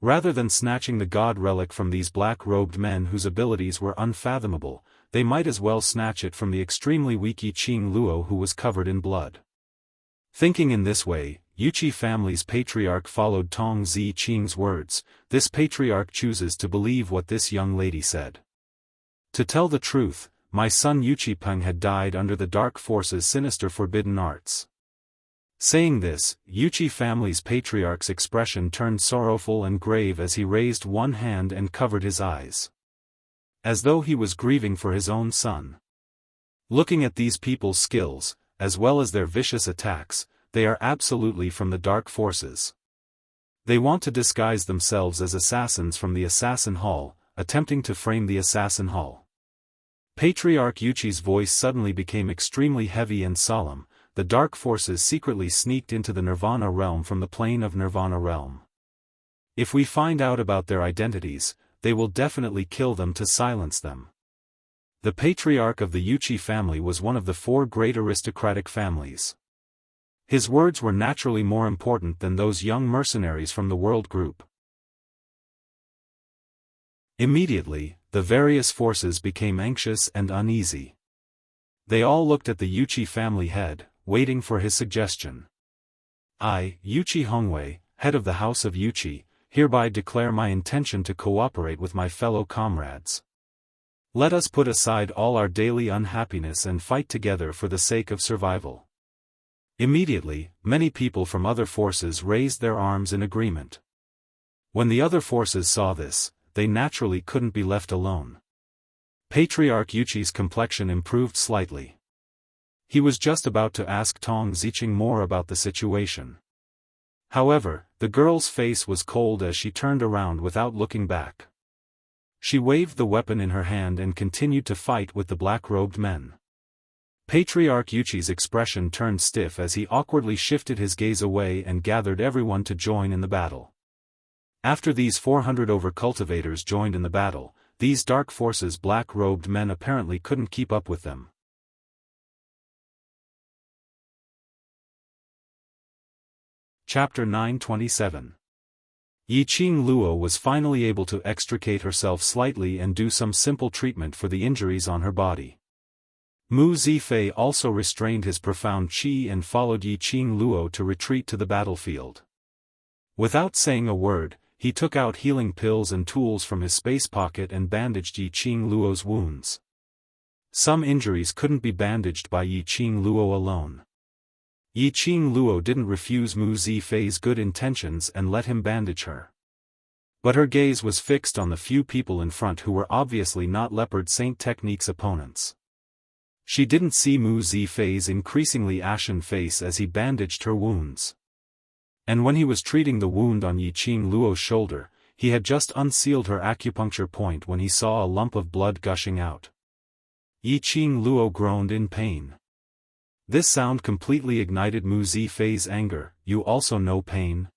Rather than snatching the god relic from these black-robed men whose abilities were unfathomable, they might as well snatch it from the extremely weak Yi Qing Luo who was covered in blood. Thinking in this way, Yuqi family's patriarch followed Tong Zi Qing's words. This patriarch chooses to believe what this young lady said. To tell the truth, my son Yuqi Peng had died under the dark force's sinister forbidden arts. Saying this, Yuqi family's patriarch's expression turned sorrowful and grave as he raised one hand and covered his eyes, as though he was grieving for his own son. Looking at these people's skills, as well as their vicious attacks, they are absolutely from the dark forces. They want to disguise themselves as assassins from the Assassin Hall, attempting to frame the Assassin Hall. Patriarch Yuqi's voice suddenly became extremely heavy and solemn. The dark forces secretly sneaked into the Nirvana realm from the plane of Nirvana realm. If we find out about their identities, they will definitely kill them to silence them. The patriarch of the Yuqi family was one of the 4 great aristocratic families. His words were naturally more important than those young mercenaries from the world group. Immediately, the various forces became anxious and uneasy. They all looked at the Yuqi family head, waiting for his suggestion. I, Yuqi Hongwei, head of the House of Yuqi, hereby declare my intention to cooperate with my fellow comrades. Let us put aside all our daily unhappiness and fight together for the sake of survival. Immediately, many people from other forces raised their arms in agreement. When the other forces saw this, they naturally couldn't be left alone. Patriarch Yuqi's complexion improved slightly. He was just about to ask Tong Ziqing more about the situation. However, the girl's face was cold as she turned around without looking back. She waved the weapon in her hand and continued to fight with the black-robed men. Patriarch Yuqi's expression turned stiff as he awkwardly shifted his gaze away and gathered everyone to join in the battle. After these 400 over-cultivators joined in the battle, these dark forces black-robed men apparently couldn't keep up with them. Chapter 927. Yi Qing Luo was finally able to extricate herself slightly and do some simple treatment for the injuries on her body. Mu Zifei also restrained his profound qi and followed Yi Qing Luo to retreat to the battlefield. Without saying a word, he took out healing pills and tools from his space pocket and bandaged Yi Qing Luo's wounds. Some injuries couldn't be bandaged by Yi Qing Luo alone. Yi Qing Luo didn't refuse Mu Zifei's good intentions and let him bandage her. But her gaze was fixed on the few people in front who were obviously not Leopard Saint Technique's opponents. She didn't see Mu Zifei's increasingly ashen face as he bandaged her wounds. And when he was treating the wound on Yi Qing Luo's shoulder, he had just unsealed her acupuncture point when he saw a lump of blood gushing out. Yi Qing Luo groaned in pain. This sound completely ignited Mu Zifei's anger. You also know pain?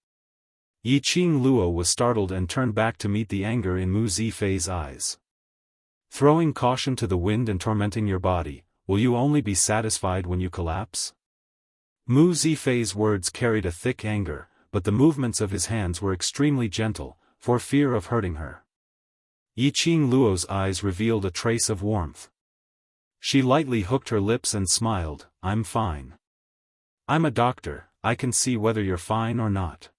Yi Qing Luo was startled and turned back to meet the anger in Mu Zifei's eyes. Throwing caution to the wind and tormenting your body, will you only be satisfied when you collapse? Mu Zifei's words carried a thick anger, but the movements of his hands were extremely gentle, for fear of hurting her. Yi Qing Luo's eyes revealed a trace of warmth. She lightly hooked her lips and smiled. I'm fine. I'm a doctor, I can see whether you're fine or not.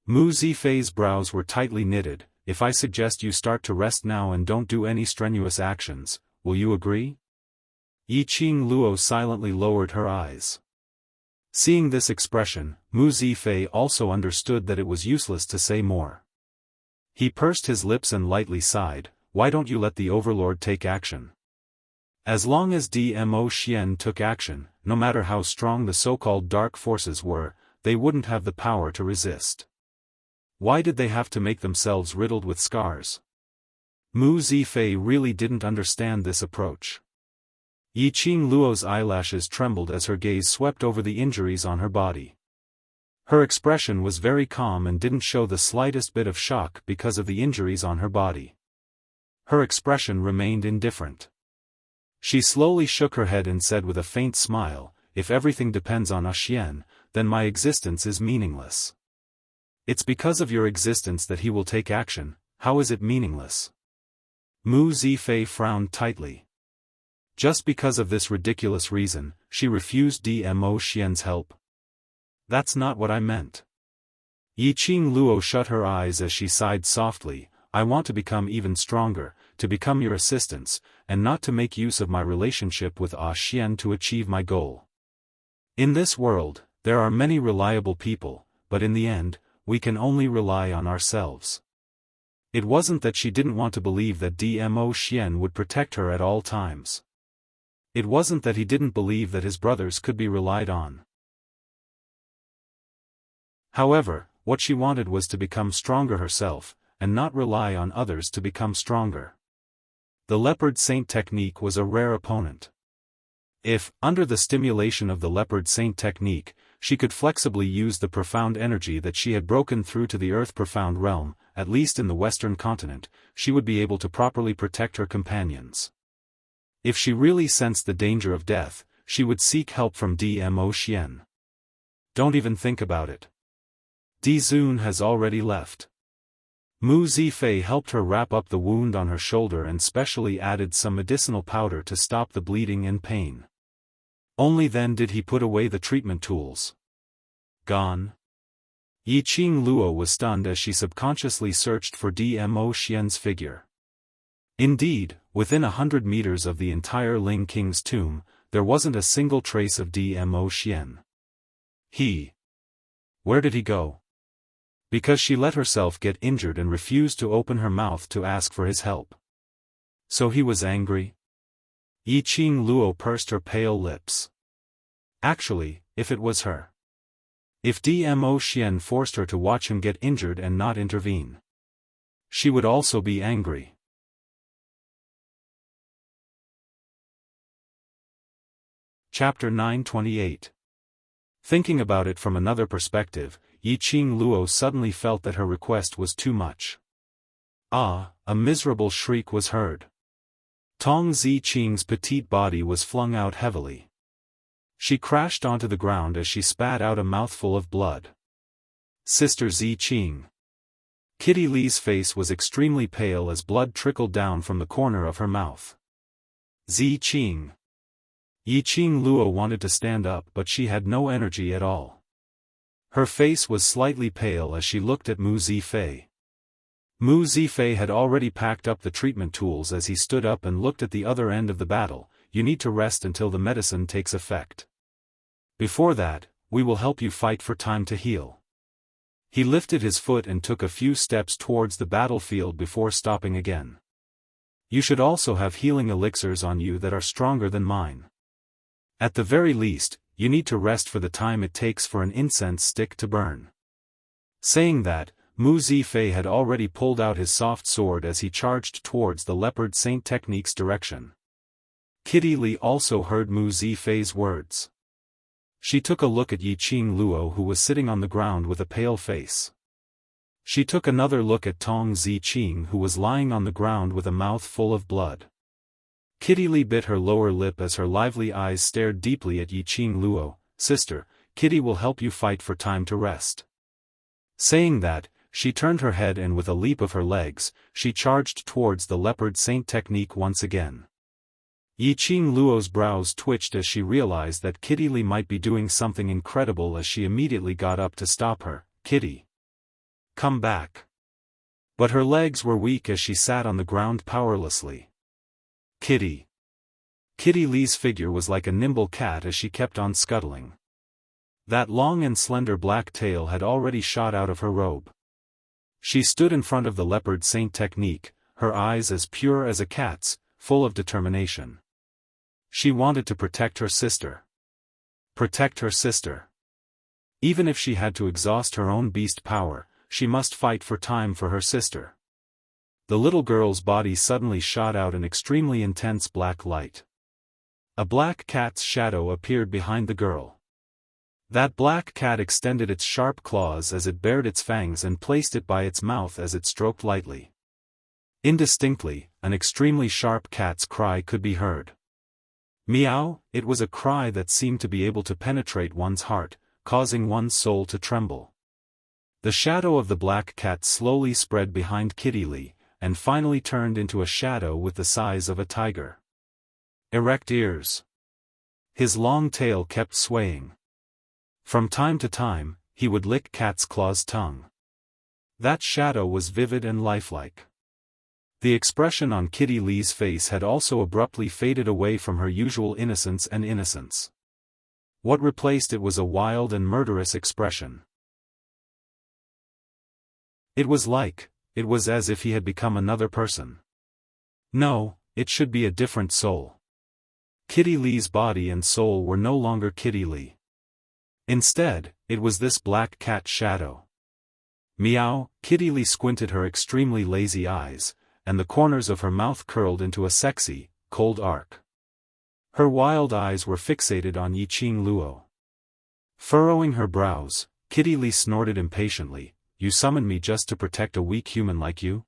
Mu Zifei's brows were tightly knitted. If I suggest you start to rest now and don't do any strenuous actions, will you agree? Yi Qing Luo silently lowered her eyes. Seeing this expression, Mu Zifei also understood that it was useless to say more. He pursed his lips and lightly sighed. Why don't you let the Overlord take action? As long as Dmo Xian took action, no matter how strong the so-called dark forces were, they wouldn't have the power to resist. Why did they have to make themselves riddled with scars? Mu Zifei really didn't understand this approach. Yiqing Luo's eyelashes trembled as her gaze swept over the injuries on her body. Her expression was very calm and didn't show the slightest bit of shock because of the injuries on her body. Her expression remained indifferent. She slowly shook her head and said with a faint smile, "If everything depends on Xian, then my existence is meaningless." "It's because of your existence that he will take action. How is it meaningless?" Mu Zifei frowned tightly. Just because of this ridiculous reason, she refused Dmo Xian's help? That's not what I meant. Yiqing Luo shut her eyes as she sighed softly. "I want to become even stronger, to become your assistance, and not to make use of my relationship with Xian to achieve my goal. In this world, there are many reliable people, but in the end, we can only rely on ourselves." It wasn't that she didn't want to believe that Dmo Xian would protect her at all times. It wasn't that he didn't believe that his brothers could be relied on. However, what she wanted was to become stronger herself, and not rely on others to become stronger. The Leopard Saint technique was a rare opponent. If, under the stimulation of the Leopard Saint technique, she could flexibly use the profound energy that she had broken through to the Earth Profound realm, at least in the Western continent, she would be able to properly protect her companions. If she really sensed the danger of death, she would seek help from Dmo Xian. Don't even think about it. Di Zun has already left. Mu Zifei helped her wrap up the wound on her shoulder and specially added some medicinal powder to stop the bleeding and pain. Only then did he put away the treatment tools. Gone? Yiqing Luo was stunned as she subconsciously searched for Dmo Xian's figure. Indeed, within 100 meters of the entire Ling King's tomb, there wasn't a single trace of Dmo Xian. Where did he go? Because she let herself get injured and refused to open her mouth to ask for his help. So he was angry? Yiqing Luo pursed her pale lips. Actually, if it was her. If Dmo Xian forced her to watch him get injured and not intervene, she would also be angry. Chapter 928. Thinking about it from another perspective, Yiqing Luo suddenly felt that her request was too much. Ah, a miserable shriek was heard. Tong Ziqing's petite body was flung out heavily. She crashed onto the ground as she spat out a mouthful of blood. Sister Ziqing. Kitty Li's face was extremely pale as blood trickled down from the corner of her mouth. Ziqing. Yiqing Luo wanted to stand up but she had no energy at all. Her face was slightly pale as she looked at Mu Zifei. Mu Zifei had already packed up the treatment tools as he stood up and looked at the other end of the battle. "You need to rest until the medicine takes effect. Before that, we will help you fight for time to heal." He lifted his foot and took a few steps towards the battlefield before stopping again. "You should also have healing elixirs on you that are stronger than mine. At the very least, you need to rest for the time it takes for an incense stick to burn." Saying that, Mu Zifei had already pulled out his soft sword as he charged towards the Leopard Saint technique's direction. Kitty Li also heard Mu Zifei's words. She took a look at Yiqing Luo who was sitting on the ground with a pale face. She took another look at Tong Ziqing who was lying on the ground with a mouth full of blood. Kitty Li bit her lower lip as her lively eyes stared deeply at Yiqing Luo. "Sister, Kitty will help you fight for time to rest." Saying that, she turned her head and with a leap of her legs, she charged towards the Leopard Saint technique once again. Yiqing Luo's brows twitched as she realized that Kitty Li might be doing something incredible as she immediately got up to stop her. "Kitty, come back." But her legs were weak as she sat on the ground powerlessly. "Kitty." Kitty Li's figure was like a nimble cat as she kept on scuttling. That long and slender black tail had already shot out of her robe. She stood in front of the Leopard Saint technique, her eyes as pure as a cat's, full of determination. She wanted to protect her sister. Protect her sister. Even if she had to exhaust her own beast power, she must fight for time for her sister. The little girl's body suddenly shot out an extremely intense black light. A black cat's shadow appeared behind the girl. That black cat extended its sharp claws as it bared its fangs and placed it by its mouth as it stroked lightly. Indistinctly, an extremely sharp cat's cry could be heard. Meow, it was a cry that seemed to be able to penetrate one's heart, causing one's soul to tremble. The shadow of the black cat slowly spread behind Kitty Lee, and finally turned into a shadow with the size of a tiger. Erect ears. His long tail kept swaying. From time to time, he would lick Cat's Claw's tongue. That shadow was vivid and lifelike. The expression on Kitty Lee's face had also abruptly faded away from her usual innocence and innocence. What replaced it was a wild and murderous expression. It was as if he had become another person. No, it should be a different soul. Kitty Lee's body and soul were no longer Kitty Lee. Instead, it was this black cat shadow. Meow, Kitty Lee squinted her extremely lazy eyes, and the corners of her mouth curled into a sexy, cold arc. Her wild eyes were fixated on Yiqing Luo. Furrowing her brows, Kitty Lee snorted impatiently, "You summoned me just to protect a weak human like you?"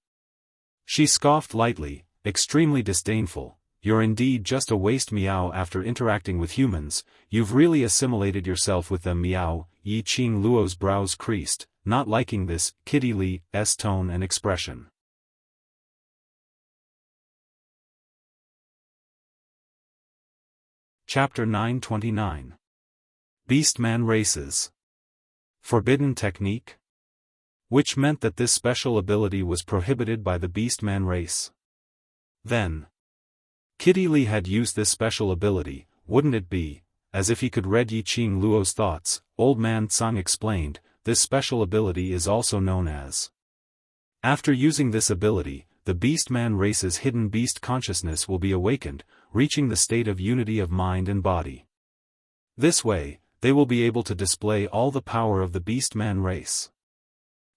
She scoffed lightly, extremely disdainful. "You're indeed just a waste." Meow. After interacting with humans, you've really assimilated yourself with them. Meow. Yiqing Luo's brows creased, not liking this Kitty Lee's tone and expression. Chapter 929. Beastman Races. Forbidden Technique? Which meant that this special ability was prohibited by the Beastman race. Then, Kitty Lee had used this special ability, wouldn't it be, as if he could read Yiqing Luo's thoughts? Old Man Tsang explained, this special ability is also known as. After using this ability, the Beastman race's hidden beast consciousness will be awakened, reaching the state of unity of mind and body. This way, they will be able to display all the power of the Beastman race.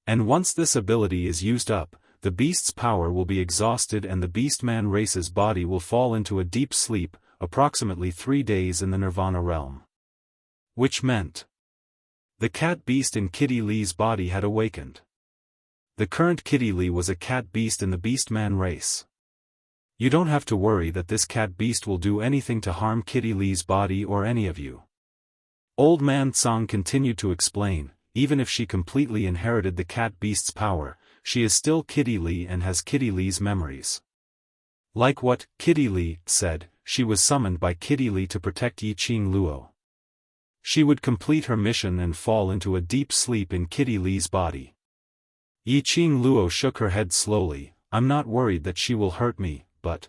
And once this ability is used up, the beast's power will be exhausted and the Beastman race's body will fall into a deep sleep, approximately 3 days in the Nirvana realm. Which meant the cat beast in Kitty Lee's body had awakened. The current Kitty Lee was a cat beast in the Beastman race. You don't have to worry that this cat beast will do anything to harm Kitty Lee's body or any of you. Old Man Tsang continued to explain, even if she completely inherited the cat beast's power, she is still Kitty Lee and has Kitty Lee's memories. Like what Kitty Lee said, she was summoned by Kitty Lee to protect Yiqing Luo. She would complete her mission and fall into a deep sleep in Kitty Lee's body. Yiqing Luo shook her head slowly. "I'm not worried that she will hurt me, but..."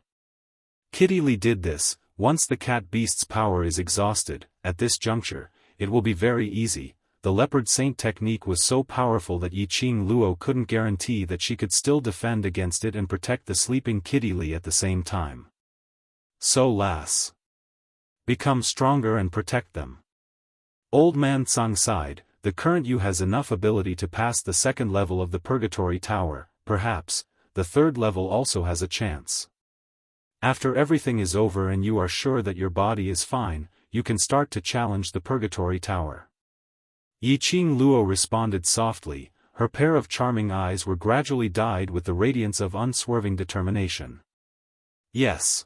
Kitty Lee did this. Once the cat beast's power is exhausted, at this juncture, it will be very easy. The leopard saint technique was so powerful that Yiqing Luo couldn't guarantee that she could still defend against it and protect the sleeping Kitty Lee at the same time. So lass, become stronger and protect them. Old Man Tsang sighed. The current you has enough ability to pass the second level of the Purgatory Tower. Perhaps, the third level also has a chance. After everything is over and you are sure that your body is fine, you can start to challenge the Purgatory Tower. Yiqing Luo responded softly, her pair of charming eyes were gradually dyed with the radiance of unswerving determination. Yes.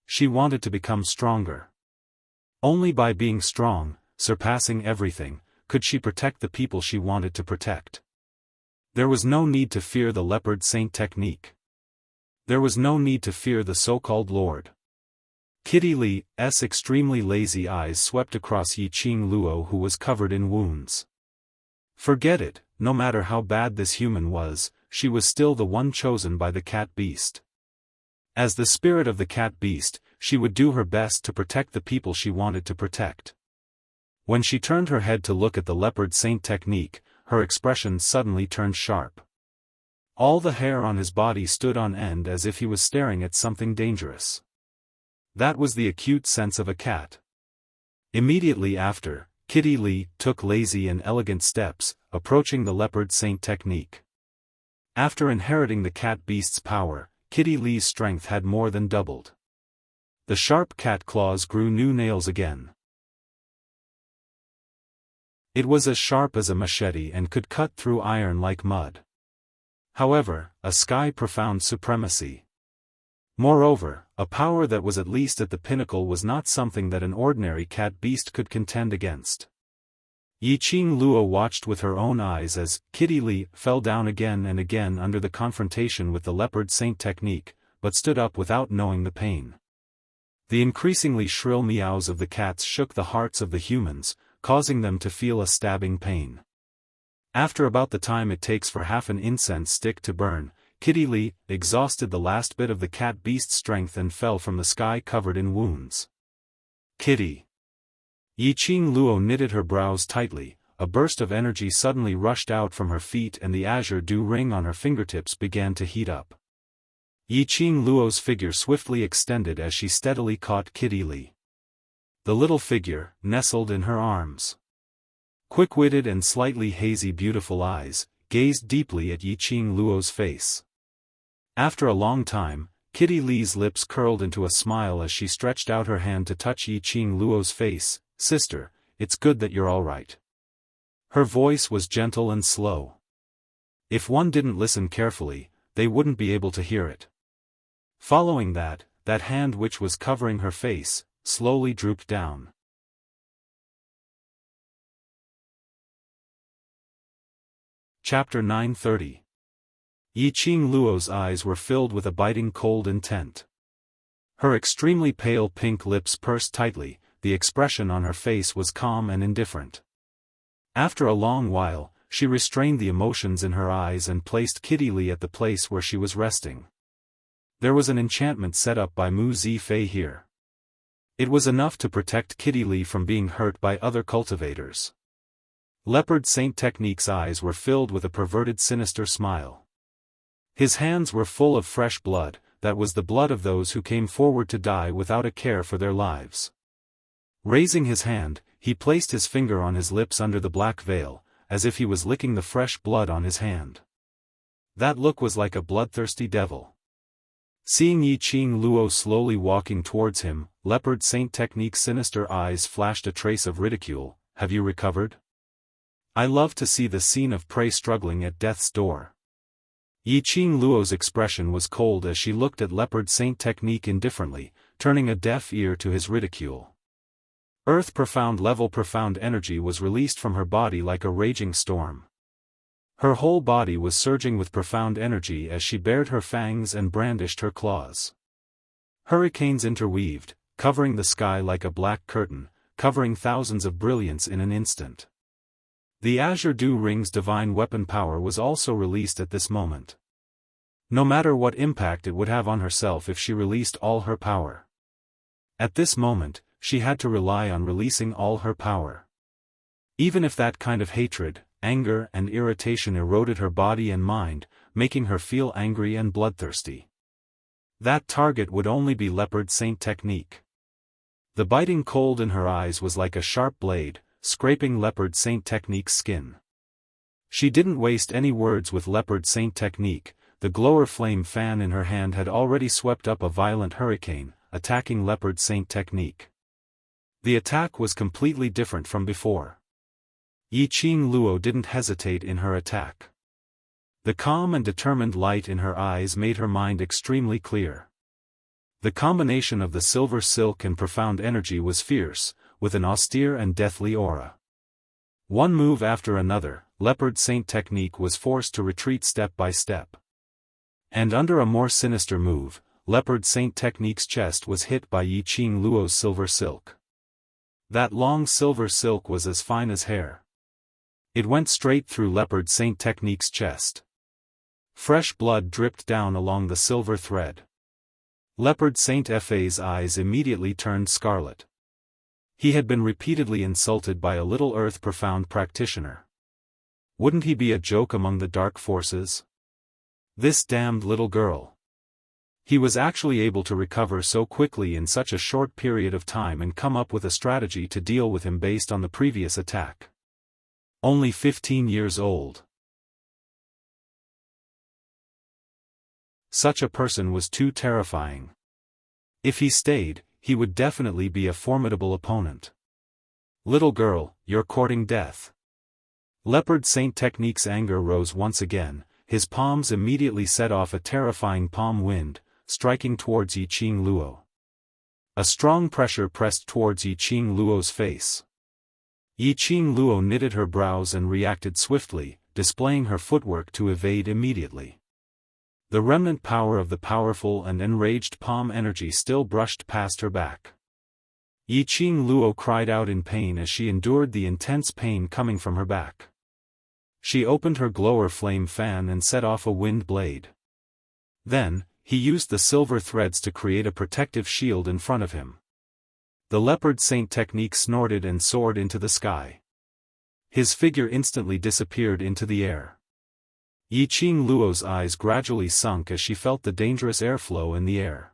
She wanted to become stronger. Only by being strong, surpassing everything, could she protect the people she wanted to protect. There was no need to fear the leopard saint technique. There was no need to fear the so-called Lord. Kitty Lee's extremely lazy eyes swept across Yiqing Luo, who was covered in wounds. Forget it, no matter how bad this human was, she was still the one chosen by the cat beast. As the spirit of the cat beast, she would do her best to protect the people she wanted to protect. When she turned her head to look at the leopard saint technique, her expression suddenly turned sharp. All the hair on his body stood on end as if he was staring at something dangerous. That was the acute sense of a cat. Immediately after, Kitty Lee took lazy and elegant steps, approaching the leopard saint technique. After inheriting the cat beast's power, Kitty Lee's strength had more than doubled. The sharp cat claws grew new nails again. It was as sharp as a machete and could cut through iron like mud. However, a sky-profound supremacy. Moreover, a power that was at least at the pinnacle was not something that an ordinary cat beast could contend against. Yiqing Luo watched with her own eyes as Kitty Lee fell down again and again under the confrontation with the leopard saint technique, but stood up without knowing the pain. The increasingly shrill meows of the cats shook the hearts of the humans, causing them to feel a stabbing pain. After about the time it takes for half an incense stick to burn, Kitty Lee exhausted the last bit of the cat beast's strength and fell from the sky covered in wounds. Kitty! Yiqing Luo knitted her brows tightly, a burst of energy suddenly rushed out from her feet and the azure dew ring on her fingertips began to heat up. Yiqing Luo's figure swiftly extended as she steadily caught Kitty Lee. The little figure nestled in her arms. Quick-witted and slightly hazy beautiful eyes gazed deeply at Yiqing Luo's face. After a long time, Kitty Lee's lips curled into a smile as she stretched out her hand to touch Yiqing Luo's face. "Sister, it's good that you're all right." Her voice was gentle and slow. If one didn't listen carefully, they wouldn't be able to hear it. Following that hand which was covering her face, slowly drooped down. Chapter 930. Yiqing Luo's eyes were filled with a biting cold intent. Her extremely pale pink lips pursed tightly, the expression on her face was calm and indifferent. After a long while, she restrained the emotions in her eyes and placed Kitty Lee at the place where she was resting. There was an enchantment set up by Mu Zifei here. It was enough to protect Kitty Lee from being hurt by other cultivators. Leopard Saint Technique's eyes were filled with a perverted sinister smile. His hands were full of fresh blood, that was the blood of those who came forward to die without a care for their lives. Raising his hand, he placed his finger on his lips under the black veil, as if he was licking the fresh blood on his hand. That look was like a bloodthirsty devil. Seeing Yiqing Luo slowly walking towards him, Leopard Saint Technique's sinister eyes flashed a trace of ridicule. "Have you recovered? I love to see the scene of prey struggling at death's door." Yiqing Luo's expression was cold as she looked at Leopard Saint Technique indifferently, turning a deaf ear to his ridicule. Earth profound energy was released from her body like a raging storm. Her whole body was surging with profound energy as she bared her fangs and brandished her claws. Hurricanes interweaved, covering the sky like a black curtain, covering thousands of brilliance in an instant. The Azure Dew Ring's divine weapon power was also released at this moment. No matter what impact it would have on herself if she released all her power. At this moment, she had to rely on releasing all her power. Even if that kind of hatred, anger and irritation eroded her body and mind, making her feel angry and bloodthirsty. That target would only be Leopard Saint Technique. The biting cold in her eyes was like a sharp blade, scraping Leopard Saint Technique's skin. She didn't waste any words with Leopard Saint Technique. The glower flame fan in her hand had already swept up a violent hurricane, attacking Leopard Saint Technique. The attack was completely different from before. Yiqing Luo didn't hesitate in her attack. The calm and determined light in her eyes made her mind extremely clear. The combination of the silver silk and profound energy was fierce, with an austere and deathly aura. One move after another, Leopard Saint Technique was forced to retreat step by step. And under a more sinister move, Leopard Saint Technique's chest was hit by Yiqing Luo's silver silk. That long silver silk was as fine as hair. It went straight through Leopard Saint Technique's chest. Fresh blood dripped down along the silver thread. Leopard Saint Fa's eyes immediately turned scarlet. He had been repeatedly insulted by a little earth profound practitioner. Wouldn't he be a joke among the dark forces? This damned little girl. He was actually able to recover so quickly in such a short period of time and come up with a strategy to deal with him based on the previous attack. Only 15 years old. Such a person was too terrifying. If he stayed, he would definitely be a formidable opponent. Little girl, you're courting death. Leopard Saint Technique's anger rose once again, his palms immediately set off a terrifying palm wind, striking towards Yiqing Luo. A strong pressure pressed towards Yiqing Luo's face. Yiqing Luo knitted her brows and reacted swiftly, displaying her footwork to evade immediately. The remnant power of the powerful and enraged palm energy still brushed past her back. Yiqing Luo cried out in pain as she endured the intense pain coming from her back. She opened her glower flame fan and set off a wind blade. Then, he used the silver threads to create a protective shield in front of him. The Leopard Saint Technique snorted and soared into the sky. His figure instantly disappeared into the air. Yiqing Luo's eyes gradually sunk as she felt the dangerous airflow in the air.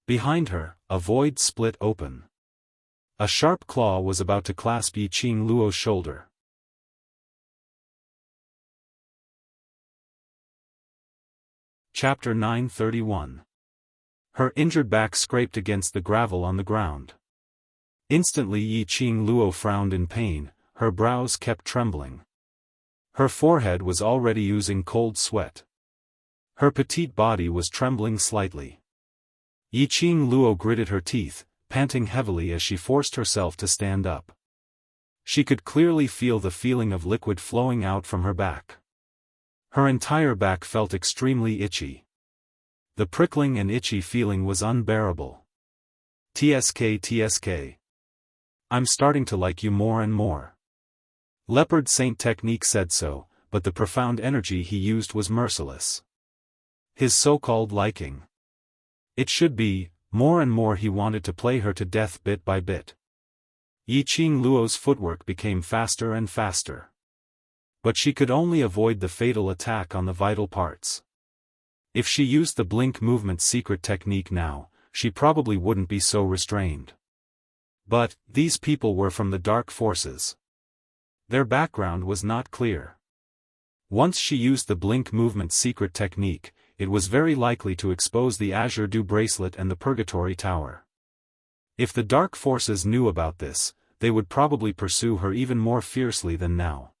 Behind her, a void split open. A sharp claw was about to clasp Yiqing Luo's shoulder. Chapter 931. Her injured back scraped against the gravel on the ground. Instantly Yiqing Luo frowned in pain, her brows kept trembling. Her forehead was already oozing cold sweat. Her petite body was trembling slightly. Yiqing Luo gritted her teeth, panting heavily as she forced herself to stand up. She could clearly feel the feeling of liquid flowing out from her back. Her entire back felt extremely itchy. The prickling and itchy feeling was unbearable. TSK. I'm starting to like you more and more. Leopard Saint Technique said so, but the profound energy he used was merciless. His so-called liking. It should be, more and more he wanted to play her to death bit by bit. Yiqing Luo's footwork became faster and faster. But she could only avoid the fatal attack on the vital parts. If she used the blink movement secret technique now, she probably wouldn't be so restrained. But, these people were from the dark forces. Their background was not clear. Once she used the blink movement secret technique, it was very likely to expose the Azure Dew bracelet and the Purgatory Tower. If the dark forces knew about this, they would probably pursue her even more fiercely than now.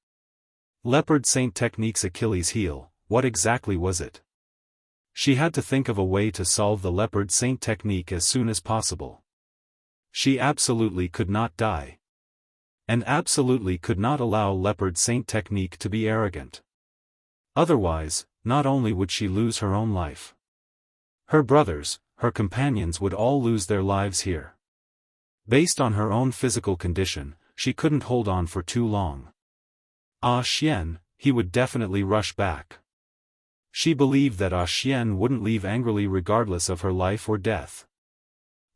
Leopard Saint Technique's Achilles heel, what exactly was it? She had to think of a way to solve the Leopard Saint Technique as soon as possible. She absolutely could not die. And absolutely could not allow Leopard Saint Technique to be arrogant. Otherwise, not only would she lose her own life. Her brothers, her companions would all lose their lives here. Based on her own physical condition, she couldn't hold on for too long. Ah Xian, he would definitely rush back. She believed that Ah Xian wouldn't leave angrily regardless of her life or death.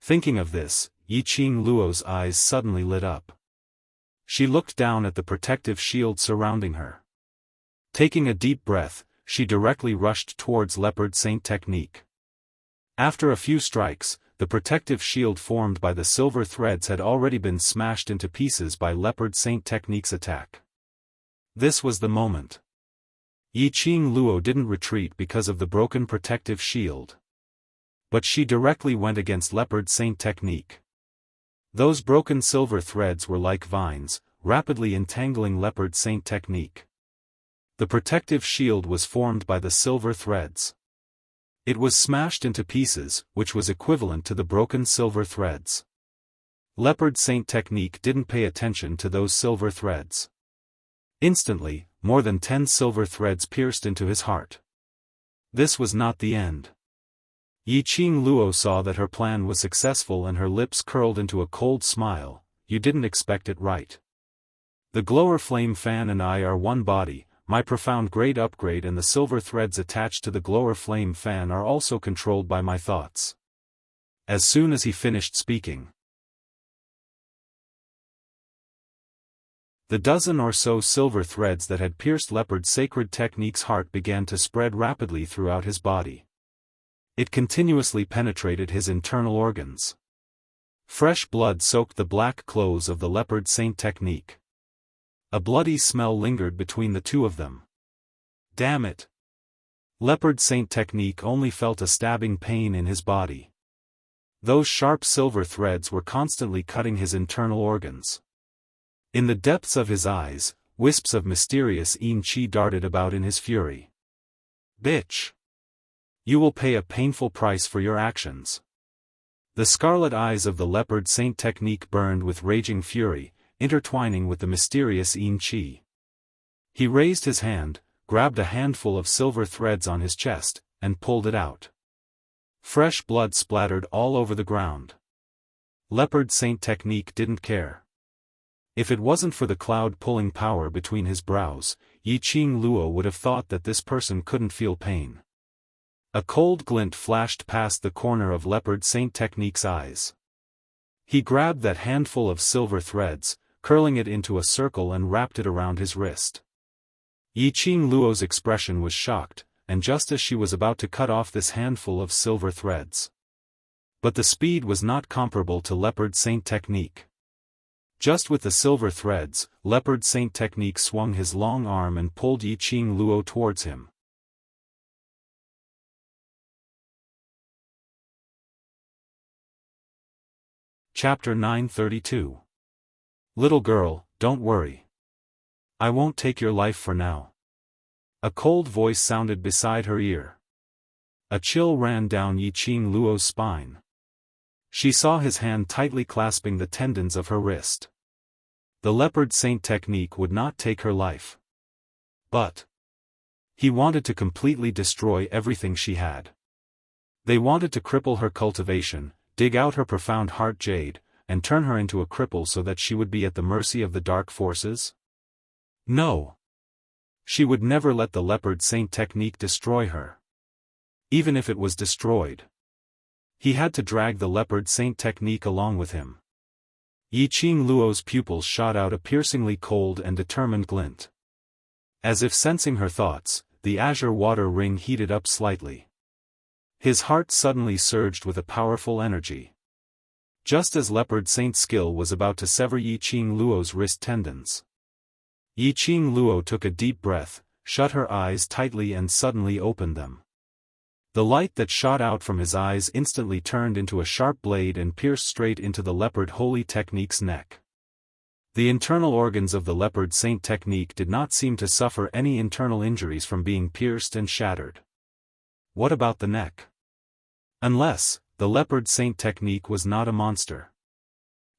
Thinking of this, Yiqing Luo's eyes suddenly lit up. She looked down at the protective shield surrounding her. Taking a deep breath, she directly rushed towards Leopard Saint Technique. After a few strikes, the protective shield formed by the silver threads had already been smashed into pieces by Leopard Saint Technique's attack. This was the moment. Yiqing Luo didn't retreat because of the broken protective shield. But she directly went against Leopard Saint Technique. Those broken silver threads were like vines, rapidly entangling Leopard Saint Technique. The protective shield was formed by the silver threads. It was smashed into pieces, which was equivalent to the broken silver threads. Leopard Saint Technique didn't pay attention to those silver threads. Instantly, more than 10 silver threads pierced into his heart. This was not the end. Yiqing Luo saw that her plan was successful and her lips curled into a cold smile. You didn't expect it, right? The glower flame fan and I are one body. My profound grade upgrade and the silver threads attached to the glower flame fan are also controlled by my thoughts. As soon as he finished speaking, the dozen or so silver threads that had pierced Leopard Sacred Technique's heart began to spread rapidly throughout his body. It continuously penetrated his internal organs. Fresh blood soaked the black clothes of the leopard saint technique. A bloody smell lingered between the two of them. Damn it! Leopard saint technique only felt a stabbing pain in his body. Those sharp silver threads were constantly cutting his internal organs. In the depths of his eyes, wisps of mysterious Qi darted about in his fury. Bitch! You will pay a painful price for your actions. The scarlet eyes of the leopard saint technique burned with raging fury, intertwining with the mysterious Qi. He raised his hand, grabbed a handful of silver threads on his chest, and pulled it out. Fresh blood splattered all over the ground. Leopard saint technique didn't care. If it wasn't for the cloud-pulling power between his brows, Yiqing Luo would have thought that this person couldn't feel pain. A cold glint flashed past the corner of Leopard Saint Technique's eyes. He grabbed that handful of silver threads, curling it into a circle and wrapped it around his wrist. Yiqing Luo's expression was shocked, and just as she was about to cut off this handful of silver threads. But the speed was not comparable to Leopard Saint Technique. Just with the silver threads, Leopard Saint Technique swung his long arm and pulled Yiqing Luo towards him. Chapter 932. Little girl, don't worry. I won't take your life for now. A cold voice sounded beside her ear. A chill ran down Yiqing Luo's spine. She saw his hand tightly clasping the tendons of her wrist. The Leopard Saint Technique would not take her life. But he wanted to completely destroy everything she had. They wanted to cripple her cultivation, dig out her profound heart jade, and turn her into a cripple so that she would be at the mercy of the dark forces? No. She would never let the Leopard Saint Technique destroy her. Even if it was destroyed. He had to drag the Leopard Saint Technique along with him. Yiqing Luo's pupils shot out a piercingly cold and determined glint. As if sensing her thoughts, the azure water ring heated up slightly. His heart suddenly surged with a powerful energy. Just as Leopard Saint's skill was about to sever Yiqing Luo's wrist tendons. Yiqing Luo took a deep breath, shut her eyes tightly and suddenly opened them. The light that shot out from his eyes instantly turned into a sharp blade and pierced straight into the Leopard Holy Technique's neck. The internal organs of the Leopard Saint Technique did not seem to suffer any internal injuries from being pierced and shattered. What about the neck? Unless, the Leopard Saint Technique was not a monster.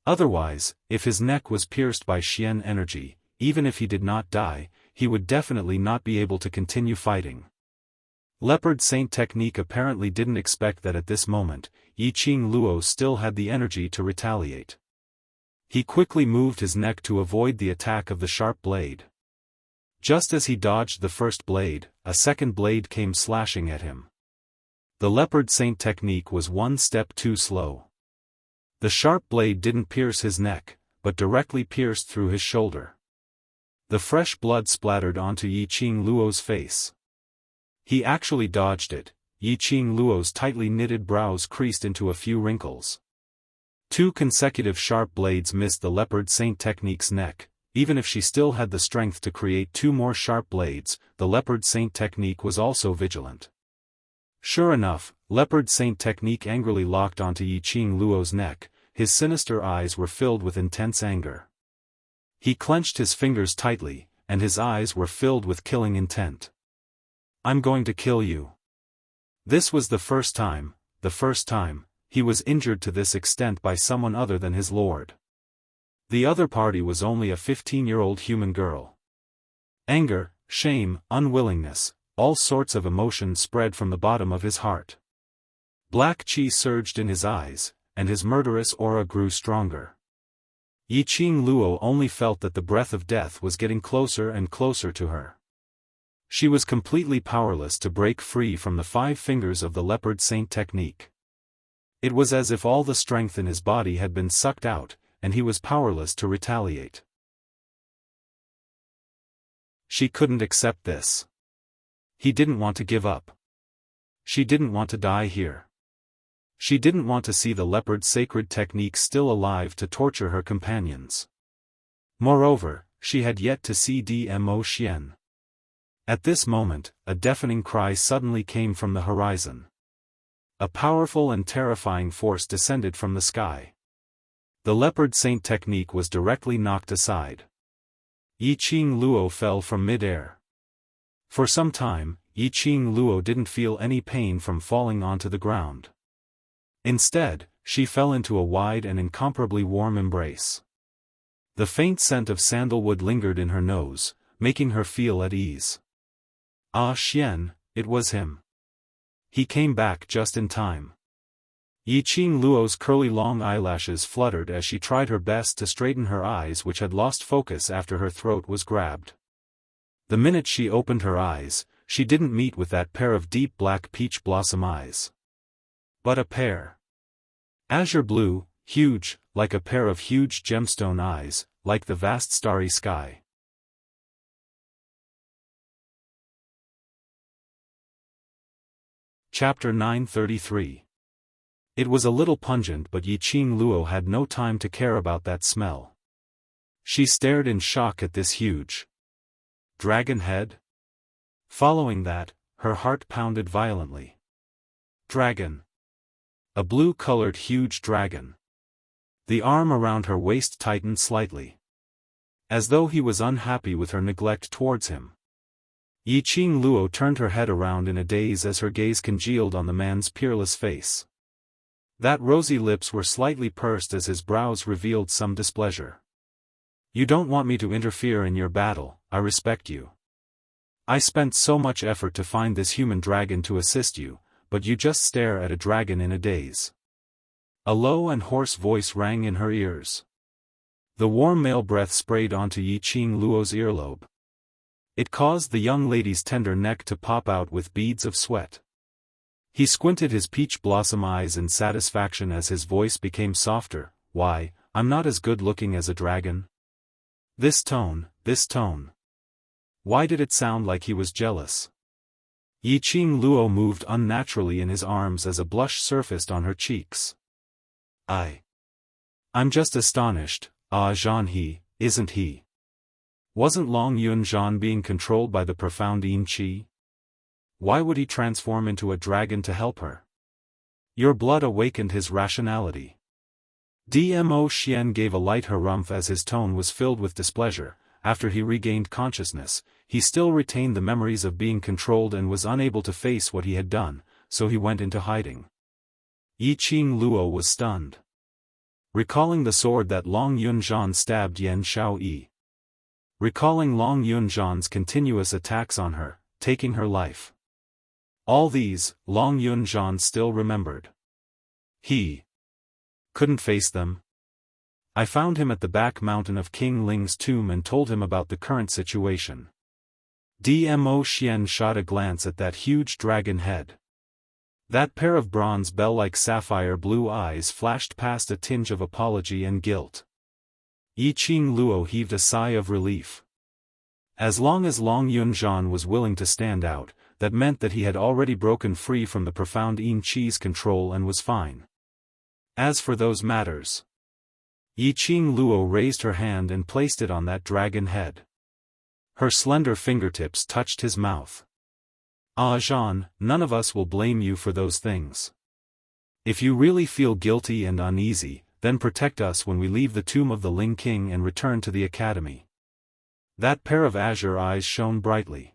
Otherwise, if his neck was pierced by Xian energy, even if he did not die, he would definitely not be able to continue fighting. Leopard Saint Technique apparently didn't expect that at this moment, Yiqing Luo still had the energy to retaliate. He quickly moved his neck to avoid the attack of the sharp blade. Just as he dodged the first blade, a second blade came slashing at him. The Leopard Saint Technique was one step too slow. The sharp blade didn't pierce his neck, but directly pierced through his shoulder. The fresh blood splattered onto Yiqing Luo's face. He actually dodged it. Yiqing Luo's tightly knitted brows creased into a few wrinkles. 2 consecutive sharp blades missed the Leopard Saint Technique's neck. Even if she still had the strength to create 2 more sharp blades, the Leopard Saint Technique was also vigilant. Sure enough, Leopard Saint Technique angrily locked onto Yiqing Luo's neck. His sinister eyes were filled with intense anger. He clenched his fingers tightly, and his eyes were filled with killing intent. I'm going to kill you. This was the first time, he was injured to this extent by someone other than his lord. The other party was only a 15-year-old human girl. Anger, shame, unwillingness, all sorts of emotions spread from the bottom of his heart. Black qi surged in his eyes, and his murderous aura grew stronger. Yiqing Luo only felt that the breath of death was getting closer and closer to her. She was completely powerless to break free from the 5 fingers of the Leopard Saint Technique. It was as if all the strength in his body had been sucked out, and he was powerless to retaliate. She couldn't accept this. He didn't want to give up. She didn't want to die here. She didn't want to see the leopard's sacred technique still alive to torture her companions. Moreover, she had yet to see Dmo Xian. At this moment, a deafening cry suddenly came from the horizon. A powerful and terrifying force descended from the sky. The leopard saint technique was directly knocked aside. Yiqing Luo fell from mid-air. For some time, Yiqing Luo didn't feel any pain from falling onto the ground. Instead, she fell into a wide and incomparably warm embrace. The faint scent of sandalwood lingered in her nose, making her feel at ease. Ah Xian, it was him. He came back just in time. Yiqing Luo's curly long eyelashes fluttered as she tried her best to straighten her eyes, which had lost focus after her throat was grabbed. The minute she opened her eyes, she didn't meet with that pair of deep black peach blossom eyes. But a pair. Azure blue, huge, like a pair of huge gemstone eyes, like the vast starry sky. Chapter 933. It was a little pungent, but Yiqing Luo had no time to care about that smell. She stared in shock at this huge dragon head. Following that, her heart pounded violently. Dragon. A blue-colored huge dragon. The arm around her waist tightened slightly. As though he was unhappy with her neglect towards him. Yiqing Luo turned her head around in a daze as her gaze congealed on the man's peerless face. That rosy lips were slightly pursed as his brows revealed some displeasure. You don't want me to interfere in your battle, I respect you. I spent so much effort to find this human dragon to assist you, but you just stare at a dragon in a daze. A low and hoarse voice rang in her ears. The warm male breath sprayed onto Yiqing Luo's earlobe. It caused the young lady's tender neck to pop out with beads of sweat. He squinted his peach blossom eyes in satisfaction as his voice became softer. Why, I'm not as good looking as a dragon. This tone. Why did it sound like he was jealous? Yiqing Luo moved unnaturally in his arms as a blush surfaced on her cheeks. I'm just astonished. Ah Zhan isn't he? Wasn't Long Yun Zhan being controlled by the profound Yin Qi? Why would he transform into a dragon to help her? Your blood awakened his rationality. Dmo Xian gave a light harumph as his tone was filled with displeasure. After he regained consciousness, he still retained the memories of being controlled and was unable to face what he had done, so he went into hiding. Yiqing Luo was stunned. Recalling the sword that Long Yun Zhan stabbed Yan Xiaoyi. Recalling Long Yun Zhan's continuous attacks on her, taking her life. All these, Long Yun Zhan still remembered. He couldn't face them. I found him at the back mountain of King Ling's tomb and told him about the current situation. Dmo Xian shot a glance at that huge dragon head. That pair of bronze bell-like sapphire blue eyes flashed past a tinge of apology and guilt. Yiqing Luo heaved a sigh of relief. As long as Long Yun Zhan was willing to stand out, that meant that he had already broken free from the profound Yin Qi's control and was fine. As for those matters, Yiqing Luo raised her hand and placed it on that dragon head. Her slender fingertips touched his mouth. Ah Zhan, none of us will blame you for those things. If you really feel guilty and uneasy, then protect us when we leave the tomb of the Ling King and return to the academy. That pair of azure eyes shone brightly.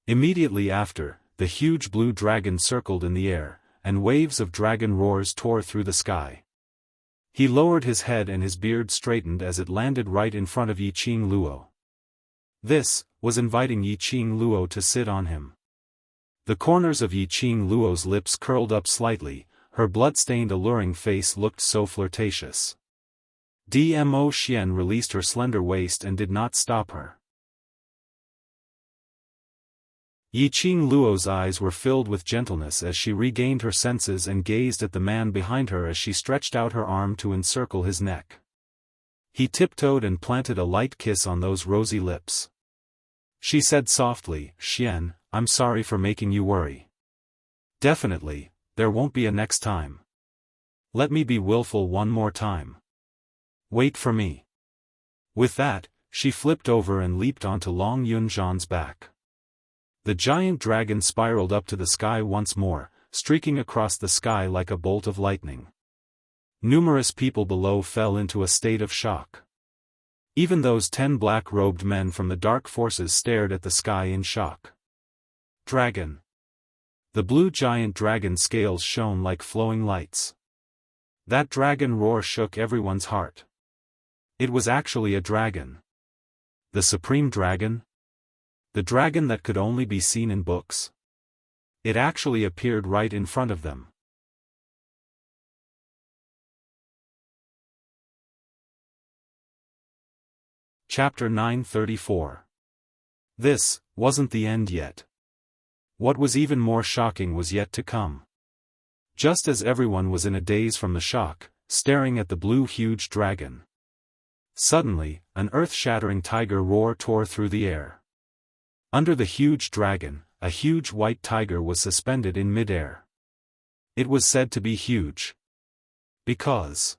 Immediately after, the huge blue dragon circled in the air, and waves of dragon roars tore through the sky. He lowered his head and his beard straightened as it landed right in front of Yiqing Luo. This was inviting Yiqing Luo to sit on him. The corners of Yiqing Luo's lips curled up slightly, her blood-stained alluring face looked so flirtatious. Dmo Xian released her slender waist and did not stop her. Yiqing Luo's eyes were filled with gentleness as she regained her senses and gazed at the man behind her as she stretched out her arm to encircle his neck. He tiptoed and planted a light kiss on those rosy lips. She said softly, Xian, I'm sorry for making you worry. Definitely, there won't be a next time. Let me be willful one more time. Wait for me. With that, she flipped over and leaped onto Long Yunzhan's back. The giant dragon spiraled up to the sky once more, streaking across the sky like a bolt of lightning. Numerous people below fell into a state of shock. Even those 10 black-robed men from the dark forces stared at the sky in shock. Dragon. The blue giant dragon scales shone like flowing lights. That dragon roar shook everyone's heart. It was actually a dragon. The supreme dragon? The dragon that could only be seen in books? It actually appeared right in front of them. Chapter 934. This wasn't the end yet. What was even more shocking was yet to come. Just as everyone was in a daze from the shock, staring at the blue huge dragon, suddenly, an earth-shattering tiger roar tore through the air. Under the huge dragon, a huge white tiger was suspended in mid-air. It was said to be huge because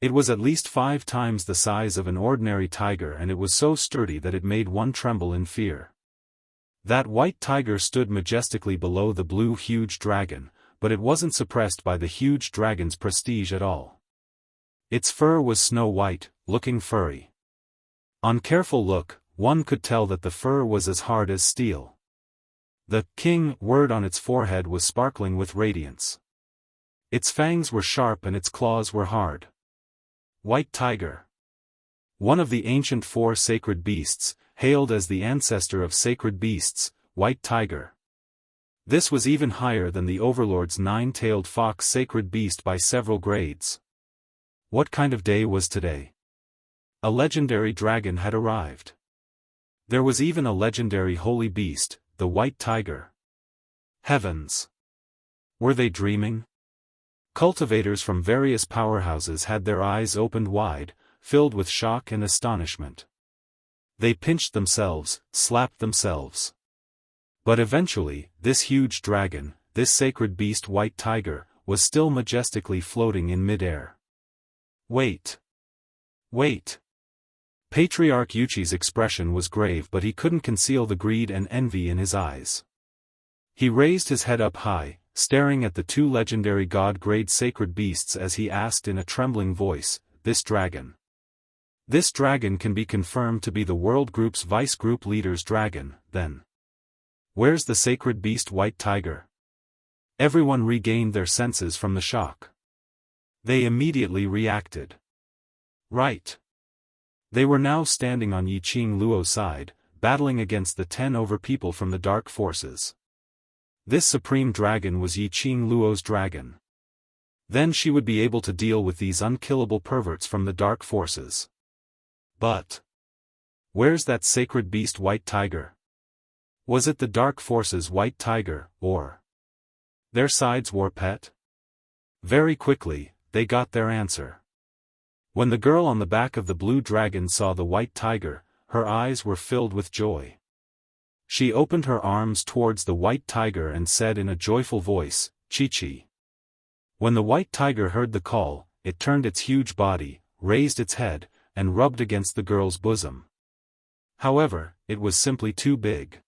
it was at least 5 times the size of an ordinary tiger, and it was so sturdy that it made one tremble in fear. That white tiger stood majestically below the blue huge dragon, but it wasn't suppressed by the huge dragon's prestige at all. Its fur was snow white, looking furry. On careful look, one could tell that the fur was as hard as steel. The king word on its forehead was sparkling with radiance. Its fangs were sharp and its claws were hard. White tiger. One of the ancient 4 sacred beasts, hailed as the ancestor of sacred beasts, white tiger. This was even higher than the overlord's 9-tailed fox sacred beast by several grades. What kind of day was today? A legendary dragon had arrived. There was even a legendary holy beast, the white tiger. Heavens! Were they dreaming? Cultivators from various powerhouses had their eyes opened wide, filled with shock and astonishment. They pinched themselves, slapped themselves. But eventually, this huge dragon, this sacred beast white tiger, was still majestically floating in mid-air. Wait. Wait. Patriarch Yuchi's expression was grave, but he couldn't conceal the greed and envy in his eyes. He raised his head up high, staring at the 2 legendary god-grade sacred beasts as he asked in a trembling voice, This dragon can be confirmed to be the World Group's Vice Group Leader's dragon, then. Where's the sacred beast white tiger? Everyone regained their senses from the shock. They immediately reacted. Right. They were now standing on Yiqing Luo's side, battling against the 10 over people from the dark forces. This supreme dragon was Yiqing Luo's dragon. Then she would be able to deal with these unkillable perverts from the dark forces. But where's that sacred beast white tiger? Was it the dark forces white tiger, or their side's war pet? Very quickly, they got their answer. When the girl on the back of the blue dragon saw the white tiger, her eyes were filled with joy. She opened her arms towards the white tiger and said in a joyful voice, Chi-Chi. When the white tiger heard the call, it turned its huge body, raised its head, and rubbed against the girl's bosom. However, it was simply too big.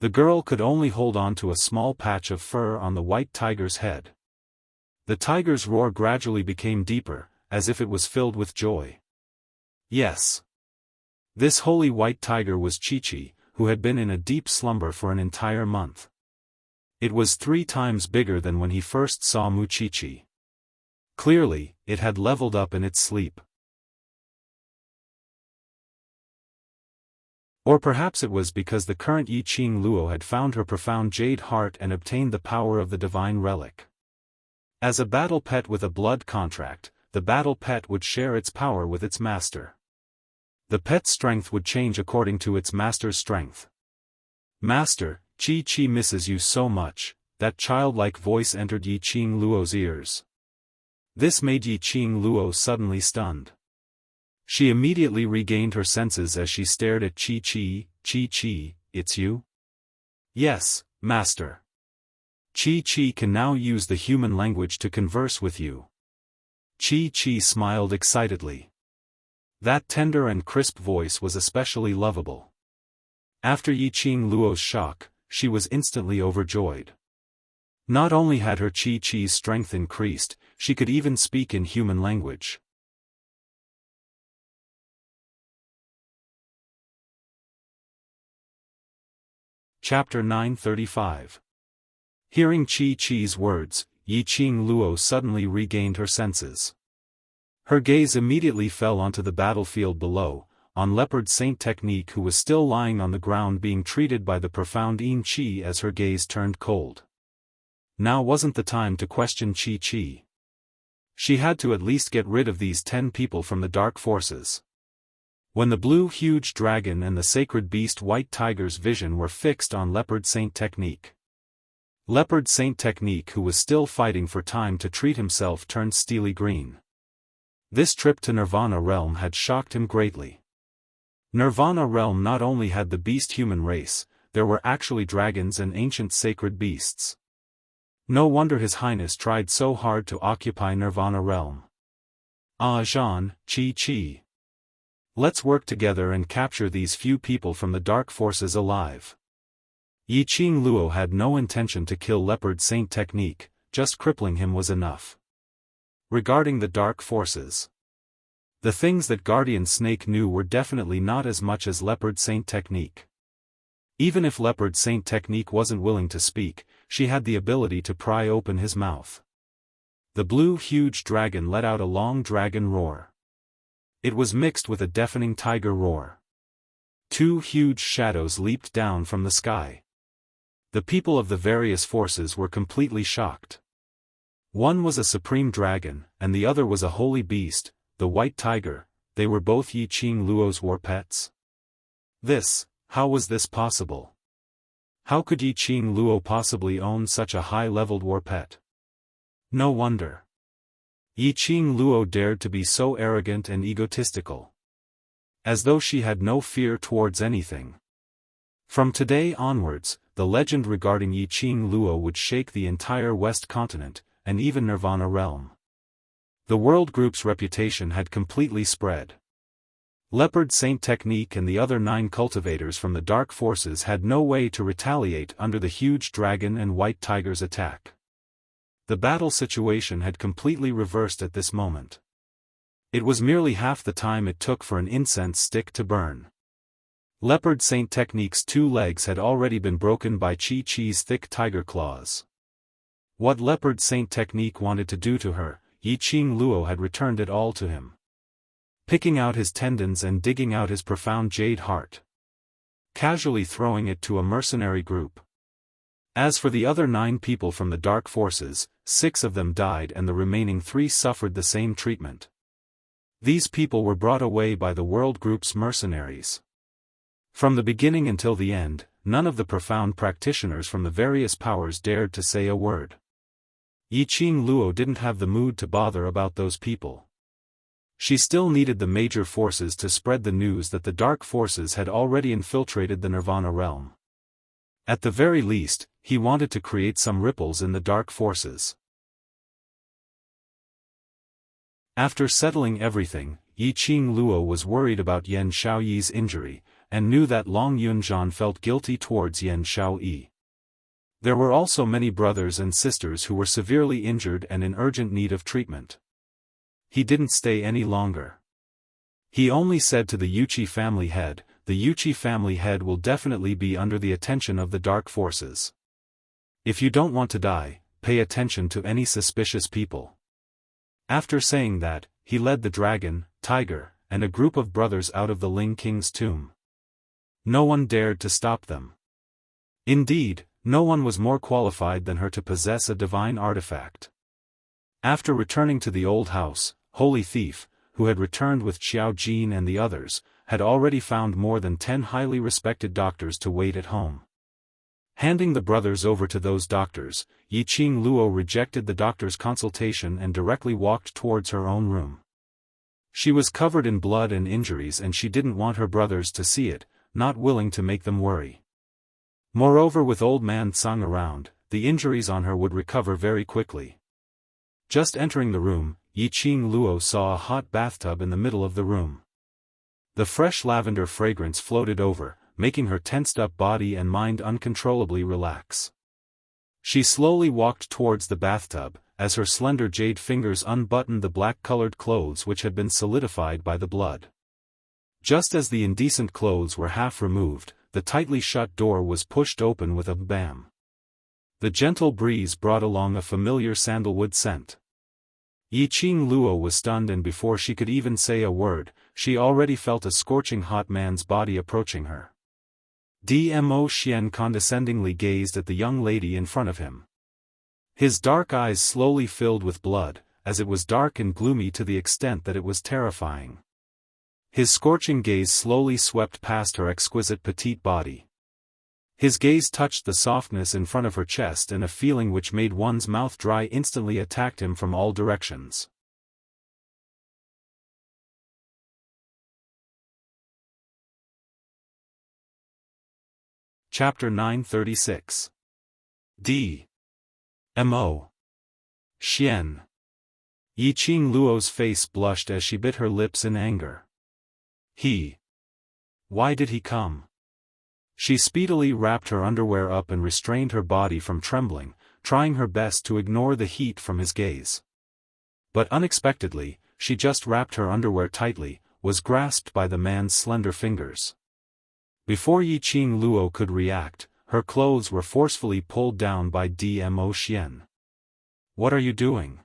The girl could only hold on to a small patch of fur on the white tiger's head. The tiger's roar gradually became deeper, as if it was filled with joy. Yes. This holy white tiger was Chi-Chi, who had been in a deep slumber for an entire month. It was 3 times bigger than when he first saw Mu-Chi-Chi. Clearly, it had leveled up in its sleep. Or perhaps it was because the current Yiqing Luo had found her profound jade heart and obtained the power of the divine relic. As a battle pet with a blood contract, the battle pet would share its power with its master. The pet's strength would change according to its master's strength. Master, Chi-Chi misses you so much, that childlike voice entered Yiqing Luo's ears. This made Yiqing Luo suddenly stunned. She immediately regained her senses as she stared at Chi-Chi. Chi-Chi, it's you? Yes, master. Chi can now use the human language to converse with you. Chi smiled excitedly. That tender and crisp voice was especially lovable. After Yiqing Luo's shock, she was instantly overjoyed. Not only had her Chi's strength increased, she could even speak in human language. Chapter 935. Hearing Chi's words, Yiqing Luo suddenly regained her senses. Her gaze immediately fell onto the battlefield below, on Leopard Saint Technique, who was still lying on the ground being treated by the profound Yin Qi as her gaze turned cold. Now wasn't the time to question Chi. She had to at least get rid of these 10 people from the dark forces. When the blue huge dragon and the sacred beast White Tiger's vision were fixed on Leopard Saint Technique. Leopard Saint Technique, who was still fighting for time to treat himself, turned steely green. This trip to Nirvana Realm had shocked him greatly. Nirvana Realm not only had the beast human race, there were actually dragons and ancient sacred beasts. No wonder His Highness tried so hard to occupy Nirvana Realm. Ah Jean, Chi. Let's work together and capture these few people from the dark forces alive. Yiqing Luo had no intention to kill Leopard Saint Technique, just crippling him was enough. Regarding the dark forces, the things that Guardian Snake knew were definitely not as much as Leopard Saint Technique. Even if Leopard Saint Technique wasn't willing to speak, she had the ability to pry open his mouth. The blue huge dragon let out a long dragon roar. It was mixed with a deafening tiger roar. 2 huge shadows leaped down from the sky. The people of the various forces were completely shocked. One was a supreme dragon, and the other was a holy beast, the white tiger. They were both Yiqing Luo's war pets. How was this possible? How could Yiqing Luo possibly own such a high-leveled war pet? No wonder Yiqing Luo dared to be so arrogant and egotistical. As though she had no fear towards anything. From today onwards, the legend regarding Yiqing Luo would shake the entire West continent, and even Nirvana Realm. The world group's reputation had completely spread. Leopard Saint Technique and the other 9 cultivators from the dark forces had no way to retaliate under the huge dragon and white tiger's attack. The battle situation had completely reversed at this moment. It was merely half the time it took for an incense stick to burn. Leopard Saint Technique's 2 legs had already been broken by Chi's thick tiger claws. What Leopard Saint Technique wanted to do to her, Yiqing Luo had returned it all to him. Picking out his tendons and digging out his profound jade heart. Casually throwing it to a mercenary group. As for the other 9 people from the dark forces, 6 of them died and the remaining 3 suffered the same treatment. These people were brought away by the world group's mercenaries. From the beginning until the end, none of the profound practitioners from the various powers dared to say a word. Yiqing Luo didn't have the mood to bother about those people. She still needed the major forces to spread the news that the dark forces had already infiltrated the Nirvana Realm. At the very least, he wanted to create some ripples in the dark forces. After settling everything, Yiqing Luo was worried about Yan Shaoyi's injury, and knew that Long Yunzhan felt guilty towards Yan Shaoyi. There were also many brothers and sisters who were severely injured and in urgent need of treatment. He didn't stay any longer. He only said to the Yuchi family head, "The Yuchi family head will definitely be under the attention of the dark forces. If you don't want to die, pay attention to any suspicious people." After saying that, he led the dragon, tiger, and a group of brothers out of the Ling King's tomb. No one dared to stop them. Indeed, no one was more qualified than her to possess a divine artifact. After returning to the old house, Holy Thief, who had returned with Xiao Jin and the others, had already found more than 10 highly respected doctors to wait at home. Handing the brothers over to those doctors, Yiqing Luo rejected the doctor's consultation and directly walked towards her own room. She was covered in blood and injuries and she didn't want her brothers to see it, not willing to make them worry. Moreover, with old man Tsang around, the injuries on her would recover very quickly. Just entering the room, Yiqing Luo saw a hot bathtub in the middle of the room. The fresh lavender fragrance floated over, making her tensed-up body and mind uncontrollably relax. She slowly walked towards the bathtub, as her slender jade fingers unbuttoned the black-colored clothes which had been solidified by the blood. Just as the indecent clothes were half removed, the tightly shut door was pushed open with a bam. The gentle breeze brought along a familiar sandalwood scent. Yiqing Luo was stunned, and before she could even say a word, she already felt a scorching hot man's body approaching her. Dmo Xian condescendingly gazed at the young lady in front of him. His dark eyes slowly filled with blood, as it was dark and gloomy to the extent that it was terrifying. His scorching gaze slowly swept past her exquisite petite body. His gaze touched the softness in front of her chest, and a feeling which made one's mouth dry instantly attacked him from all directions. Chapter 936. D.M.O. Xian. Yiqing Luo's face blushed as she bit her lips in anger. Why did he come? She speedily wrapped her underwear up and restrained her body from trembling, trying her best to ignore the heat from his gaze. But unexpectedly, she just wrapped her underwear tightly, was grasped by the man's slender fingers. Before Yiqing Luo could react, her clothes were forcefully pulled down by Dmo Xian. What are you doing?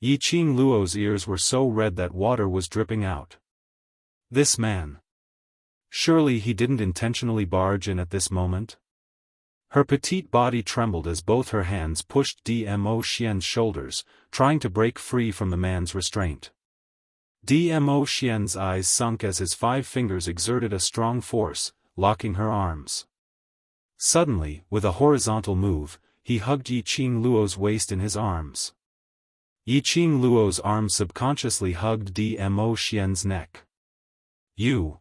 Yiqing Luo's ears were so red that water was dripping out. This man. Surely he didn't intentionally barge in at this moment? Her petite body trembled as both her hands pushed Dmo Xian's shoulders, trying to break free from the man's restraint. Dmo Xian's eyes sunk as his 5 fingers exerted a strong force, locking her arms. Suddenly, with a horizontal move, he hugged Yiqing Luo's waist in his arms. Yiqing Luo's arms subconsciously hugged Dmo Xian's neck. Yiqing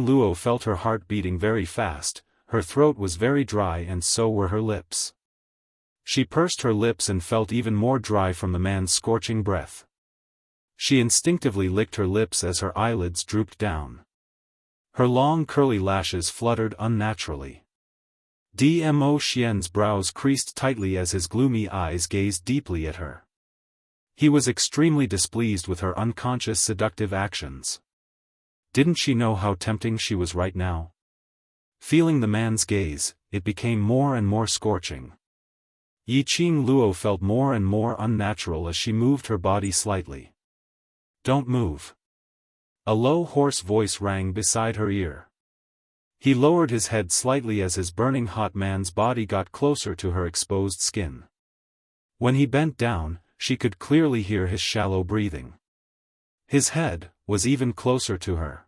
Luo felt her heart beating very fast, her throat was very dry and so were her lips. She pursed her lips and felt even more dry from the man's scorching breath. She instinctively licked her lips as her eyelids drooped down. Her long curly lashes fluttered unnaturally. Dmo Xian's brows creased tightly as his gloomy eyes gazed deeply at her. He was extremely displeased with her unconscious seductive actions. Didn't she know how tempting she was right now? Feeling the man's gaze, it became more and more scorching. Yiqing Luo felt more and more unnatural as she moved her body slightly. Don't move. A low hoarse voice rang beside her ear. He lowered his head slightly as his burning hot man's body got closer to her exposed skin. When he bent down, she could clearly hear his shallow breathing. His head was even closer to her.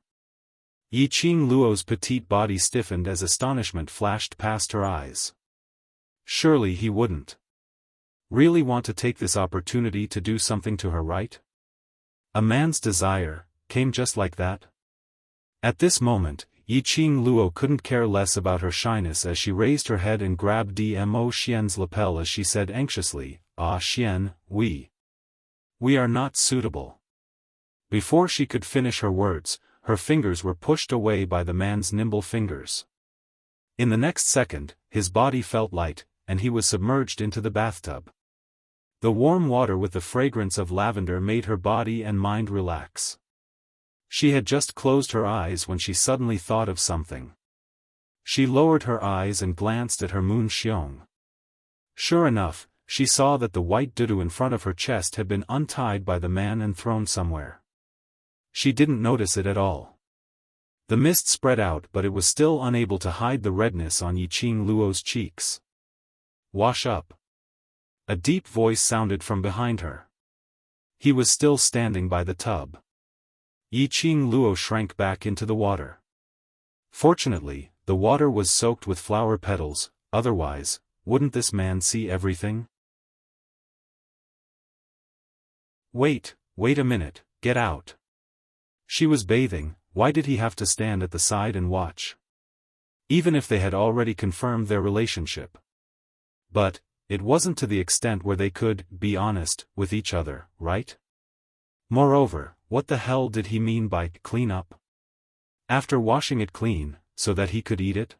Yiqing Luo's petite body stiffened as astonishment flashed past her eyes. Surely he wouldn't really want to take this opportunity to do something to her, right? A man's desire came just like that? At this moment, Yiqing Luo couldn't care less about her shyness as she raised her head and grabbed Dmo Xian's lapel as she said anxiously, "Ah Xian, we are not suitable." Before she could finish her words, her fingers were pushed away by the man's nimble fingers. In the next second, his body felt light, and he was submerged into the bathtub. The warm water with the fragrance of lavender made her body and mind relax. She had just closed her eyes when she suddenly thought of something. She lowered her eyes and glanced at her moon xiong. Sure enough, she saw that the white dudu in front of her chest had been untied by the man and thrown somewhere. She didn't notice it at all. The mist spread out, but it was still unable to hide the redness on Yiqing Luo's cheeks. Wash up. A deep voice sounded from behind her. He was still standing by the tub. Yiqing Luo shrank back into the water. Fortunately, the water was soaked with flower petals, otherwise, wouldn't this man see everything? Wait a minute, get out. She was bathing, why did he have to stand at the side and watch? Even if they had already confirmed their relationship. But, it wasn't to the extent where they could be honest with each other, right? Moreover, what the hell did he mean by clean up? After washing it clean, so that he could eat it?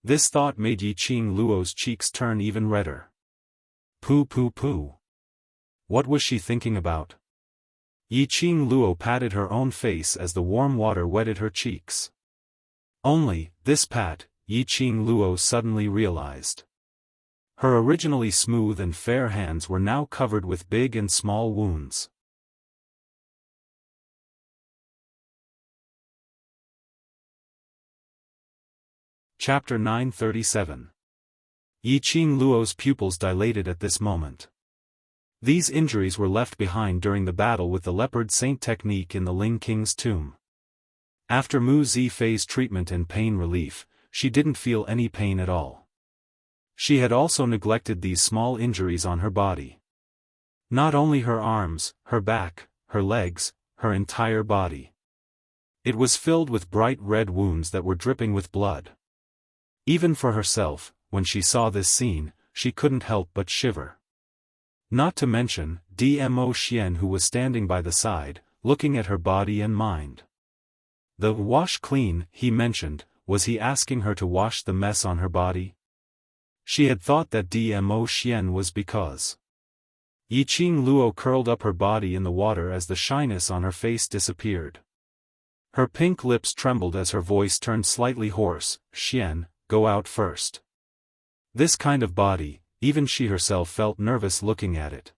This thought made Yiqing Luo's cheeks turn even redder. Pooh. What was she thinking about? Yiqing Luo patted her own face as the warm water wetted her cheeks. Only, this pat, Yiqing Luo suddenly realized. Her originally smooth and fair hands were now covered with big and small wounds. Chapter 937. Yiqing Luo's pupils dilated at this moment. These injuries were left behind during the battle with the Leopard Saint technique in the Ling King's tomb. After Mu Zifei's treatment and pain relief, she didn't feel any pain at all. She had also neglected these small injuries on her body. Not only her arms, her back, her legs, her entire body. It was filled with bright red wounds that were dripping with blood. Even for herself, when she saw this scene, she couldn't help but shiver. Not to mention, Dmo Xian, who was standing by the side, looking at her body and mind. The wash clean, he mentioned, was he asking her to wash the mess on her body? She had thought that Dmo Xian was because. Yiqing Luo curled up her body in the water as the shyness on her face disappeared. Her pink lips trembled as her voice turned slightly hoarse. Xian, go out first. This kind of body, even she herself felt nervous looking at it.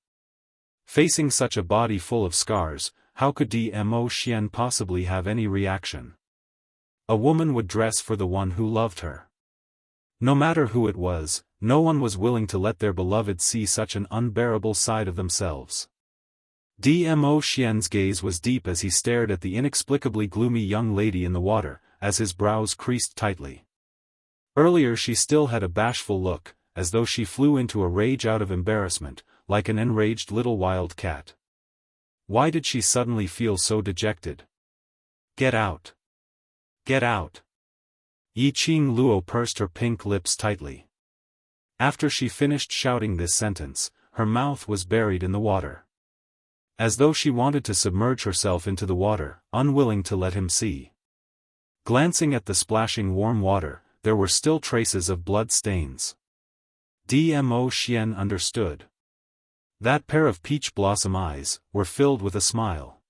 Facing such a body full of scars, how could Dmo Xian possibly have any reaction? A woman would dress for the one who loved her. No matter who it was, no one was willing to let their beloved see such an unbearable side of themselves. Dmo Xian's gaze was deep as he stared at the inexplicably gloomy young lady in the water, as his brows creased tightly. Earlier she still had a bashful look, as though she flew into a rage out of embarrassment, like an enraged little wild cat. Why did she suddenly feel so dejected? Get out! Get out! Yiqing Luo pursed her pink lips tightly. After she finished shouting this sentence, her mouth was buried in the water. As though she wanted to submerge herself into the water, unwilling to let him see. Glancing at the splashing warm water, there were still traces of blood stains. Dmo Xian understood. That pair of peach blossom eyes were filled with a smile.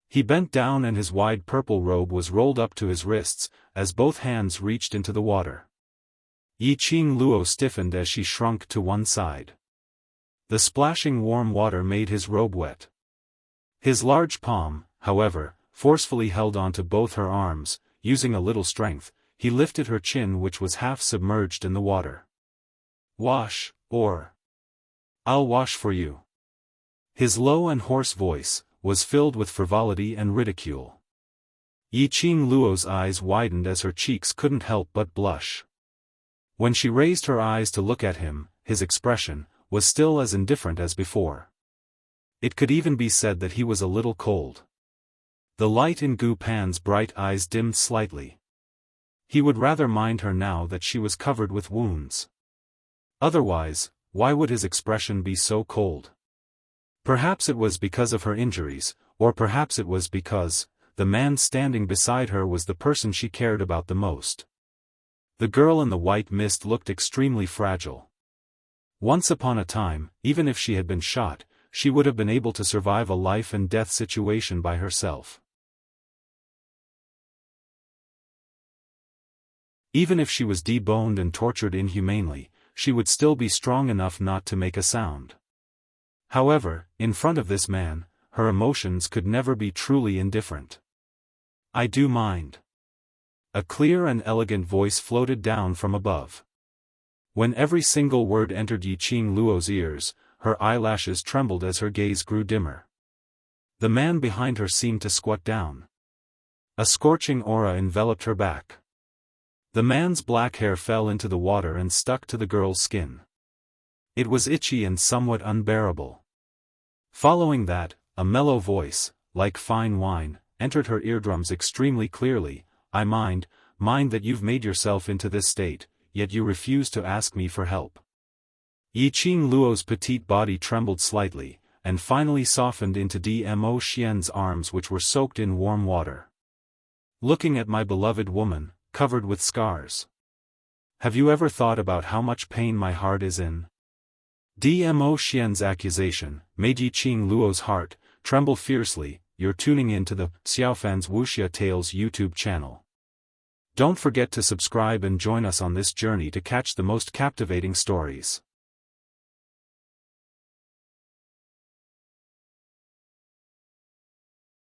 He bent down and his wide purple robe was rolled up to his wrists, as both hands reached into the water. Yiqing Luo stiffened as she shrunk to one side. The splashing warm water made his robe wet. His large palm, however, forcefully held onto both her arms. Using a little strength, he lifted her chin, which was half submerged in the water. Wash, or I'll wash for you. His low and hoarse voice was filled with frivolity and ridicule. Yiqing Luo's eyes widened as her cheeks couldn't help but blush. When she raised her eyes to look at him, his expression was still as indifferent as before. It could even be said that he was a little cold. The light in Gu Pan's bright eyes dimmed slightly. He would rather mind her now that she was covered with wounds. Otherwise, why would his expression be so cold? Perhaps it was because of her injuries, or perhaps it was because the man standing beside her was the person she cared about the most. The girl in the white mist looked extremely fragile. Once upon a time, even if she had been shot, she would have been able to survive a life-and-death situation by herself. Even if she was deboned and tortured inhumanely, she would still be strong enough not to make a sound. However, in front of this man, her emotions could never be truly indifferent. I do mind. A clear and elegant voice floated down from above. When every single word entered Yiqing Luo's ears, her eyelashes trembled as her gaze grew dimmer. The man behind her seemed to squat down. A scorching aura enveloped her back. The man's black hair fell into the water and stuck to the girl's skin. It was itchy and somewhat unbearable. Following that, a mellow voice, like fine wine, entered her eardrums extremely clearly. I mind that you've made yourself into this state, yet you refuse to ask me for help. Yiqing Luo's petite body trembled slightly, and finally softened into Dmo Xian's arms which were soaked in warm water. Looking at my beloved woman, covered with scars. Have you ever thought about how much pain my heart is in? Dmo Xian's accusation made Yiqing Luo's heart tremble fiercely. You're tuning in to the Xiaofan's Wuxia Tales YouTube channel. Don't forget to subscribe and join us on this journey to catch the most captivating stories.